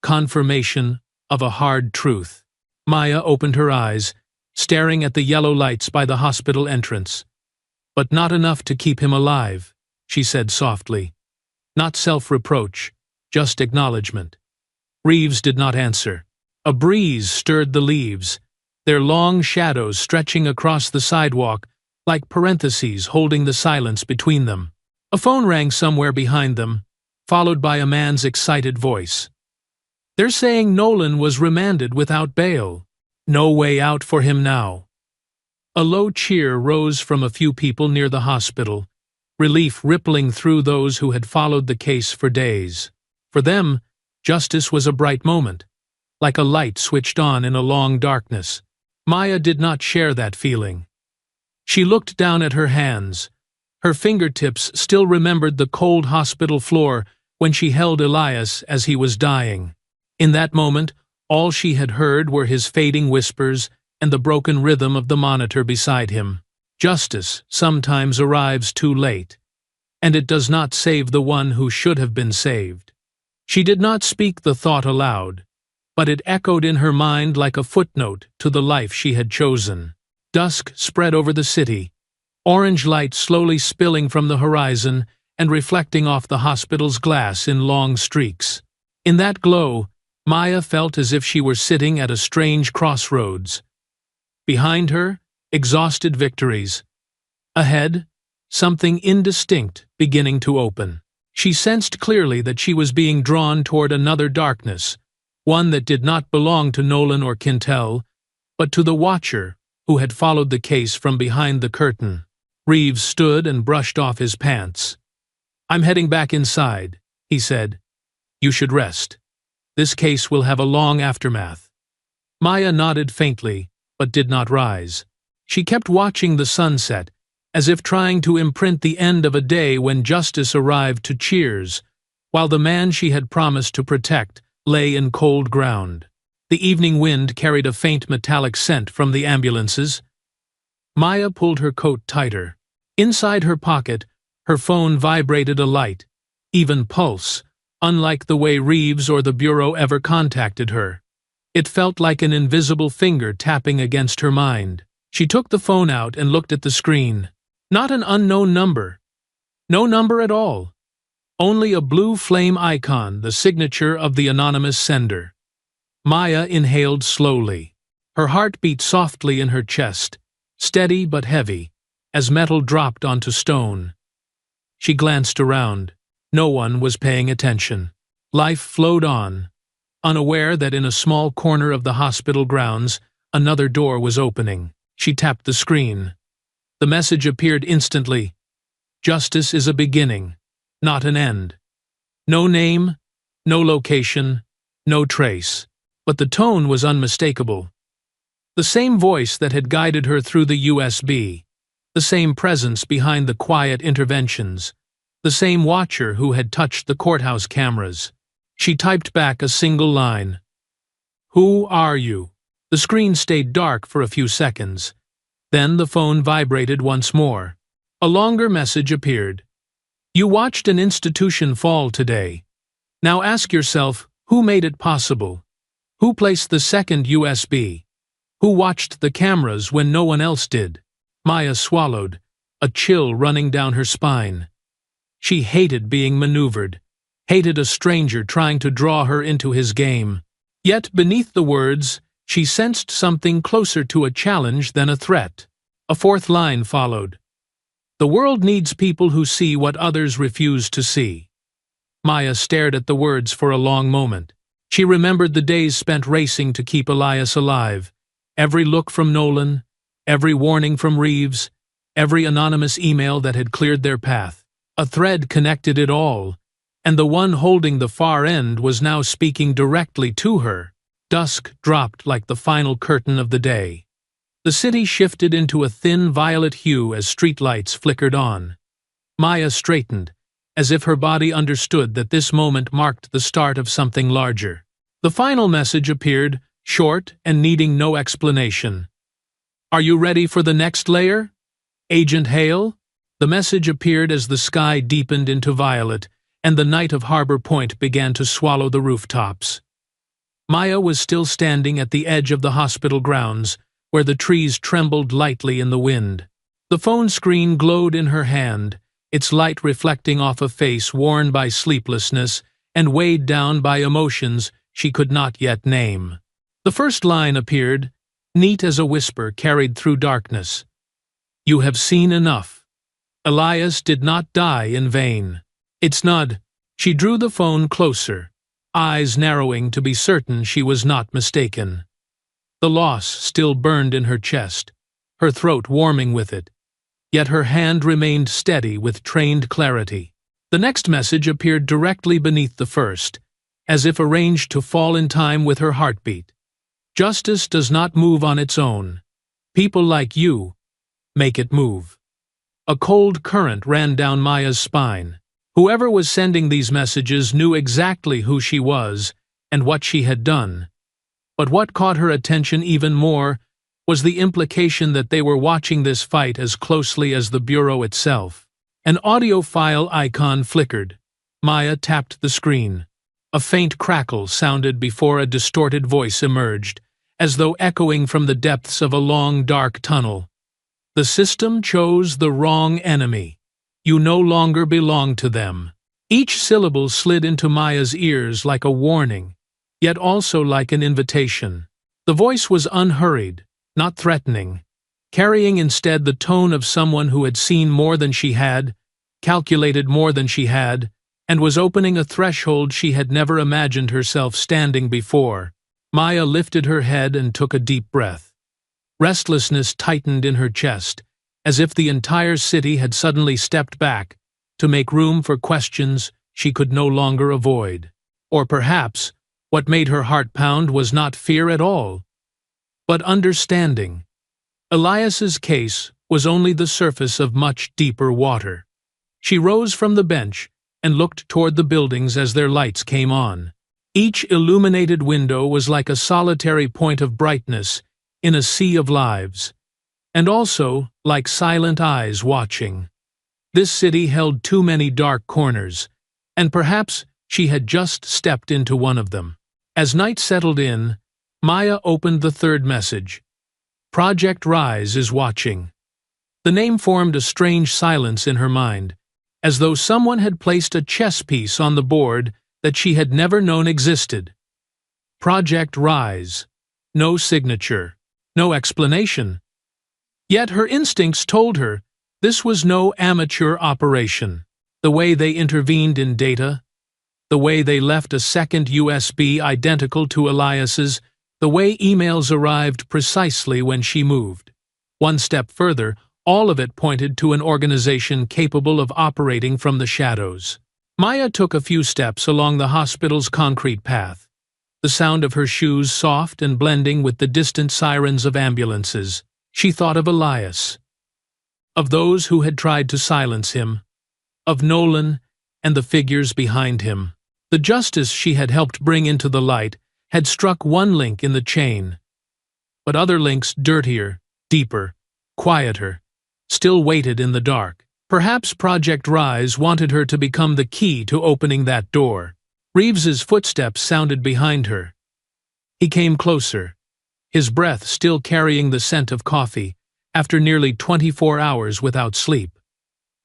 confirmation of a hard truth. Maya opened her eyes, staring at the yellow lights by the hospital entrance. "But not enough to keep him alive," she said softly. Not self-reproach, just acknowledgement. Reeves did not answer. A breeze stirred the leaves, their long shadows stretching across the sidewalk like parentheses holding the silence between them. A phone rang somewhere behind them, followed by a man's excited voice. "They're saying Nolan was remanded without bail. No way out for him now." A low cheer rose from a few people near the hospital, relief rippling through those who had followed the case for days. For them, justice was a bright moment, like a light switched on in a long darkness. Maya did not share that feeling. She looked down at her hands. Her fingertips still remembered the cold hospital floor when she held Elias as he was dying. In that moment, all she had heard were his fading whispers and the broken rhythm of the monitor beside him. Justice sometimes arrives too late, and it does not save the one who should have been saved. She did not speak the thought aloud, but it echoed in her mind like a footnote to the life she had chosen. Dusk spread over the city, orange light slowly spilling from the horizon and reflecting off the hospital's glass in long streaks. In that glow, Maya felt as if she were sitting at a strange crossroads. Behind her, exhausted victories. Ahead, something indistinct beginning to open. She sensed clearly that she was being drawn toward another darkness, one that did not belong to Nolan or Quintel, but to the watcher who had followed the case from behind the curtain. Reeves stood and brushed off his pants. "I'm heading back inside," he said. "You should rest. This case will have a long aftermath." Maya nodded faintly, but did not rise. She kept watching the sunset, as if trying to imprint the end of a day when justice arrived to cheers, while the man she had promised to protect lay in cold ground. The evening wind carried a faint metallic scent from the ambulances, Maya pulled her coat tighter. Inside her pocket, her phone vibrated a light, even pulse, unlike the way Reeves or the Bureau ever contacted her. It felt like an invisible finger tapping against her mind. She took the phone out and looked at the screen. Not an unknown number. No number at all. Only a blue flame icon, the signature of the anonymous sender. Maya inhaled slowly. Her heart beat softly in her chest, steady but heavy, as metal dropped onto stone. She glanced around. No one was paying attention. Life flowed on, unaware that in a small corner of the hospital grounds, another door was opening. She tapped the screen. The message appeared instantly. Justice is a beginning, not an end. No name, no location, no trace. But the tone was unmistakable. The same voice that had guided her through the USB. The same presence behind the quiet interventions. The same watcher who had touched the courthouse cameras. She typed back a single line. "Who are you?" The screen stayed dark for a few seconds. Then the phone vibrated once more. A longer message appeared. "You watched an institution fall today. Now ask yourself, who made it possible? Who placed the second USB? Who watched the cameras when no one else did?" Maya swallowed, a chill running down her spine. She hated being maneuvered, hated a stranger trying to draw her into his game. Yet beneath the words, she sensed something closer to a challenge than a threat. A fourth line followed. "The world needs people who see what others refuse to see." Maya stared at the words for a long moment. She remembered the days spent racing to keep Elias alive. Every look from Nolan, every warning from Reeves, every anonymous email that had cleared their path. A thread connected it all, and the one holding the far end was now speaking directly to her. Dusk dropped like the final curtain of the day. The city shifted into a thin violet hue as streetlights flickered on. Maya straightened, as if her body understood that this moment marked the start of something larger. The final message appeared, short and needing no explanation. "Are you ready for the next layer? Agent Hale?" The message appeared as the sky deepened into violet, and the night of Harbor Point began to swallow the rooftops. Maya was still standing at the edge of the hospital grounds, where the trees trembled lightly in the wind. The phone screen glowed in her hand, its light reflecting off a face worn by sleeplessness and weighed down by emotions she could not yet name. The first line appeared, neat as a whisper carried through darkness. "You have seen enough. Elias did not die in vain." It's not. She drew the phone closer, eyes narrowing to be certain she was not mistaken. The loss still burned in her chest, her throat warming with it, yet her hand remained steady with trained clarity. The next message appeared directly beneath the first, as if arranged to fall in time with her heartbeat. "Justice does not move on its own. People like you make it move." A cold current ran down Maya's spine. Whoever was sending these messages knew exactly who she was and what she had done. But what caught her attention even more was the implication that they were watching this fight as closely as the Bureau itself. An audio file icon flickered. Maya tapped the screen. A faint crackle sounded before a distorted voice emerged, as though echoing from the depths of a long, dark tunnel. "The system chose the wrong enemy. You no longer belong to them." Each syllable slid into Maya's ears like a warning, yet also like an invitation. The voice was unhurried, not threatening, carrying instead the tone of someone who had seen more than she had, calculated more than she had, and was opening a threshold she had never imagined herself standing before. Maya lifted her head and took a deep breath. Restlessness tightened in her chest, as if the entire city had suddenly stepped back to make room for questions she could no longer avoid. Or perhaps, what made her heart pound was not fear at all, but understanding. Elias's case was only the surface of much deeper water. She rose from the bench and looked toward the buildings as their lights came on. Each illuminated window was like a solitary point of brightness in a sea of lives, and also like silent eyes watching. This city held too many dark corners, and perhaps she had just stepped into one of them. As night settled in, Maya opened the third message. Project Rise is watching. The name formed a strange silence in her mind, as though someone had placed a chess piece on the board that she had never known existed. Project Rise. No signature. No explanation. Yet her instincts told her this was no amateur operation. The way they intervened in data, the way they left a second USB identical to Elias's, the way emails arrived precisely when she moved. One step further, all of it pointed to an organization capable of operating from the shadows. Maya took a few steps along the hospital's concrete path, the sound of her shoes soft and blending with the distant sirens of ambulances. She thought of Elias, of those who had tried to silence him, of Nolan and the figures behind him. The justice she had helped bring into the light had struck one link in the chain, but other links dirtier, deeper, quieter, still waited in the dark. Perhaps Project Rise wanted her to become the key to opening that door. Reeves's footsteps sounded behind her. He came closer, his breath still carrying the scent of coffee, after nearly 24 hours without sleep.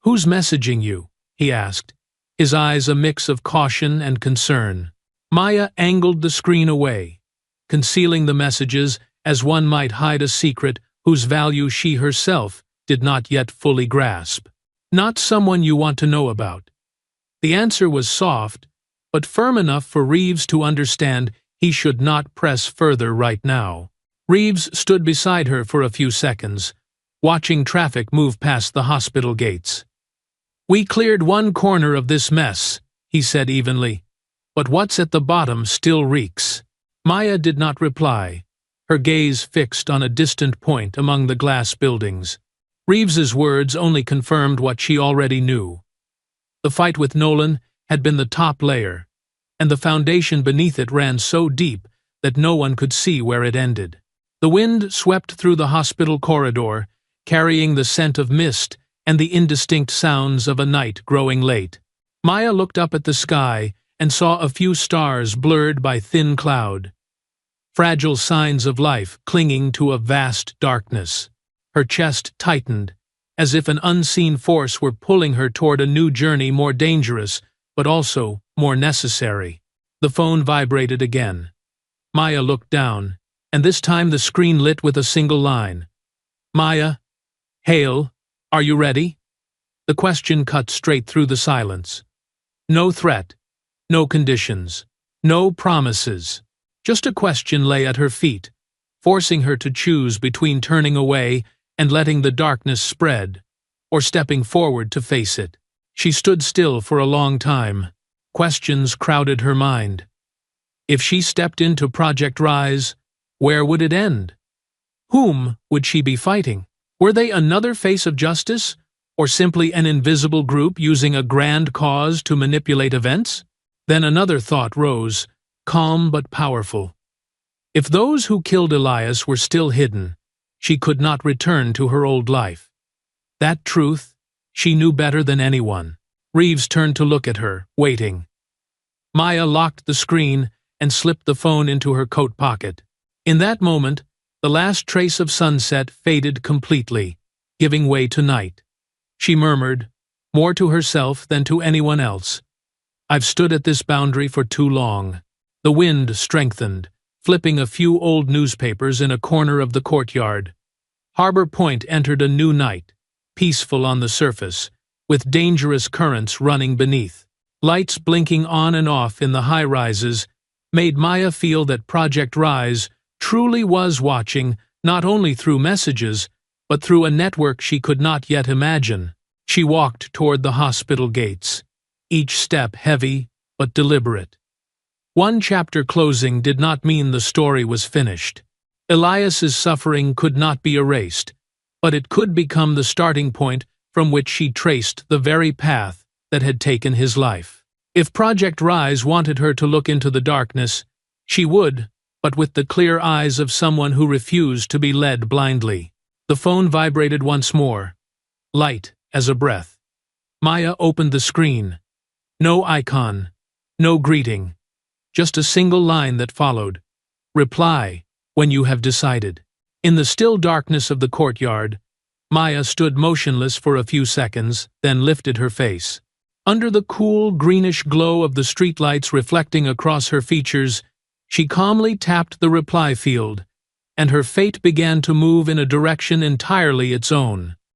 "Who's messaging you?" he asked, his eyes a mix of caution and concern. Maya angled the screen away, concealing the messages as one might hide a secret whose value she herself did not yet fully grasp. "Not someone you want to know about." The answer was soft, but firm enough for Reeves to understand he should not press further right now. Reeves stood beside her for a few seconds, watching traffic move past the hospital gates. "We cleared one corner of this mess," he said evenly, "but what's at the bottom still reeks." Maya did not reply, her gaze fixed on a distant point among the glass buildings. Reeves's words only confirmed what she already knew. The fight with Nolan had been the top layer, and the foundation beneath it ran so deep that no one could see where it ended. The wind swept through the hospital corridor, carrying the scent of mist and the indistinct sounds of a night growing late. Maya looked up at the sky and saw a few stars blurred by thin cloud, fragile signs of life clinging to a vast darkness. Her chest tightened, as if an unseen force were pulling her toward a new journey more dangerous, but also more necessary. The phone vibrated again. Maya looked down, and this time the screen lit with a single line. "Maya, Hale, are you ready?" The question cut straight through the silence. No threat, no conditions, no promises. Just a question lay at her feet, forcing her to choose between turning away and letting the darkness spread, or stepping forward to face it. She stood still for a long time. Questions crowded her mind. If she stepped into Project Rise, where would it end? Whom would she be fighting? Were they another face of justice, or simply an invisible group using a grand cause to manipulate events? Then another thought rose, calm but powerful. If those who killed Elias were still hidden, she could not return to her old life. That truth she knew better than anyone. Reeves turned to look at her, waiting. Maya locked the screen and slipped the phone into her coat pocket. In that moment, the last trace of sunset faded completely, giving way to night. She murmured, more to herself than to anyone else, "I've stood at this boundary for too long." The wind strengthened, flipping a few old newspapers in a corner of the courtyard. Harbor Point entered a new night, peaceful on the surface, with dangerous currents running beneath. Lights blinking on and off in the high-rises made Maya feel that Project Rise truly was watching, not only through messages, but through a network she could not yet imagine. She walked toward the hospital gates, each step heavy but deliberate. One chapter closing did not mean the story was finished. Elias's suffering could not be erased, but it could become the starting point from which she traced the very path that had taken his life. If Project Rise wanted her to look into the darkness, she would, but with the clear eyes of someone who refused to be led blindly. The phone vibrated once more, light as a breath. Maya opened the screen. No icon, no greeting, just a single line that followed. Reply when you have decided. In the still darkness of the courtyard, Maya stood motionless for a few seconds, then lifted her face. Under the cool, greenish glow of the streetlights reflecting across her features, she calmly tapped the reply field, and her fate began to move in a direction entirely its own.